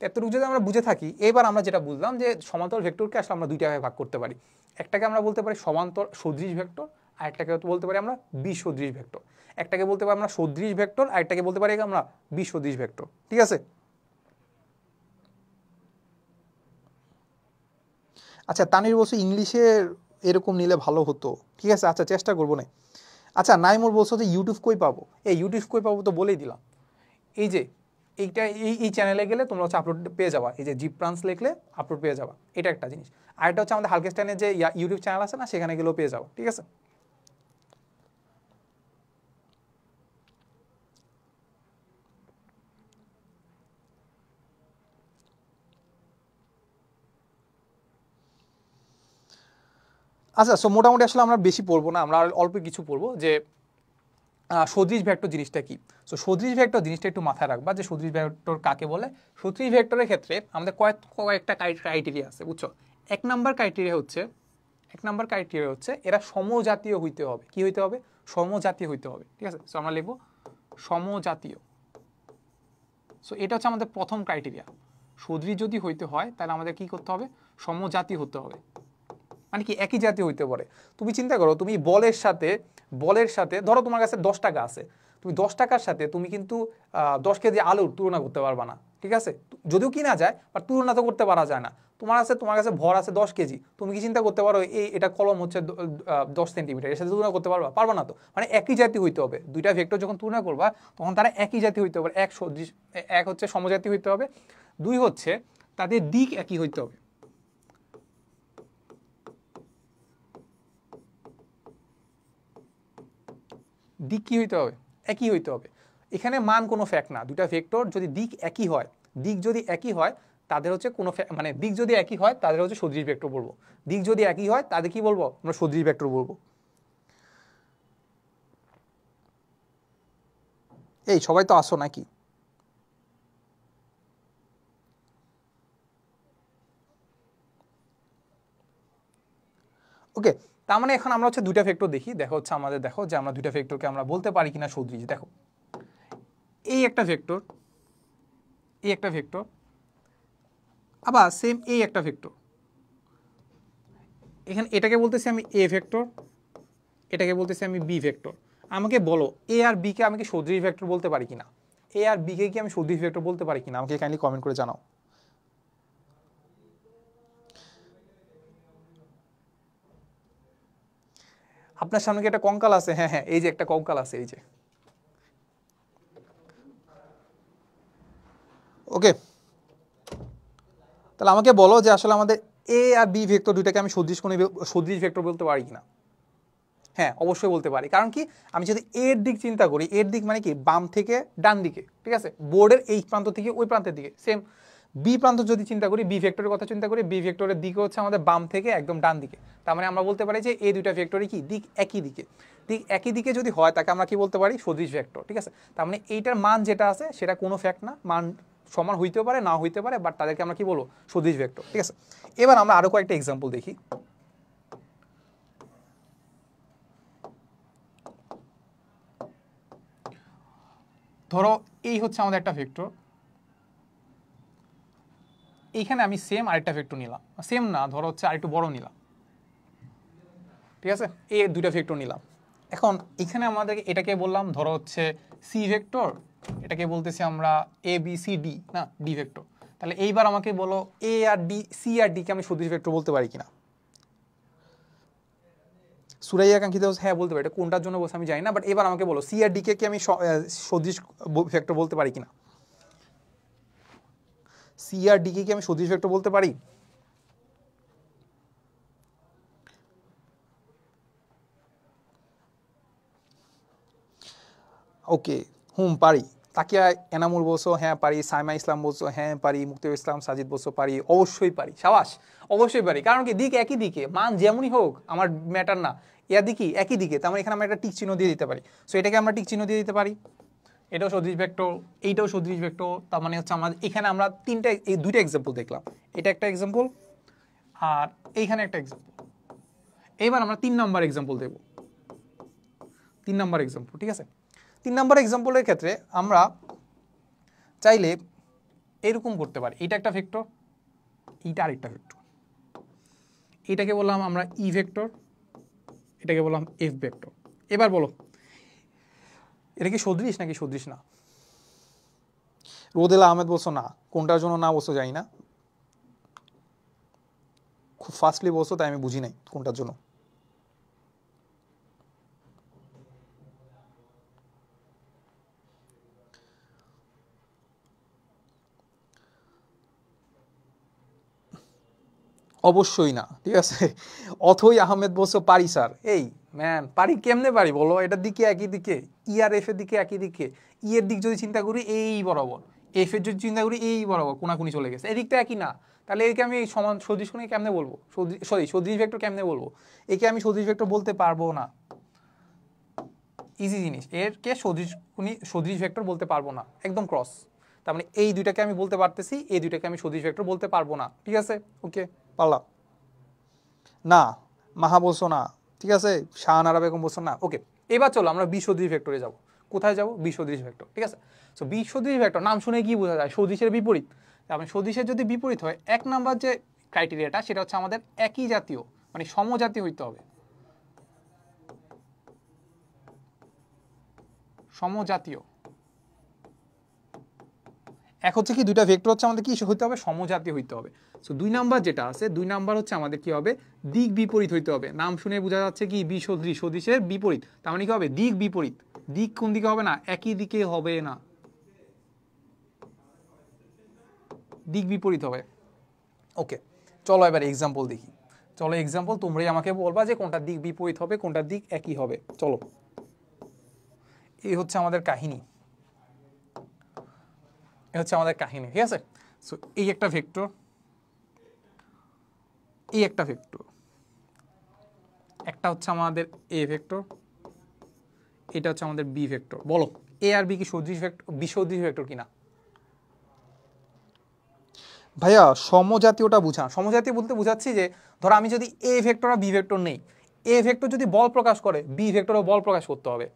এতটুকু যদি আমরা বুঝে থাকি, এবার আমরা যেটা বুঝলাম যে সমান্তরাল ভেক্টরকে আসলে আমরা দুইটা ভাগে ভাগ করতে পারি। একটাকে আমরা বলতে পারি সমান্তর সদৃশ ভেক্টর, আর একটাকে বলতে পারি আমরা বিসদৃশ ভেক্টর। একটাকে বলতে পারি আমরা সদৃশ ভেক্টর, আর একটাকে বলতে পারি আমরা বিসদৃশ ভেক্টর, ঠিক আছে। আচ্ছা তানির বলছো ইংলিশে এরকম নিলে ভালো হতো, ঠিক আছে আচ্ছা চেষ্টা করবো না। আচ্ছা নাইমুর বলছো যে ইউটিউব কই পাবো? এই ইউটিউব কই পাবো তো বলেই দিলাম, এই যে এইটা এই চ্যানেলে গেলে তোমরা হচ্ছে আপলোড পেয়ে যাবা, এই যে জিপ প্রান্স লিখলে আপলোড পেয়ে যাবা, এটা একটা জিনিস। আর এটা হচ্ছে আমাদের হালকেস্টাইনের যে ইউটিউব চ্যানেল আছে না, সেখানে গেলেও পেয়ে যাবো, ঠিক আছে। আচ্ছা, সো মোটামুটি আসলে আমরা বেশি পড়বো না, আমরা অল্প কিছু পড়বো যে সদৃশ ভেক্টর জিনিসটা কি। সো সদৃশ ভেক্টর জিনিসটা একটু মাথায় রাখবা যে সদৃশ ভেক্টর কাকে বলে। সদৃশ ভেক্টরের ক্ষেত্রে আমাদের কয়েকটা ক্রাইটেরিয়া আছে, বুঝছো। এক নাম্বার ক্রাইটেরিয়া হচ্ছে এরা সমজাতীয় হইতে হবে। কি হইতে হবে? সমজাতীয় হইতে হবে, ঠিক আছে। সো আমরা লিখবো সমজাতীয়। সো এটা হচ্ছে আমাদের প্রথম ক্রাইটেরিয়া। সদৃশ যদি হইতে হয় তাহলে আমাদের কি করতে হবে? সমজাতীয় হতে হবে। মানে কি? একই জাতীয় হইতে পারে। তুমি চিন্তা করো, তুমি বলের সাথে ধরো তোমার কাছে 10 টাকা আছে, তুমি 10 টাকার সাথে তুমি কিন্তু 10 কেজি আলুর তুলনা করতে পারবা না, ঠিক আছে। যদিও কিনা যায়, বাট তুলনা তো করতে পারা যায় না। তোমার কাছে ভর আছে 10 কেজি, তুমি কি চিন্তা করতে পারো এটা কলম হচ্ছে 10 সেন্টিমিটার, এর সাথে তুলনা করতে পারবা না তো। মানে একই জাতীয় হইতে হবে। দুইটা ভেক্টর যখন তুলনা করবা তখন তারা একই জাতীয় হইতে হবে। এক হচ্ছে সমজাতীয় হইতে হবে, দুই হচ্ছে তাদের দিক একই হইতে হবে। দিক কি হইতে হবে? একই হইতে হবে। এখানে মান কোনো ফ্যাক্ট না। দুটা ভেক্টর যদি দিক একই হয় তাদের হচ্ছে কোনো মানে দিক যদি একই হয় তাদের হচ্ছে সদৃশ ভেক্টর বলবো। দিক যদি একই হয় তাদের কি বলবো? আমরা সদৃশ ভেক্টর বলবো। এই সবাই তো আসো নাকি? ওকে, তার মানে এখন আমরা হচ্ছে দুইটা ভেক্টর দেখি। দেখো যে আমরা দুইটা ভেক্টরকে আমরা বলতে পারি কিনা সদৃশ। দেখো, এই একটা ভেক্টর আবার সেম এই একটা ভেক্টর। এখানে এটাকে বলতেছি আমি এ ভেক্টর, এটাকে বলতেছি আমি বি ভেক্টর। আমাকে বলো এ আর বি কে আমি কি সদৃশ ভেক্টর বলতে পারি কিনা? এ আর বি কে কি আমি সদৃশ ভেক্টর বলতে পারি কিনা? আমাকে কাইন্ডলি কমেন্ট করে জানাও। আপনার সামনে কি একটা কঙ্কাল আছে? হ্যাঁ হ্যাঁ, এই যে একটা কঙ্কাল আছে, এই যে। ওকে, তাহলে আমাকে বলো যে আসলে আমাদের এ আর বি ভেক্টর দুইটাকে আমি সদৃশ ভেক্টর বলতে পারি কিনা? হ্যাঁ, অবশ্যই বলতে পারি। কারণ কি? আমি যদি এর দিক চিন্তা করি, এর দিক মানে কি? বাম থেকে ডান দিকে, ঠিক আছে। বোর্ডের এই প্রান্ত থেকে ওই প্রান্তের দিকে। সেম বি প্রান্ত যদি চিন্তা করি, বি ভেক্টরের কথা চিন্তা করি, বি ভেক্টরের দিক হচ্ছে আমাদের বাম থেকে একদম ডান দিকে। তার মানে আমরা বলতে পারি যে এই দুইটা ভেক্টরই কি? দিক একই দিকে। দিক একই দিকে যদি হয় তাকে আমরা কি বলতে পারি? সদৃশ ভেক্টর, ঠিক আছে। তার মানে এইটার মান যেটা আছে সেটা কোনো ফ্যাক্ট না, মান সমান হইতেও পারে, না হইতে পারে, বাট তাদেরকে আমরা কি বলবো? সদৃশ ভেক্টর, ঠিক আছে। এবার আমরা আরো কয়েকটা এক্সাম্পল দেখি। ধরো এই হচ্ছে আমাদের একটা ভেক্টর, এইখানে আমি সেম আরেকটা ভেক্টর নিলাম, সেম না, ধরো হচ্ছে আরেকটু বড় নিলাম, ঠিক আছে। এই দুইটা ভেক্টর নিলাম। এখন এখানে আমাদের এটাকে বললাম ধরো হচ্ছে সি ভেক্টর, এটাকে বলতেছি আমরা এ বি সি ডি, না ডি ভেক্টর। তাহলে এইবার আমাকে বলো এ আর ডি, সি আর ডি কে আমি সদৃশ ভেক্টর বলতে পারি কিনা? সুরাইয়া কাঙ্ক্ষিত, হ্যাঁ বলতে পারি। এটা কোনটার জন্য বলছে আমি জানি না, বাট এবার আমাকে বলো সি আর ডি কে কি আমি সদৃশ ভেক্টর বলতে পারি কিনা? সি আর ডি কে কি আমি সদৃশ ভেক্টর বলতে পারি? ওকে, পারি। তাকিয়া এনামুল বলছো হ্যাঁ পারি, সাইমা ইসলাম বলছো হ্যাঁ পারি, মুক্তির ইসলাম সাজিদ বলছো পারি। অবশ্যই পারি, সাবাস, অবশ্যই পারি। কারণ কি? দিক একই দিকে, মান যেমনই হোক আমার ম্যাটার না, এর দিকই একই দিকে। তার মানে এখানে আমরা একটা টিক চিহ্ন দিয়ে দিতে পারি। সো এটাকে আমরা টিক চিহ্ন দিয়ে দিতে পারি। এটাও সদৃশ ভেক্টর, এইটাও সদৃশ ভেক্টর। তার মানে হচ্ছে আমাদের এখানে আমরা দুইটা এক্সাম্পল দেখলাম। এটা একটা এক্সাম্পল আর এইখানে একটা এক্সাম্পল। এবার আমরা 3 নাম্বার এক্সাম্পল দেব। 3 নাম্বার এক্সাম্পল, ঠিক আছে। 3 নাম্বার এক্সাম্পলের ক্ষেত্রে আমরা চাইলে এরকম করতে পারি। এটা একটা ভেক্টর, এইটা আরেকটা ভেক্টর। এটাকে বললাম আমরা ই ভেক্টর, এটাকে বললাম এফ ভেক্টর। এবার বলো এটা কি সদৃশ নাকি সদৃশ না? রোদেলা আহমেদ বলছো না, কোনটার জন্য না বলছো জানি না, খুব ফাস্টলি বলছো তাই আমি বুঝি নাই কোনটার জন্য। অবশ্যই না, ঠিক আছে। অথই আহমেদ বলছো পারি স্যার। এই ম্যান, পারি কেমনে পারি বলো? এটার দিকে একই দিকে, ই আর এফ এর দিকে একই দিকে। এর দিক যদি চিন্তা করি এই বরাবর, এফ এর যদি চিন্তা করি এই বরাবর, কোনাকুনি চলে গেছে, এদিকটা একই না। তাহলে একে আমি সমান সদৃশ কোণী কেমনে বলবো, সদৃশ ভেক্টর কেমনে বলবো? একে আমি সদৃশ ভেক্টর বলতে পারবো না, ইজি জিনিস, এরকে সদৃশ ভেক্টর বলতে পারবো না, একদম ক্রস। তার মানে এই দুইটাকে আমি বলতে পারতেছি, এই দুইটাকে আমি সদৃশ ভেক্টর বলতে পারবো না, ঠিক আছে? ওকে, পারলাম না, মাহা বলছো না, ঠিক আছে, শাহানারা বেগম বলছো না। ওকে, এবার চলো আমরা বিসদৃশ ভেক্টরে যাব। কোথায় যাব? বিসদৃশ ভেক্টর, ঠিক আছে? সো বিসদৃশ ভেক্টর নাম শুনে কি বোঝা যায়? সদৃশের বিপরীত। তার মানে সদৃশের যদি বিপরীত হয়, এক নাম্বার যে ক্রাইটেরিয়াটা সেটা হচ্ছে আমাদের একই জাতীয়, মানে সমজাতীয় হইতে হবে, সমজাতীয়। এক হচ্ছে কি দুইটা ভেক্টর হচ্ছে আমাদের কি হইতে হবে? সমজাতীয় হইতে হবে। সো দুই নাম্বার যেটা আছে, দুই নাম্বার হচ্ছে আমাদের কি হবে? দিক বিপরীত হইতে হবে। নাম শুনে বোঝা যাচ্ছে কি বিসদৃশ, সদৃশের বিপরীত। তার মানে কি হবে? দিক বিপরীত। দিক কোন দিকে হবে না? একই দিকে হবে না, দিক বিপরীত হবে। ওকে, চলো এবার এক্সাম্পল দেখি। চলো এক্সাম্পল তোমরাই আমাকে বলবা যে কোনটা দিক বিপরীত হবে, কোনটা দিক একই হবে। চলো, এই হচ্ছে আমাদের কাহিনী, এই হচ্ছে আমাদের কাহিনী, ঠিক আছে? সো এই একটা ভেক্টর, এই একটা ভেক্টর, একটা হচ্ছে আমাদের এ ভেক্টর, এটা হচ্ছে আমাদের বি ভেক্টর। বলো এ আর বি কি সদৃশ ভেক্টর, বিসদৃশ ভেক্টর কিনা? ভাইয়া সমজাতীয়টা বুঝা, সমজাতীয় বলতে বুঝাচ্ছি যে ধরো আমি যদি এ ভেক্টর আর বি ভেক্টর নেই, এ ভেক্টর যদি বল প্রকাশ করে, বি ভেক্টরও বল প্রকাশ করতে হবে।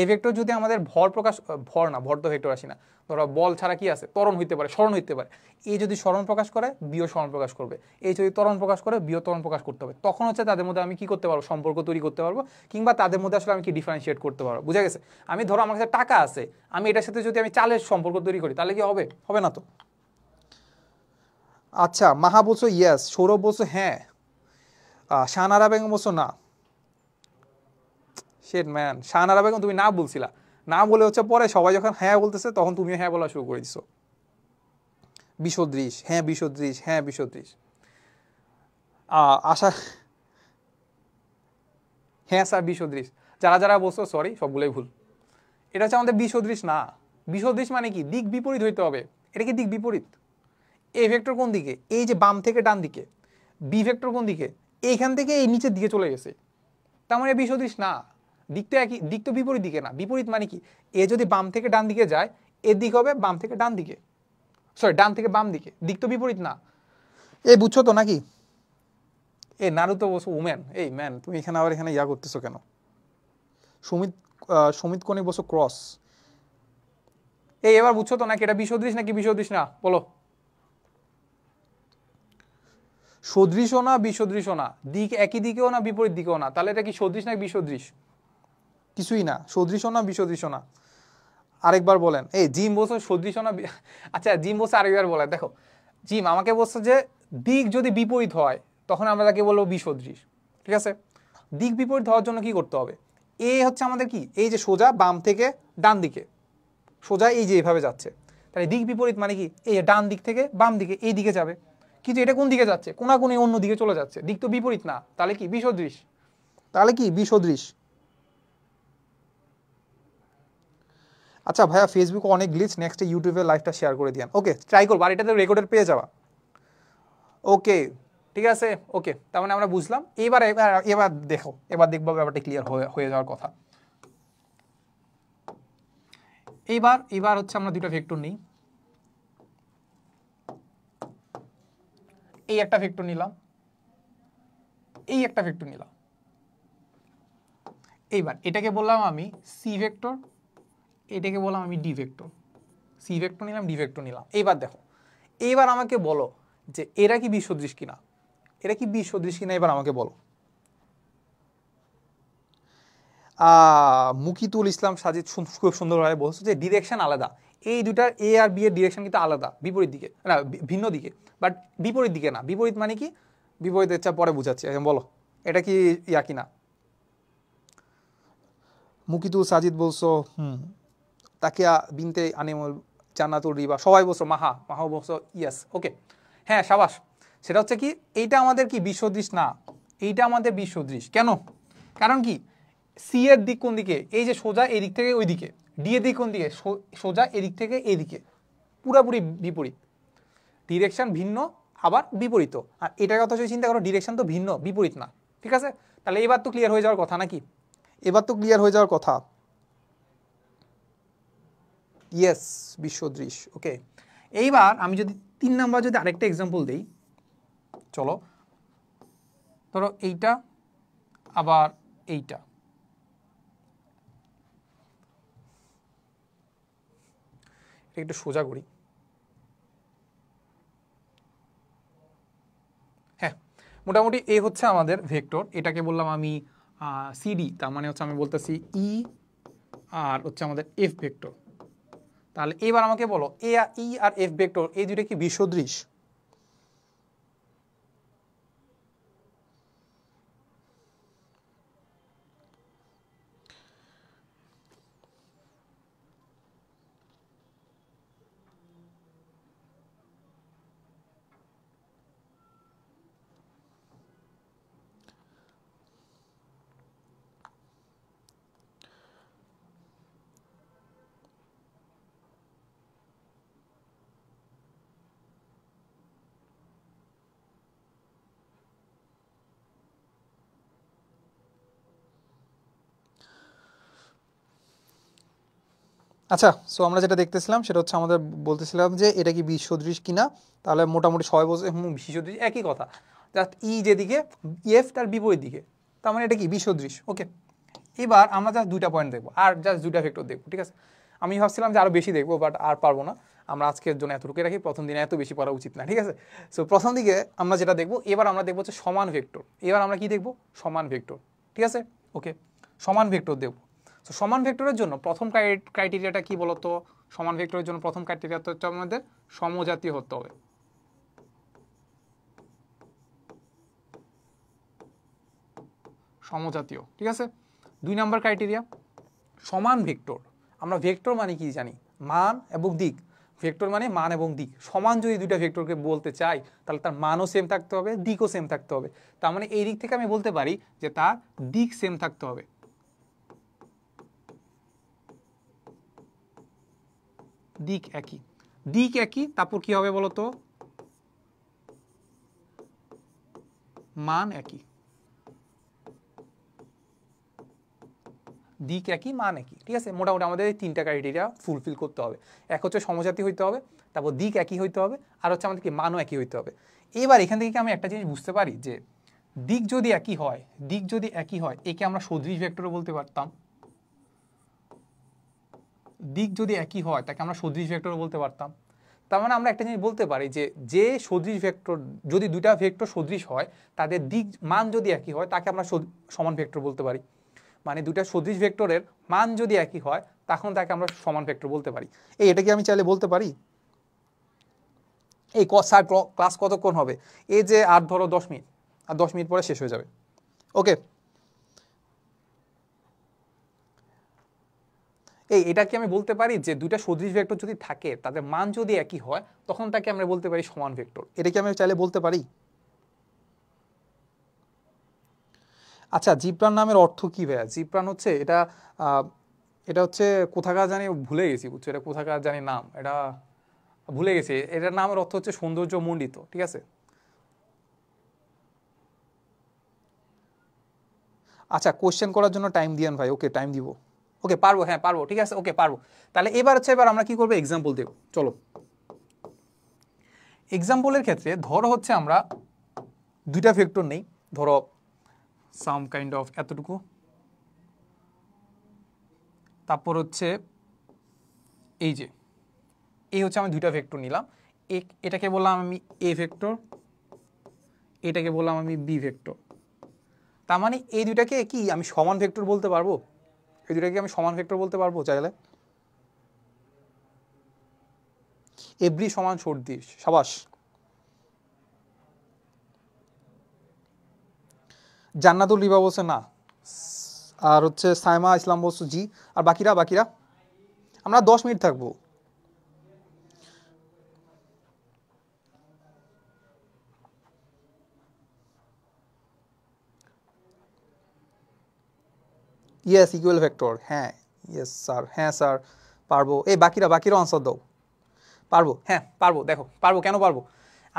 এ ভেক্টর যদি আমাদের ভর প্রকাশ, ভর না, ভর তো ভেক্টর আসি না, ধরো বল ছাড়া কি আছে? ত্বরণ হইতে পারে, স্মরণ হইতে পারে। এ যদি স্মরণ প্রকাশ করে, বিও স্মরণ প্রকাশ করবে। এই যদি ত্বরণ প্রকাশ করে, বিও ত্বরণ প্রকাশ করতে হবে। তখন হচ্ছে তাদের মধ্যে আমি কি করতে পারবো? সম্পর্ক তৈরি করতে পারবো, কিংবা তাদের মধ্যে আসলে আমি কি ডিফারেন্সিয়েট করতে পারবো। বুঝা গেছে? আমি ধরো আমার কাছে টাকা আছে, আমি এটার সাথে যদি আমি চালের সম্পর্ক তৈরি করি, তাহলে কি হবে? হবে না তো। আচ্ছা, মাহা বলছো ইয়েস, সৌরভ বলছো হ্যাঁ, শাহানারা বেগম বলছো না। শেট ম্যান, শাহানারা বেগম তুমি না বলছিলা, না বলে হচ্ছে পরে সবাই যখন হ্যাঁ বলতেছে তখন তুমিও হ্যাঁ বলা শুরু করে দিছো। বিসদৃশ, হ্যাঁ বিসদৃশ, হ্যাঁ বিসদৃশ। আশা, হ্যাঁ স্যার বিসদৃশ। যারা যারা বলছো সরি, সবগুলোই ভুল। এটা হচ্ছে আমাদের বিসদৃশ না। বিসদৃশ মানে কি? দিক বিপরীত হইতে হবে। এটা কি দিক বিপরীত? এ ভেক্টর কোন দিকে? এই যে বাম থেকে ডান দিকে। বি ভেক্টর কোন দিকে? এইখান থেকে এই নিচের দিকে চলে গেছে। তার মানে বিসদৃশ না। দিক তো একই, দিক তো বিপরীত দিকে না। বিপরীত মানে কি? এ যদি বাম থেকে ডান দিকে যায়, এর দিক হবে বাম থেকে ডান দিকে, সরি ডান থেকে বাম দিকে। দিক তো বিপরীত না। এ বুঝছো তো নাকি? এ নারুতো বলছো উম্যান, এই ম্যান তুমি এখানে আবার এখানে ইয়া করতেছো কেন? সমিত কোণে বসো ক্রস। এই এবার বুঝছো তো নাকি এটা বিসদৃশ নাকি বিসদৃশ না? বলো। সদৃশও না বিসদৃশও না, দিক একই দিকেও না বিপরীত দিকেও না, তাহলে এটা কি সদৃশ নাকি বিসদৃশ? কিছুই না, সদৃশও না বিসদৃশও না। আরেকবার বলেন। এই জিম বলছো সদৃশও না, আচ্ছা জিম বলছে আরেকবার বলেন। দেখো জিম আমাকে বলছে যে দিক যদি বিপরীত হয় তখন আমরা তাকে বলবো বিসদৃশ, ঠিক আছে? দিক বিপরীত হওয়ার জন্য কি করতে হবে? এ হচ্ছে আমাদের কি, এই যে সোজা বাম থেকে ডান দিকে, সোজা এই যে এইভাবে যাচ্ছে, তাহলে দিক বিপরীত মানে কি? এই ডান দিক থেকে বাম দিকে এই দিকে যাবে। কিন্তু এটা কোন দিকে যাচ্ছে? কোনাকুনি অন্য দিকে চলে যাচ্ছে, দিক তো বিপরীত না, তাহলে কি বিসদৃশ? তাহলে কি বিসদৃশ? আচ্ছা ভাইয়া ফেসবুকে অনেক গ্লিচ, নেক্সট ইউটিউবে লাইভটা শেয়ার করে দিয়েন। ওকে, ট্রাই করবো, আর এটাতে রেকর্ডের পেয়ে যাওয়া। ওকে ঠিক আছে, ওকে, তার মানে আমরা বুঝলাম। এবার এবার এবার দেখো, এবার দেখবো ব্যাপারটা ক্লিয়ার হয়ে যাওয়ার কথা। এইবার এবার হচ্ছে আমরা দুটো ভেক্টর নিই। এই একটা ভেক্টর নিলাম, এই একটা ভেক্টর নিলাম। এইবার এটাকে বললাম আমি সি ভেক্টর, এটাকে বললাম আমি ডি ভেক্টর। সি ভেক্টর নিলাম, ডি ভেক্টর নিলাম। এইবার দেখো, এইবার আমাকে বলো যে এরা কি বিসদৃশ কিনা, এরা কি বিসদৃশ কিনা, এবার আমাকে বলো। মুকিতুল ইসলাম সাজিদ খুব সুন্দরভাবে বলছো যে ডিরেকশন আলাদা। এই দুটার এ আর বি এর ডিরেকশন কিন্তু আলাদা, বিপরীত দিকে না, ভিন্ন দিকে, বাট বিপরীত দিকে না। বিপরীত মানে কি? বিপরীত ইচ্ছা পরে বুঝাচ্ছি, বলো এটা কি ইয়া কিনা। মুকিতুল সাজিদ বলছো তাকিয়া বিনতে আনিমুল জান্নাতুল রিবা, সবাই বলছো, মাহা মাহাও বলছো ইয়েস। ওকে হ্যাঁ সাবাস। সেটা হচ্ছে কি, এইটা আমাদের কি বিসদৃশ না, এইটা আমাদের বিসদৃশ। কেন? কারণ কি, সি এর দিক কোন দিকে? এই যে সোজা এদিক থেকে ওই দিকে। ডি এর দিক কোন দিকে? সোজা এদিক থেকে এদিকে, পুরাপুরি বিপরীত। ডিরেকশন ভিন্ন, আবার বিপরীত। আর এটার কথা যদি চিন্তা করো ডিরেকশন তো ভিন্ন, বিপরীত না। ঠিক আছে, তাহলে এবার তো ক্লিয়ার হয়ে যাওয়ার কথা নাকি? এবার তো ক্লিয়ার হয়ে যাওয়ার কথা। ইয়েস, বিসদৃশ। ওকে, এইবার আমি যদি 3 নাম্বার যদি আরেকটা এক্সাম্পল দেই, চলো ধরো এইটা আবার এইটা, এটা একটু সোজা করি। হ্যাঁ, মোটামুটি এ হচ্ছে আমাদের ভেক্টর, এটাকে বললাম আমি সিডি, তার মানে হচ্ছে আমি বলতেছি ই আর হচ্ছে আমাদের এফ ভেক্টর। তাহলে এবার আমাকে বলো এ ই আর এফ ভেক্টর এই দুটো কি বিসদৃশ? আচ্ছা, সো আমরা যেটা দেখতেছিলাম সেটা হচ্ছে আমাদের বলতেছিলাম যে এটা কি বিসদৃশ কিনা। তাহলে মোটামুটি সবাই বলছে বিসদৃশ, একই কথা, জাস্ট ই যেদিকে এফ তার বিপরীত দিকে, তার মানে এটা কি বিসদৃশ। ওকে, এবার আমরা জাস্ট 2টা পয়েন্ট দেখবো আর জাস্ট 2টা ভেক্টর দেখবো। ঠিক আছে, আমি ভাবছিলাম যে আরও বেশি দেখবো, বাট আর পারবো না, আমরা আজকের জন্য এতটুকু রাখি, প্রথম দিনে এত বেশি পড়া উচিত না। ঠিক আছে, সো প্রথম দিকে আমরা যেটা দেখবো, এবার আমরা দেখবো হচ্ছে সমান ভেক্টর। এবার আমরা কি দেখবো? সমান ভেক্টর। ঠিক আছে, ওকে, সমান ভেক্টর দেখবো। তো সমান ভেক্টরের জন্য প্রথম ক্রাইটেরিয়াটা কি বলতো? সমান ভেক্টরের জন্য প্রথম ক্রাইটেরিয়া হচ্ছে আমাদের সমজাতীয় হতে হবে। সমজাতীয়। ঠিক আছে, 2 নাম্বার ক্রাইটেরিয়া সমান ভেক্টর। আমরা ভেক্টর মানে কি জানি? মান এবং দিক। ভেক্টর মানে মান এবং দিক। সমান যদি 2টা ভেক্টরকে বলতে চাই তাহলে তার মানও সেম থাকতে হবে, দিকও সেম থাকতে হবে। তার মানে এই দিক থেকে আমি বলতে পারি যে তার দিক সেম থাকতে হবে। দিক একই, দিক একই, তারপর কি হবে বলতো? মান একই। দিক একই, মান একই। ঠিক আছে, মোটামুটি আমাদের এই 3টা ক্রাইটেরিয়া ফুলফিল করতে হবে। এক হচ্ছে সমজাতি হইতে হবে, তারপর দিক একই হইতে হবে, আর হচ্ছে আমাদের কি মানও একই হইতে হবে। এবার এখান থেকে কি আমি একটা জিনিস বুঝতে পারি যে দিক যদি একই হয়, দিক যদি একই হয়, একে আমরা সদৃশ ভেক্টরও বলতে পারতাম। দিক যদি একই হয় তাকে আমরা সদৃশ ভেক্টরও বলতে পারতাম। তার মানে আমরা একটা জিনিস বলতে পারি যে যে সদৃশ ভেক্টর, যদি 2টা ভেক্টর সদৃশ হয় তাদের দিক মান যদি একই হয় তাকে আমরা সমান ভেক্টর বলতে পারি। মানে 2টা সদৃশ ভেক্টরের মান যদি একই হয় তখন তাকে আমরা সমান ভেক্টর বলতে পারি। এটা কি আমি চাইলে বলতে পারি? এই স্যার ক্লাস কতক্ষণ হবে? এই যে আর ধরো 10 মিনিট, আর 10 মিনিট পরে শেষ হয়ে যাবে। ওকে, এটা কি আমি বলতে পারি যে 2টা সদৃশ ভেক্টর যদি থাকে তাদের মান যদি একই হয় তখন তাকে আমরা বলতে পারি সমান ভেক্টর। এটা কি আমি চাইলে বলতে পারি? আচ্ছা, জিব্রান নামের অর্থ কি ভাইয়া? জিব্রান হচ্ছে এটা এটা হচ্ছে কোথাকার জানি, ভুলে গেছি, বুঝছো, এটা কোথাকার জানি নাম, এটা ভুলে গেছি। এটার নামের অর্থ হচ্ছে সৌন্দর্য মণ্ডিত। ঠিক আছে, আচ্ছা, কোশ্চেন করার জন্য টাইম দিয়েন ভাই। ওকে, টাইম দিব। ওকে, পারবো, হ্যাঁ পারবো। ঠিক আছে, ওকে পারবো। তাহলে এবার আমরা কি করবো? এক্সাম্পল দেব। চলো, এক্সাম্পলের ক্ষেত্রে ধরো হচ্ছে আমরা 2টা ভেক্টর নেই, ধরো সাম কাইন্ড অফ এতটুকু, তারপর হচ্ছে এই যে এই হচ্ছে আমি 2টা ভেক্টর নিলাম। এটাকে বললাম আমি এ ভেক্টর, এটাকে বললাম আমি বি ভেক্টর। তার মানে এই 2টাকে কি আমি সমান ভেক্টর বলতে পারবো? এই 2টাকে আমি সমান ভেক্টর বলতে পারবো চাইলে? এভরি সমান সদৃশ, সাবাস। জান্নাতুল রিবা বলছে না, আর হচ্ছে সাইমা ইসলাম বলছে জি। আর বাকিরা আমরা 10 মিনিট থাকবো। ইয়েস, ইকুয়াল ভেক্টর, হ্যাঁ। ইয়েস স্যার, হ্যাঁ স্যার পারবো। বাকিরাও আনসার দাও। পারবো, হ্যাঁ পারবো। দেখো পারবো, কেন পারবো?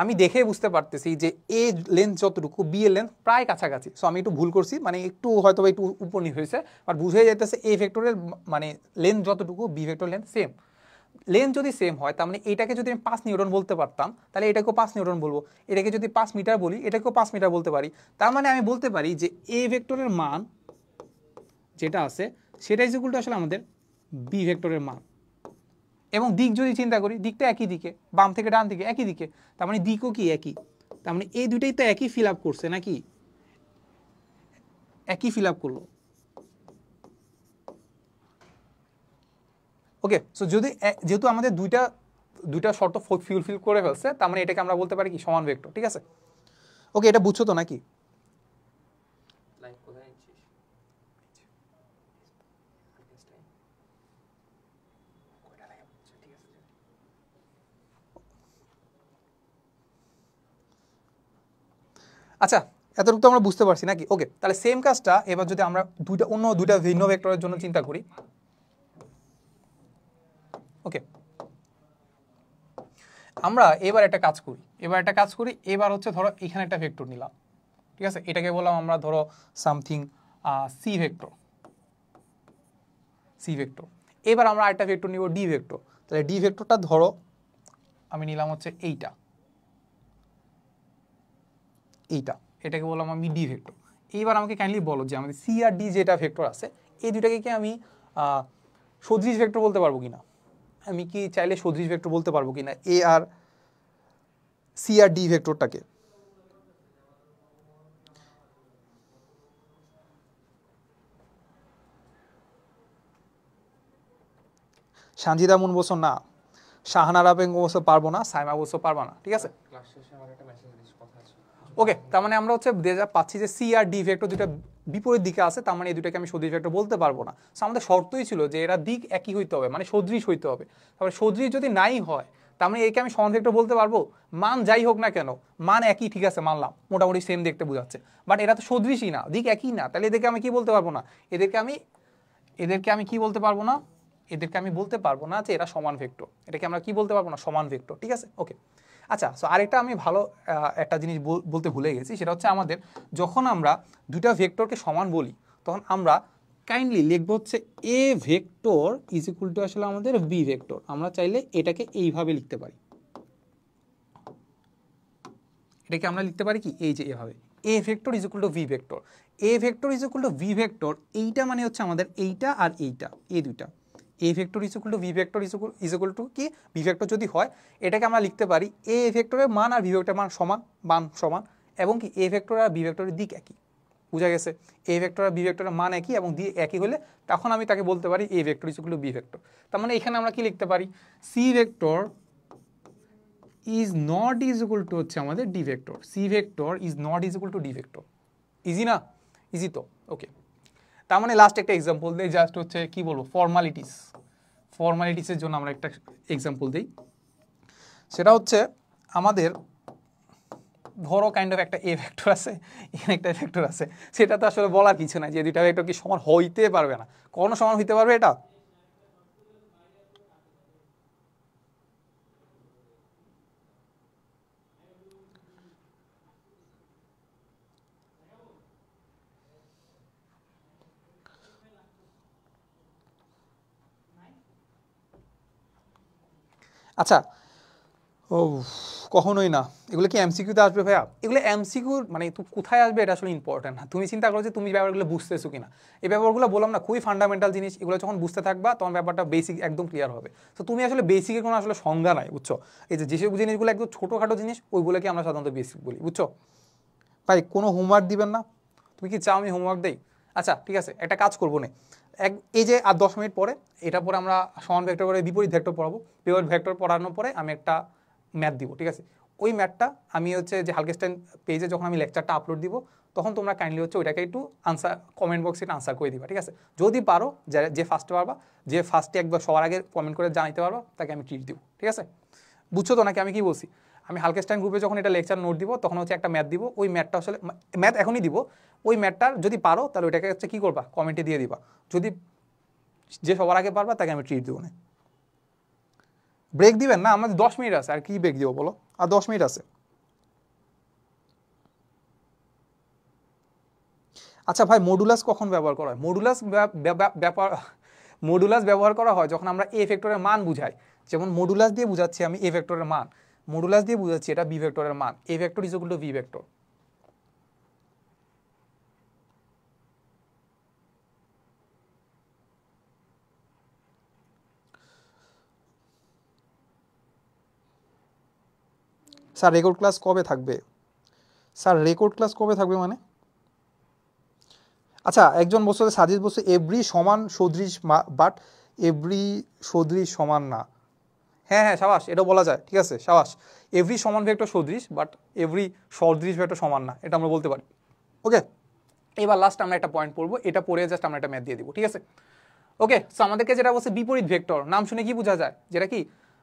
আমি দেখে বুঝতে পারতেছি যে এ লেন্থ যতটুকু বি এর লেন্থ প্রায় কাছাকাছি। সো আমি একটু ভুল করছি, মানে একটু হয়তো একটু উপর নিচ হয়েছে, বাট বুঝে যাইতেছে এ ভেক্টরের মানে লেন্থ যতটুকু B vector length same. Length যদি সেম হয় তার মানে এটাকে যদি আমি 5 নিউটন বলতে পারতাম তাহলে এটাকেও 5 নিউটন বলবো, এটাকে যদি 5 মিটার বলি এটাকেও 5 মিটার বলতে পারি। তার মানে আমি বলতে পারি যে এ ভেক্টরের মান যেটা আছে সেটা ইজ ইকুয়াল টু আসলে আমাদের বি ভেক্টরের মান। এবং দিক যদি চিন্তা করি দিকটা একই দিকে, বাম থেকে ডান দিকে একই দিকে, তার মানে দিকও কি একই, তার মানে এই দুইটাই তো একই ফিল আপ করছে নাকি, একই ফিল আপ করলো। ওকে, সো যদি যেহেতু আমাদের দুইটা শর্ত ফুলফিল করে ফেলছে তার মানে এটাকে আমরা বলতে পারি কি সমান ভেক্টর, ঠিক আছে। ওকে, এটা বুঝছো তো নাকি? আচ্ছা, এতটুকু তো আমরা বুঝতে পারছি নাকি? ওকে, তাহলে সেম কাজটা এবার যদি আমরা অন্য দুইটা ভিন্ন ভেক্টরের জন্য চিন্তা করি। ওকে, আমরা এবার একটা কাজ করি, এবার হচ্ছে ধরো এখানে একটা ভেক্টর নিলাম, ঠিক আছে, এটাকে বললাম আমরা ধরো সামথিং সি ভেক্টর। এবার আমরা আরেকটা ভেক্টর নিব ডি ভেক্টর। তাহলে ডি ভেক্টরটা ধরো আমি নিলাম হচ্ছে এটাকে বললাম আমি ডি ভেক্টর। এইবার আমাকে কাইন্ডলি বলো যে আমাদের সি আর ডি যেটা ভেক্টর আছে এই দুটাকে কি আমি সদৃশ ভেক্টর বলতে পারবো কিনা? আমি কি চাইলে সদৃশ ভেক্টর বলতে পারবো কিনা এ আর সি আর ডি ভেক্টরটাকে? সানজিদা মুন বলছো না, শাহানারা বেগম বলছো পারবো না, সাইমা বলছো পারবা না, ঠিক আছে। ওকে, তার মানে আমরা হচ্ছে পাচ্ছি যে সি আর ডি ভেক্টর দুটা বিপরীত দিকে আছে, তার মানে এই দুটাকে আমি সদৃশ ভেক্টর বলতে পারবো না। সো আমাদের শর্তই ছিল যে এরা দিক একই হইতে হবে, মানে সদৃশ হইতে হবে। তারপরে সদৃশ যদি নাই হয় তার মানে একে আমি সমান ভেক্টর বলতে পারবো? মান যাই হোক না কেন, মান একই, ঠিক আছে, মানলাম মোটামুটি সেম দেখতে বোঝাচ্ছে, বাট এরা তো সদৃশই না, দিক একই না, তাহলে এদেরকে আমি কি বলতে পারবো না? এদেরকে আমি কি বলতে পারবো না? এদেরকে আমি বলতে পারবো না যে এরা সমান ভেক্টর। এটাকে আমরা কি বলতে পারবো না? সমান ভেক্টর, ঠিক আছে। ওকে, আচ্ছা, সো আরেকটা আমি ভালো একটা জিনিস বলতে ভুলে গেছি, সেটা হচ্ছে আমাদের যখন আমরা দুটা ভেক্টরকে সমান বলি তখন আমরা কাইন্ডলি লিখবো হচ্ছে এ ভেক্টর ইজ ইকুয়াল টু আসলে আমাদের বি ভেক্টর। আমরা চাইলে এটাকে এইভাবে লিখতে পারি, এটাকে আমরা লিখতে পারি কি এই যে এভাবে, এ vector is equal two V vector. A vector is equal two V vector, এইটা মানে হচ্ছে আমাদের এইটা আর এইটা, এই দুইটা। এ vector is equal two V vector is equal two কি ভি ভেক্টর যদি হয় এটাকে আমরা লিখতে পারি এ ভেক্টরের মান আর ভি ভেক্টরের মান সমান এবং কি এ ভেক্টর আর বি ভেক্টরের দিক একই। বুঝা গেছে? এ ভেক্টর আর বি ভেক্টরের মান একই এবং দিক একই হলে তখন আমি তাকে বলতে পারি A vector is equal to B vector. তার মানে এখানে আমরা কি লিখতে পারি? C vector is not is equal to হচ্ছে আমাদের D vector. C vector is not is equal to D vector. Easy না? ইজি তো? ওকে, তার মানে লাস্ট একটা এক্সাম্পল দেই, জাস্ট হচ্ছে কি বলবো, ফর্মালিটিসের জন্য আমরা একটা এক্সাম্পল দিই। সেটা হচ্ছে আমাদের ধরো কাইন্ড অফ একটা এ ভেক্টর আছে, এখানে একটা ভেক্টর আছে, সেটা তো আসলে বলার কিছু নাই যে দুইটা ভেক্টর কি সমান হইতে পারবে না। কখনো সমান হইতে পারবে এটা? আচ্ছা, ও কখনোই না। এগুলো কি এমসিকিউতে আসবে ভাইয়া? এগুলো এমসিকিউর মানে কোথায় আসবে এটা আসলে ইম্পর্টেন্ট না। তুমি চিন্তা করো যে তুমি ব্যাপারগুলো বুঝতেছো কিনা। এই ব্যাপারগুলো বললাম না খুবই ফান্ডামেন্টাল জিনিস, এগুলো যখন বুঝতে থাকবা তখন ব্যাপারটা বেসিক একদম ক্লিয়ার হবে। তো তুমি আসলে বেসিকের কোনো আসলে সংজ্ঞা নাই, বুঝছো? এই যে যেসব জিনিসগুলো একদম ছোটোখাটো জিনিস ওইগুলোকে আমরা সাধারণত বেসিক বলি, বুঝছো ভাই? কোনো হোমওয়ার্ক দিবেন না? তুমি কি চাও আমি হোমওয়ার্ক দেই? আচ্ছা ঠিক আছে, একটা কাজ করবো না, এই যে আর 10 মিনিট পরে এটা পরে আমরা সমান ভেক্টর করে বিপরীত ভেক্টর পড়াবো। বিপরীত ভেক্টর পড়ানোর পরে আমি একটা ম্যাথ দিব, ঠিক আছে? ওই ম্যাথটা আমি হচ্ছে যে হালকেস্টাইন পেজে যখন আমি লেকচারটা আপলোড দিব তখন তোমরা কাইন্ডলি হচ্ছে ওইটাকে একটু আনসার কমেন্ট বক্সে এটা আনসার করে দিবা, ঠিক আছে? যদি পারো যে ফার্স্টে পারবা, যে ফার্স্টে একবার সবার আগে কমেন্ট করে জানাইতে পারবা তাকে আমি ট্রিট দিব, ঠিক আছে? বুঝছো তো নাকি আমি কি বলছি? আমি হালকেস্টাইন গ্রুপে যখন এটা লেকচার নোট দিব তখন হচ্ছে একটা ম্যাথ দিব, ওই ম্যাথটা আসলে ম্যাথ এখনই দিব, ওই ম্যাথটার যদি পারো তাহলে ওইটাকে হচ্ছে কী করবা, কমেন্টে দিয়ে দিবা। যদি যে সবার আগে পারবা তাকে আমি ট্রিট দেবো না। ব্রেক দিবেন না? আমাদের 10 মিনিট আছে, আর কি ব্রেক দিব বলো? আর 10 মিনিট আছে। আচ্ছা ভাই, মডুলাস কখন ব্যবহার করা হয়? মডুলাস ব্যবহার করা হয় যখন আমরা এ ভেক্টরের মান বুঝাই। যেমন মডুলাস দিয়ে বুঝাচ্ছি আমি এ ভেক্টরের মান, মডুলাস দিয়ে বুঝাচ্ছি এটা বি ভেক্টরের মান, এ vector is equal two V vector. Sir record class কবে থাকবে? স্যার রেকর্ড ক্লাস কবে থাকবে মানে? আচ্ছা, একজন বলছে, সাজিদ বলছে এভরি সমান সদৃশ বাট এভরি সদৃশ সমান না। হ্যাঁ হ্যাঁ সাবাস, এটা বলা যায়, ঠিক আছে সাবাস। এভরি সমান ভেক্টর সদৃশ, বাট এভরি সদৃশ ভেক্টর সমান না, এটা আমরা বলতে পারি। ওকে, এবার লাস্ট আমরা একটা পয়েন্ট পড়বো, এটা পড়ে জাস্ট আমরা একটা ম্যাথ দিয়ে দিব, ঠিক আছে? ওকে, সো আমাদেরকে যেটা বলছে বিপরীত ভেক্টর, নাম শুনে কি বোঝা যায়? যেটা কি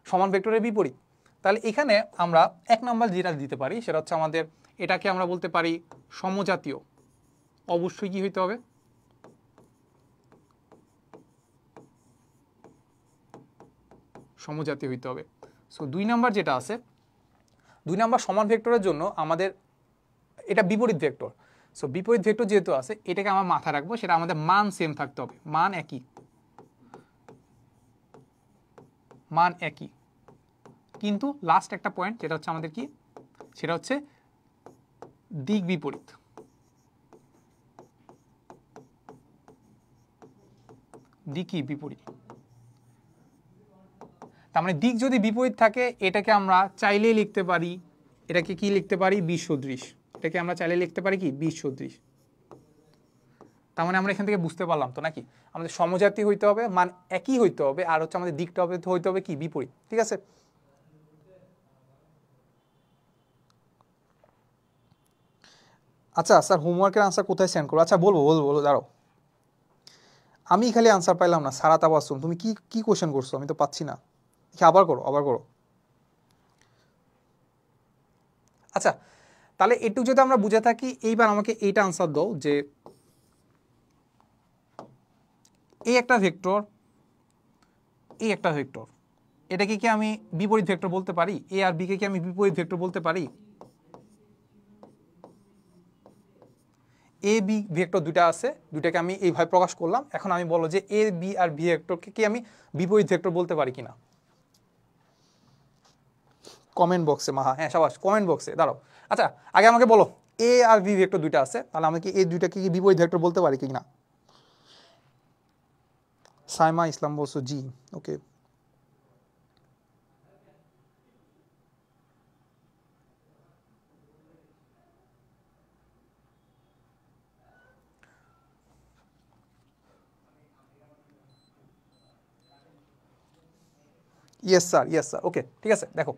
সমান ভেক্টরের বিপরীত। তাহলে এখানে আমরা এক নাম্বার যেটা দিতে পারি সেটা হচ্ছে আমাদের এটাকে আমরা বলতে পারি সমজাতীয়। অবশ্যই কি হইতে হবে? সমজাতীয় হইতে হবে। সো 2 নাম্বার যেটা আছে, 2 নাম্বার সমান ভেক্টরের জন্য আমাদের এটা বিপরীত ভেক্টর। সো বিপরীত ভেক্টর যেহেতু আছে, এটাকে আমরা মাথায় রাখবো, সেটা আমাদের মান সেম থাকতে হবে, মান একই, মান একই। কিন্তু লাস্ট একটা পয়েন্ট যেটা হচ্ছে আমাদের কি, সেটা হচ্ছে দিক বিপরীত। দিকই বিপরীত, তার মানে দিক যদি বিপরীত থাকে এটাকে আমরা চাইলেই লিখতে পারি, এটাকে কি লিখতে পারি? বিশ সদৃশ। এটাকে আমরা চাইলে লিখতে পারি কি? বিশ সদৃশ। তার মানে আমরা এখান থেকে বুঝতে পারলাম তো নাকি, আমাদের সমজাতি হইতে হবে, মান একই হইতে হবে, আর হচ্ছে আমাদের দিকটা হইতে হবে কি? বিপরীত, ঠিক আছে? আচ্ছা স্যার, হোমওয়ার্কের আনসার কোথায় সেন্ড করবো? আচ্ছা বলবো বলবো বলো, দাঁড়াও। আমি খালি আনসার পাইলাম না, সারা তাবাসসুম তুমি কি কি কোশ্চেন করছো? আমি তো পাচ্ছি না, আবার করো আবার করো। আচ্ছা, তাহলে এটুকু যদি আমরা বুঝে থাকি, এইবার আমাকে এইটা আনসার দাও যে এই একটা ভেক্টর, এই একটা ভেক্টর, এটাকে কি আমি বিপরীত ভেক্টর বলতে পারি? এ আর বি কে কি আমি বিপরীত ভেক্টর বলতে পারি? এ বি ভেক্টর দুটা আছে, দুটাকে আমি এইভাবে প্রকাশ করলাম। এখন আমি বলো যে এ বি আর বি ভেক্টরকে কি আমি বিপরীত ভেক্টর বলতে পারি কিনা? কমেন্ট বক্সে মাহা, হ্যাঁ সাবাস, কমেন্ট বক্সে দাঁড়াও। আচ্ছা আগে আমাকে বলো, এ আর বি ভেক্টর দুইটা আছে, তাহলে আমি কি এই দুইটাকে কি বিপরীত ভেক্টর বলতে পারি কি না? সাইমা ইসলাম বলছো জি, ওকে। ইয়েস স্যার, ইয়েস স্যার, ওকে ঠিক আছে। দেখো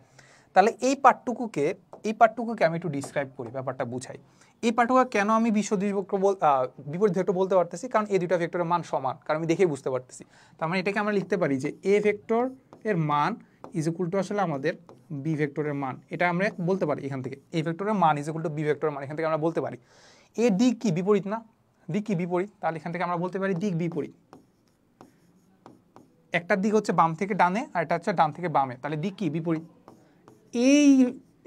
তাহলে এই পার্টটুকুকে আমি একটু ডিসক্রাইব করি, ব্যাপারটা বুঝাই। এই পার্টটুকু কেন আমি বিপরীত ভেক্টর বলতে পারতেছি? কারণ এই দুইটা ভেক্টরের মান সমান, কারণ আমি দেখেই বুঝতে পারতেছি। তার মানে এটাকে আমরা লিখতে পারি যে এ ভেক্টর এর মান ইজ ইকুয়াল টু আসলে আমাদের বি ভেক্টরের মান। এটা আমরা বলতে পারি এখান থেকে, এ ভেক্টরের মান ইজ ইকুয়াল টু বি ভেক্টরের মান, এখান থেকে আমরা বলতে পারি। এর দিক কি? বিপরীত না? দিক কি? বিপরীত। তাহলে এখান থেকে আমরা বলতে পারি দিক বিপরীত। একটার দিক হচ্ছে বাম থেকে ডানে, আর এটা হচ্ছে ডান থেকে বামে, তাহলে দিক কি? বিপরীত। এই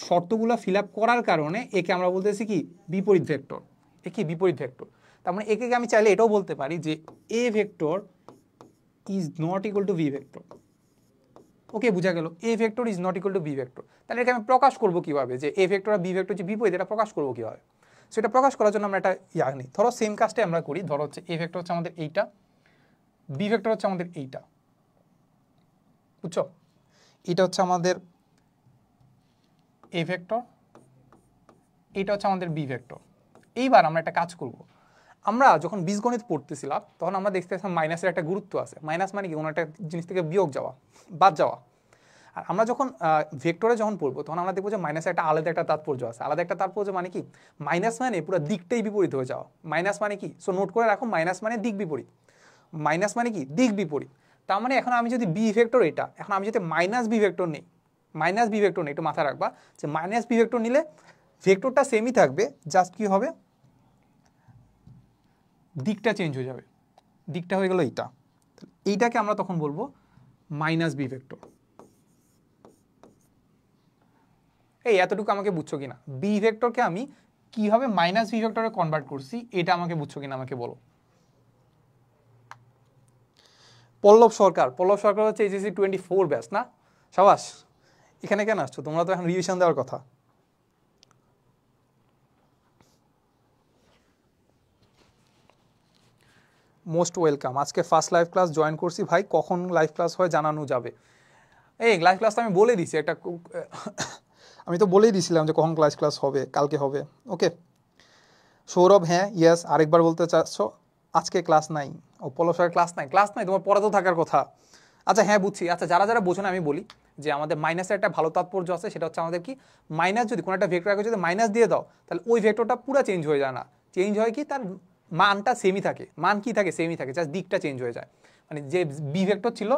শর্তগুলো ফিল আপ করার কারণে একে আমরা বলতেছি কি? বিপরীত ভেক্টর। এ কি? বিপরীত ভেক্টর। তার মানে একে আমি চাইলে এটাও বলতে পারি যে A vector is not equal to B vector. Okay, বুঝা গেল? A vector is not equal to B vector. তাহলে এটাকে আমি প্রকাশ করবো কিভাবে যে এ ভেক্টর আর বি ভেক্টর যে বিপরীত, এটা প্রকাশ করবো কিভাবে? সেটা প্রকাশ করার জন্য আমরা একটা নিই। ধরো সেম কাজটাই আমরা করি। ধরো হচ্ছে এ ভেক্টর হচ্ছে আমাদের এইটা, বি ভেক্টর হচ্ছে আমাদের এইটা, বুঝছো? এটা হচ্ছে আমাদের এ ভেক্টর, এটা হচ্ছে আমাদের বি ভেক্টর। এইবার আমরা একটা কাজ করব। আমরা যখন বীজগণিত পড়তেছিলাম তখন আমরা দেখতেছিলাম মাইনাসের একটা গুরুত্ব আছে। মাইনাস মানে কি? কোনো একটা জিনিস থেকে বিয়োগ যাওয়া, বাদ যাওয়া। আর আমরা যখন ভেক্টরে যখন পড়বো তখন আমরা দেখবো যে মাইনাসের একটা আলাদা একটা তাৎপর্য আছে। আলাদা একটা তাৎপর্য মানে কি? মাইনাস মানে পুরো দিকটাই বিপরীত হয়ে যাওয়া। মাইনাস মানে কি? সো নোট করে রাখো, মাইনাস মানে দিক বিপরীত। মাইনাস মানে কি? দিক বিপরীত। তার মানে এখন আমি যদি বি ভেক্টর এটা, এখন আমি যদি মাইনাস বি ভেক্টর নেই, মাইনাস বি ভেক্টর নেই, একটু মাথায় রাখবা যে মাইনাস বি ভেক্টর নিলে ভেক্টরটা সেমই থাকবে, জাস্ট কি হবে? দিকটা চেঞ্জ হয়ে যাবে। দিকটা হয়ে গেল এইটা, এইটাকে আমরা তখন বলবো মাইনাস বি ভেক্টর। এই এতটুকু আমাকে বুঝছো কিনা? বি ভেক্টরকে আমি কিভাবে মাইনাস ভি ভেক্টরে কনভার্ট করছি এটা আমাকে বুঝছো কিনা আমাকে বলো। পল্লব সরকার হচ্ছে এইচএসসি 24 ব্যাচ না? সাবাস, এখানে কেন আসছো? তোমরা তো এখন রিভিশন দেওয়ার কথা। Most welcome. আজকে ফার্স্ট লাইভ ক্লাস জয়েন করছি ভাই, কখন লাইভ ক্লাস হয় জানানো যাবে? এই লাইভ ক্লাস তো আমি বলে দিছি একটা আমি তো বলেই দিছিলাম যে কখন ক্লাস হবে, কালকে হবে। ওকে সৌরভ, হ্যাঁ ইয়েস, আরেকবার বলতে চাচ্ছ আজকে ক্লাস নাই? ও পল্লব স্যার ক্লাস নাই, তোমার পড়া তো থাকার কথা। আচ্ছা হ্যাঁ বুঝছি। আচ্ছা যারা বোঝো না আমি বলি যে আমাদের মাইনাসের একটা ভালো তাৎপর্য আছে, সেটা হচ্ছে আমাদের কি মাইনাস যদি কোনো একটা ভেক্টর আগে যদি মাইনাস দিয়ে দাও তাহলে ওই ভেক্টরটা পুরো চেঞ্জ হয়ে যায় না, চেঞ্জ হয় কি তার মানটা সেমই থাকে, মান কি থাকে সেমই থাকে, জাস্ট দিকটা চেঞ্জ হয়ে যায়। মানে যে বি ভেক্টর ছিল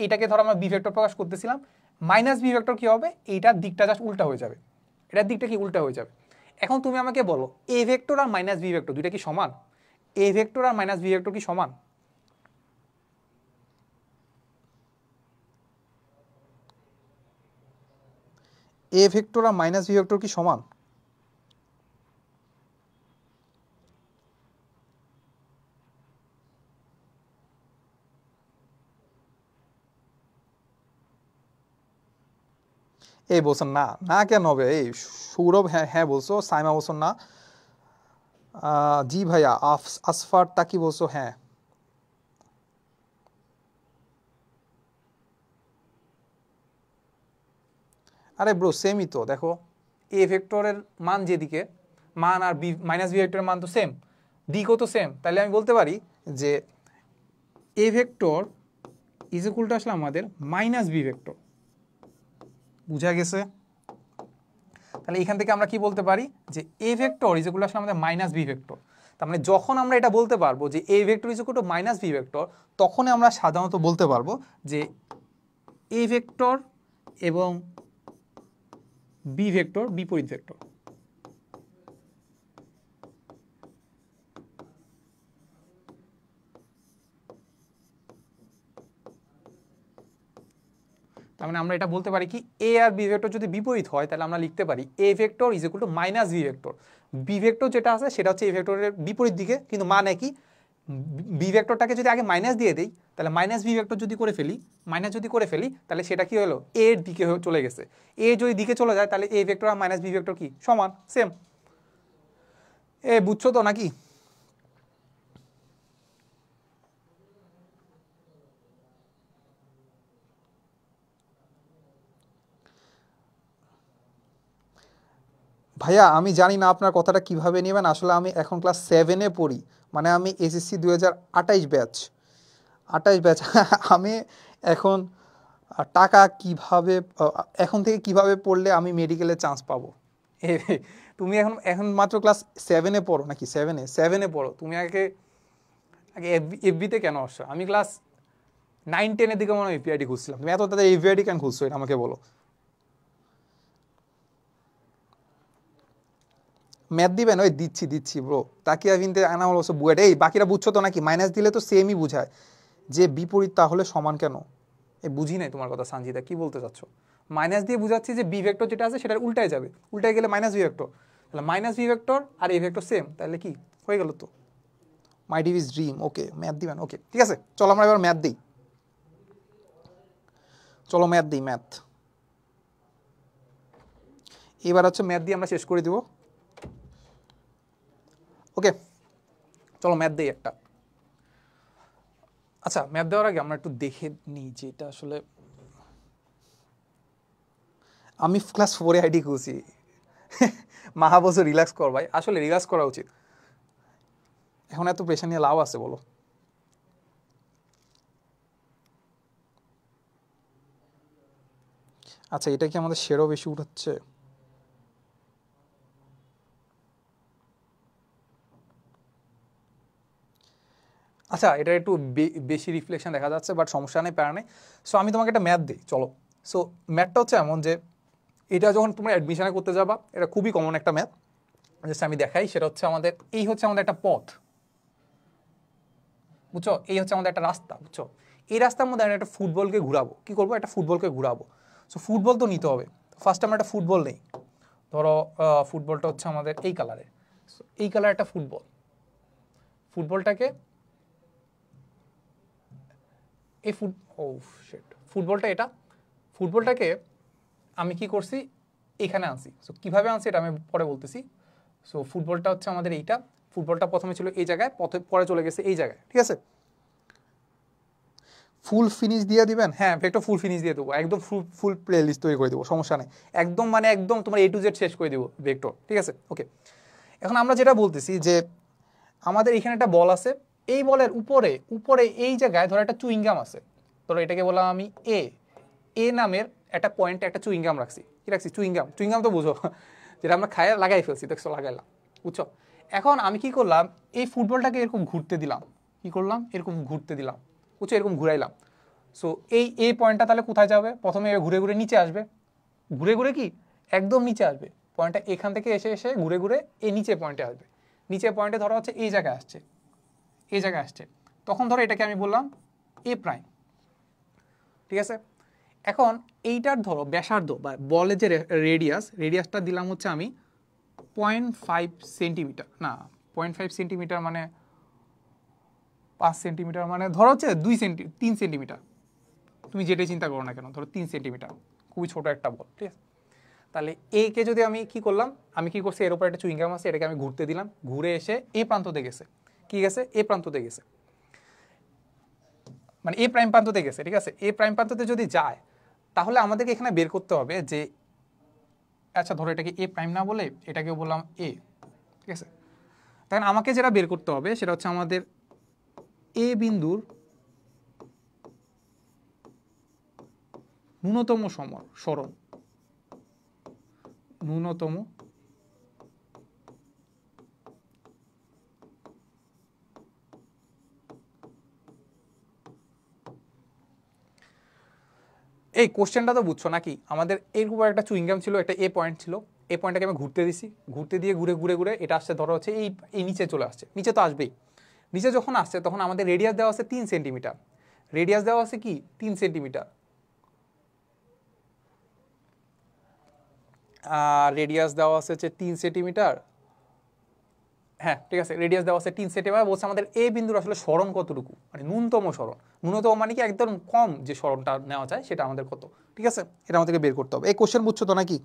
এটাকে ধরো আমরা বি ভেক্টর প্রকাশ করতেছিলাম, মাইনাস বি ভেক্টর কি হবে, এইটার দিকটা জাস্ট উল্টা হয়ে যাবে, এটার দিকটা কি উল্টা হয়ে যাবে। এখন তুমি আমাকে বলো এ ভেক্টর আর মাইনাস বি ভেক্টর দুইটা কি সমান? এ ভেক্টর আর মাইনাস বি ভেক্টর কি সমান? এ ভেক্টর আর মাইনাস বি ভেক্টর কি সমান? এই বলছেন না, না কেন হবে? এই সৌরভ হ্যাঁ হ্যাঁ বলছো, সাইমা বলছো না, জি ভাইয়া, আসফার তাকি বলছো হ্যাঁ। আরে ব্রো সেমই তো, দেখো এ ভেক্টরের মান যেদিকে, মান আর বি মাইনাস বি ভেক্টরের মান তো সেম, দিকও তো সেম, তাহলে আমি বলতে পারি যে A vector is equal two আসলে আমাদের মাইনাস বি ভেক্টর। বুঝা গেছে? তাহলে এখান থেকে আমরা কি বলতে পারি যে A vector is equal two আসলে আমাদের মাইনাস বি ভেক্টর। তার মানে যখন আমরা এটা বলতে পারবো যে A vector is equal to minus B vector, তখনই আমরা সাধারণত বলতে পারবো যে এ ভেক্টর এবং বি ভেক্টর বিপরীত ভেক্টর। তার মানে আমরা এটা বলতে পারি কি এ আর বি ভেক্টর যদি বিপরীত হয় তাহলে আমরা লিখতে পারি A vector is equal to minus B vector. B vector যেটা আছে সেটা হচ্ছে এ ভেক্টরের বিপরীত দিকে, কিন্তু মানে কি বি ভেক্টরটাকে যদি আগে মাইনাস দিয়ে দেই তাহলে মাইনাস বি ভেক্টর যদি করে ফেলি, মাইনাস যদি করে ফেলি তাহলে সেটা কি হলো এর দিকে চলে গেছে। এ যদি দিকে চলে যায় তাহলে এ ভেক্টর আর মাইনাস বি ভেক্টর কি সমান, সেম। এ বুঝছো তো নাকি? ভাইয়া আমি জানি না আপনার কথাটা কিভাবে নেবেন, আসলে আমি এখন ক্লাস 7-এ পড়ি, মানে আমি এসএসসি 2028 ব্যাচ, 28 ব্যাচ আমি এখন টাকা কিভাবে এখন থেকে কিভাবে পড়লে আমি মেডিকেলে চান্স পাবো? এ, তুমি এখন এখন মাত্র ক্লাস 7-এ পড়ো নাকি? 7-এ পড়ো তুমি, আগে আগে এফবিতে কেন আসছো? আমি ক্লাস 9-10-এর দিকে মনে হয় এফবিআইডি খুঁজছিলাম, তুমি এত তাদের এফবিআইডি কেন খুঁজছো এটা আমাকে বলো। ম্যাথ দিবেন? ওই দিচ্ছি ব্রো। তাকিয়া বিনতে আনামুল হোসেন বুয়েট। এই বাকিরা বুঝছো তো নাকি? মাইনাস দিলে তো সেমই বুঝায়, যে বিপরীত তাহলে সমান কেন? এই বুঝি নাই তোমার কথা সানজিদা, কি বলতে চাচ্ছ? মাইনাস দিয়ে বুঝাচ্ছি যে বি ভেক্টর যেটা আছে সেটা উল্টায় যাবে, উল্টায় গেলে মাইনাস বি ভেক্টর, তাহলে মাইনাস বি ভেক্টর আর এ ভেক্টর সেম, তাহলে কি হয়ে গেল তো। My device dream. Okay math দিবেন, ওকে ঠিক আছে, চলো আমরা এবার ম্যাথ দিই, চলো ম্যাথ দিই, ম্যাথ এবার হচ্ছে ম্যাথ দিয়ে আমরা শেষ করে দিব। ওকে চলো ম্যাথ দিই একটা। আচ্ছা ম্যাথ দেওয়ার আগে আমরা একটু দেখে নিই যে এটা আসলে, আমি ক্লাস 4-এ আইডি খুঁজছি মাহা বছর রিল্যাক্স কর ভাই, আসলে রিল্যাক্স করা উচিত, এখন এত প্রেশার নিয়ে লাভ আছে বলো? আচ্ছা এটা কি আমাদের শেরও বেশি উঠাচ্ছে? আচ্ছা এটা একটু বেশি রিফ্লেকশন দেখা যাচ্ছে, বাট সমস্যা নেই, প্যারা নেই। সো আমি তোমাকে একটা ম্যাথ দিই, চলো। সো ম্যাথটা হচ্ছে এমন যে এটা যখন তোমরা অ্যাডমিশনে করতে যাবা, এটা খুবই কমন একটা ম্যাথ, জাস্ট আমি দেখাই। সেটা হচ্ছে আমাদের এই হচ্ছে আমাদের একটা পথ, বুঝছো? এই হচ্ছে আমাদের একটা রাস্তা, বুঝছো? এই রাস্তার মধ্যে আমরা একটা ফুটবলকে ঘুরাবো, কি করবো, একটা ফুটবলকে ঘুরাবো। সো ফুটবল তো নিতে হবে, ফার্স্ট আমরা একটা ফুটবল নেই, ধরো ফুটবলটা হচ্ছে আমাদের এই কালারে, এই কালার একটা ফুটবলটাকে এই ফুটবলটা এটা ফুটবলটাকে আমি কি করছি এখানে আনছি। সো কীভাবে আনছি এটা আমি পরে বলতেছি। সো ফুটবলটা হচ্ছে আমাদের এইটা, ফুটবলটা প্রথমে ছিল এই জায়গায়, পরে চলে গেছে এই জায়গায়, ঠিক আছে। ফুল ফিনিশ দিয়ে দিবেন, হ্যাঁ ভেক্টর ফুল ফিনিশ দিয়ে দেবো, একদম ফুল প্লে লিস্ট তৈরি করে দেবো, সমস্যা নেই, একদম মানে একদম তোমার A to Z শেষ করে দেবো ভেক্টর, ঠিক আছে। ওকে, এখন আমরা যেটা বলতেছি যে আমাদের এখানে একটা বল আছে, এই বলের উপরে উপরে এই জায়গায় ধরো একটা চুইংগাম আছে, ধরো এটাকে বললাম আমি এ নামের একটা পয়েন্টে একটা চুইংগাম রাখছি, কি রাখছি চুইংগাম তো বুঝো, যেটা আমরা খায় লাগাই ফেলছি, দেখছো লাগাইলাম, বুঝছো। এখন আমি কি করলাম, এই ফুটবলটাকে এরকম ঘুরতে দিলাম, কি করলাম এরকম ঘুরতে দিলাম, বুঝছো, এরকম ঘুরাইলাম। সো এই পয়েন্টটা তাহলে কোথায় যাবে, প্রথমে ঘুরে ঘুরে নিচে আসবে, ঘুরে ঘুরে কি একদম নিচে আসবে, পয়েন্টটা এখান থেকে এসে এসে ঘুরে ঘুরে এই নিচে পয়েন্টে আসবে, নিচে পয়েন্টে ধরো হচ্ছে এই জায়গায় আসছে, এই জায়গায় আসছে, তখন ধরো এটাকে আমি বললাম A', ঠিক আছে। এখন এইটার ধরো ব্যাসার্ধ বা বলের যে রেডিয়াসটা দিলাম হচ্ছে আমি 0.5 সেন্টিমিটার, না 0.5 সেন্টিমিটার মানে 5 সেন্টিমিটার, মানে ধরো হচ্ছে 3 সেন্টিমিটার, তুমি যেটাই চিন্তা করো না কেন, ধরো 3 সেন্টিমিটার, খুবই ছোট একটা বল, ঠিক আছে। তাহলে একে যদি আমি কি করলাম, আমি কি করছি, এর উপর একটা চুইংগাম আছে, এটাকে আমি ঘুরতে দিলাম, ঘুরে এসে এ প্রান্ততে গেছে, কি গেছে এ প্রান্ততে গেছে, মানে এ প্রাইম প্রান্ততে গেছে, ঠিক আছে। এ প্রাইম প্রান্ততে যদি যায় তাহলে আমাদেরকে এখানে বের করতে হবে যে, আচ্ছা ধরো এটাকে এ প্রাইম না বলে এটাকে বললাম এ, ঠিক আছে। তখন আমাকে যেটা বের করতে হবে সেটা হচ্ছে আমাদের এ বিন্দুর ন্যূনতম সরণ, ন্যূনতম এই কোশ্চেনটা তো বুঝছো নাকি, আমাদের এর উপর একটা চুইংগাম ছিল, একটা এ পয়েন্ট ছিল, এই পয়েন্টটাকে আমি ঘুরতে দিছি, ঘুরতে দিয়ে ঘুরে ঘুরে ঘুরে এটা আসছে, ধরো হচ্ছে এই নিচে চলে আসছে, নিচে তো আসবেই, নিচে যখন আসছে তখন আমাদের রেডিয়াস দেওয়া আছে 3 সেন্টিমিটার, রেডিয়াস দেওয়া আছে কি 3 সেন্টিমিটার, রেডিয়াস দেওয়া আছে হচ্ছে 3 সেন্টিমিটার, হ্যাঁ ঠিক আছে, রেডিয়াস দেওয়া আছে 3 সেন্টিমিটার, বলছে আমাদের এ বিন্দুর আসলে সরণ কতটুকু, মানে ন্যূনতম সরণ, ন্যূনতম মানে কি একদম কম যে সরণটা নেওয়া যায় সেটা আমাদের কত, ঠিক আছে, এটা আমাদেরকে বের করতে হবে। এই কোশ্চেন বুঝছো তো নাকি?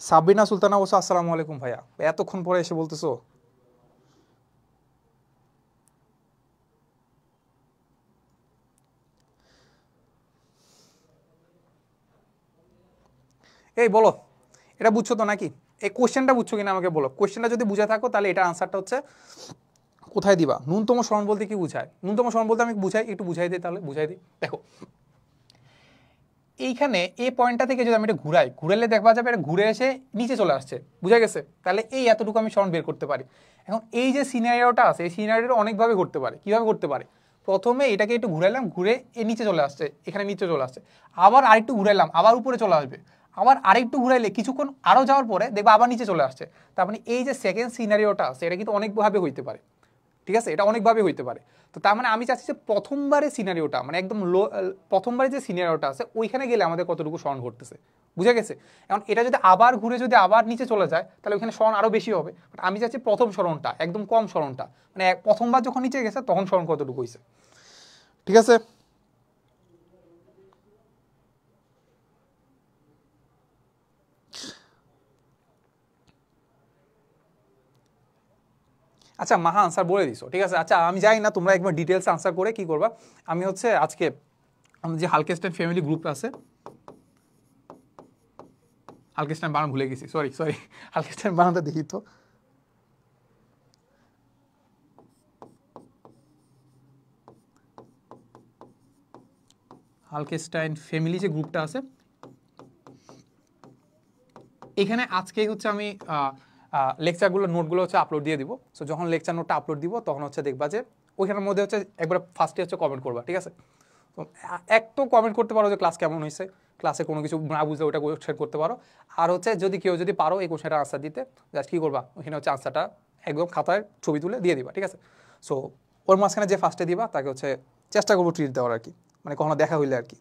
সাবিনা সুলতানা বলছো আসসালামু আলাইকুম ভাইয়া, এতক্ষণ পরে এসে বলতেছো। এই বলো, এটা বুঝছো তো নাকি, এই কোশ্চেনটা বুঝছো কিনা আমাকে বলো, কোশ্চেনটা যদি বুঝে থাকো তাহলে এটা আনসারটা হচ্ছে কোথায় দিবা। ন্যূনতম সরণ বলতে কি বুঝায়, ন্যূনতম সরণ বলতে আমি বুঝাই, একটু বুঝাই দিই, তাহলে বুঝাই দিই। দেখো এইখানে এই পয়েন্টটা থেকে যদি আমি এটা ঘুরাইলে দেখা যাবে এটা ঘুরে এসে নিচে চলে আসছে, বুঝা গেছে, তাহলে এই এতটুকু আমি সরণ বের করতে পারি। এখন এই যে সিনারিওটা আছে, এই সিনারিওটা অনেকভাবে করতে পারে, কিভাবে করতে পারে, প্রথমে এটাকে একটু ঘুরাইলাম, ঘুরে এ নিচে চলে আসছে, এখানে নিচে চলে আসছে, আবার আরেকটু ঘুরাইলাম, আবার উপরে চলে আসবে, আবার আরেকটু ঘুরাইলে কিছুক্ষণ আরও যাওয়ার পরে দেখবো আবার নিচে চলে আসছে। তার মানে এই যে সেকেন্ড সিনারিওটা আছে এটা কিন্তু অনেকভাবে হইতে পারে, ঠিক আছে, এটা অনেকভাবে হইতে পারে। তো তার মানে আমি চাচ্ছি যে প্রথমবারের সিনারিওটা, মানে একদম প্রথমবারে যে সিনারিওটা আছে ওইখানে গেলে আমাদের কতটুকু সরণ ঘটতেছে, বুঝে গেছে। এখন এটা যদি আবার ঘুরে যদি আবার নিচে চলে যায় তাহলে ওইখানে সরণ আরও বেশি হবে, বাট আমি চাচ্ছি প্রথম সরণটা একদম কম সরণটা, মানে প্রথমবার যখন নিচে গেছে তখন সরণ কতটুকু হয়েছে, ঠিক আছে। আচ্ছা মাহা আনসার বলে দিছো, ঠিক আছে। আচ্ছা আমি জানি না, তোমরা একবার ডিটেলস আনসার করে কি করবা। আমি হচ্ছে আজকে আমাদের যে হালকেস্টাইন ফ্যামিলি গ্রুপ আছে, হালকেস্টাইন বানান ভুলে গেছি, সরি সরি, হালকেস্টাইন বানানটা দেখি তো, হালকেস্টাইন ফ্যামিলি যে গ্রুপটা আছে এখানে আজকেই হচ্ছে আমি লেকচারগুলো নোটগুলো হচ্ছে আপলোড দিয়ে দিব। সো যখন লেকচার নোটটা আপলোড দিব তখন হচ্ছে দেখবা যে ওইখানের মধ্যে হচ্ছে একবার ফার্স্টে হচ্ছে কমেন্ট করবা, ঠিক আছে। তো এক তো কমেন্ট করতে পারো যে ক্লাস কেমন হয়েছে, ক্লাসে কোনো কিছু না বুঝলে ওটা কোয়েশ্চেন করতে পারো, আর হচ্ছে যদি কেউ যদি পারো এই কোয়েশ্চেনটা আনসার দিতে, জাস্ট কী করবা ওখানে হচ্ছে আনসারটা একদম খাতায় ছবি তুলে দিয়ে দিবা, ঠিক আছে। সো ওর মাঝখানে যে ফার্স্টে দিবা তাকে হচ্ছে চেষ্টা করবো ট্রিট দেওয়ার আর কি, মানে কখনো দেখা হইলে আর কি।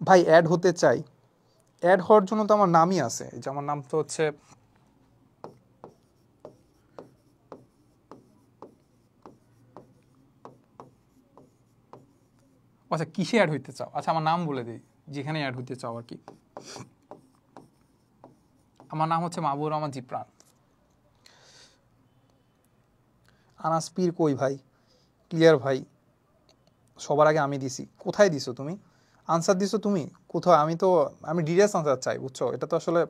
ভাই অ্যাড হতে চাই, অ্যাড হওয়ার জন্য তো আমার নামই আছে, এই যে আমার নাম তো হচ্ছে, আচ্ছা কিসে অ্যাড হইতে চাও, আচ্ছা আমার নাম বলে দিই যেখানে অ্যাড হইতে চাও আর কি। আমার নাম হচ্ছে মাহবুবুর রহমান জিপ্রান। আনাস পীর কই ভাই, ক্লিয়ার ভাই, সবার আগে আমি দিছি, কোথায় দিছো তুমি, আনসার দিছো তুমি কোথায়, আমি ডিটেলস আনসার চাই বুঝছো, এটা তো আসলে।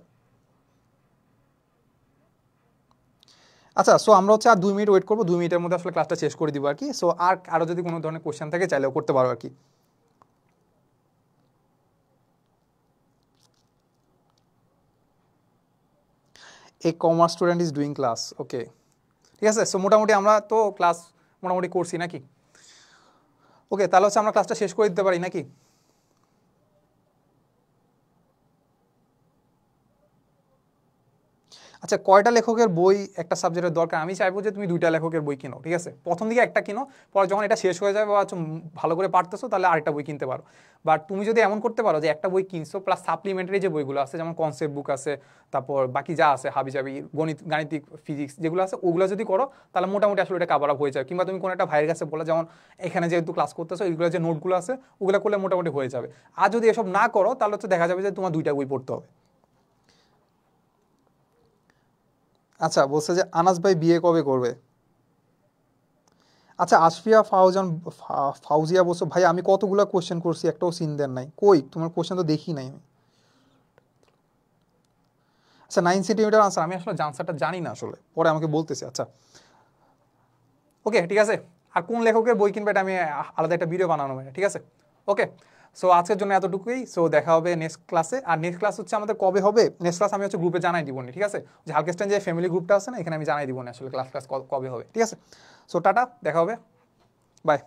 আচ্ছা সো আমরা হচ্ছে আর 2 মিনিট ওয়েট করবো, 2 মিনিটের মধ্যে আসলে ক্লাসটা শেষ করে দিব আর কি। সো আর আরও যদি কোনো ধরনের কোয়েশ্চেন থাকে চাইলেও করতে পারো আর কি। A commerce student is doing class, okay ঠিক আছে। সো মোটামুটি আমরা তো ক্লাস মোটামুটি করছি নাকি, ওকে তাহলে হচ্ছে আমরা ক্লাসটা শেষ করে দিতে পারি নাকি। আচ্ছা কয়টা লেখকের বই একটা সাবজেক্টের দরকার, আমি চাইবো যে তুমি 2টা লেখকের বই কিনো, ঠিক আছে, প্রথম দিকে একটা কিনো, পরে যখন এটা শেষ হয়ে যাবে বা ভালো করে পারতেছো তাহলে আরেকটা বই কিনতে পারো। বাট তুমি যদি এমন করতে পারো যে একটা বই কিনছো প্লাস সাপ্লিমেন্টারি যে বইগুলো আছে যেমন কনসেপ্ট বুক আছে, তারপর বাকি যা আছে হাবিজাবি গাণিতিক ফিজিক্স যেগুলো আছে ওগুলো যদি করো তাহলে মোটামুটি আসলে এটা কাভার আপ হয়ে যাবে। কিংবা তুমি কোনো একটা ভাইয়ের কাছে বলো, যেমন এখানে যেহেতু ক্লাস করতেছো এইগুলো যে নোটগুলো আছে ওগুলো করলে মোটামুটি হয়ে যাবে। আর যদি এসব না করো তাহলে হচ্ছে দেখা যাবে যে তোমার 2টা বই পড়তে হবে। আচ্ছা বলছে যে আনাস ভাই বিয়ে কবে করবে। আচ্ছা আশফিয়া ফাউজিয়া বলছো ভাই আমি কতগুলা কোশ্চেন করছি একটাও সিন দেন নাই, কই তোমার কোশ্চেন তো দেখি নাই আমি। আচ্ছা 9 সেন্টিমিটার আনসার, আমি আসলে আনসারটা জানি না আসলে, পরে আমাকে বলতেছে। আচ্ছা ওকে ঠিক আছে, আর কোন লেখকের বই কিনবে এটা আমি আলাদা একটা ভিডিও বানানো হবে, ঠিক আছে ওকে। সো আজকের জন্য এতটুকুই, সো দেখা হবে নেক্সট ক্লাসে। আর নেক্সট ক্লাস হচ্ছে আমাদের কবে হবে, নেক্সট ক্লাস আমি হচ্ছে গ্রুপে জানাই দিব না, ঠিক আছে, যে হালকেস্টাইন যে ফ্যামিলি গ্রুপটা আছে না এখানে আমি জানাই দিব না আসলে ক্লাস কবে হবে, ঠিক আছে। সো টাটা, দেখা হবে, বাই।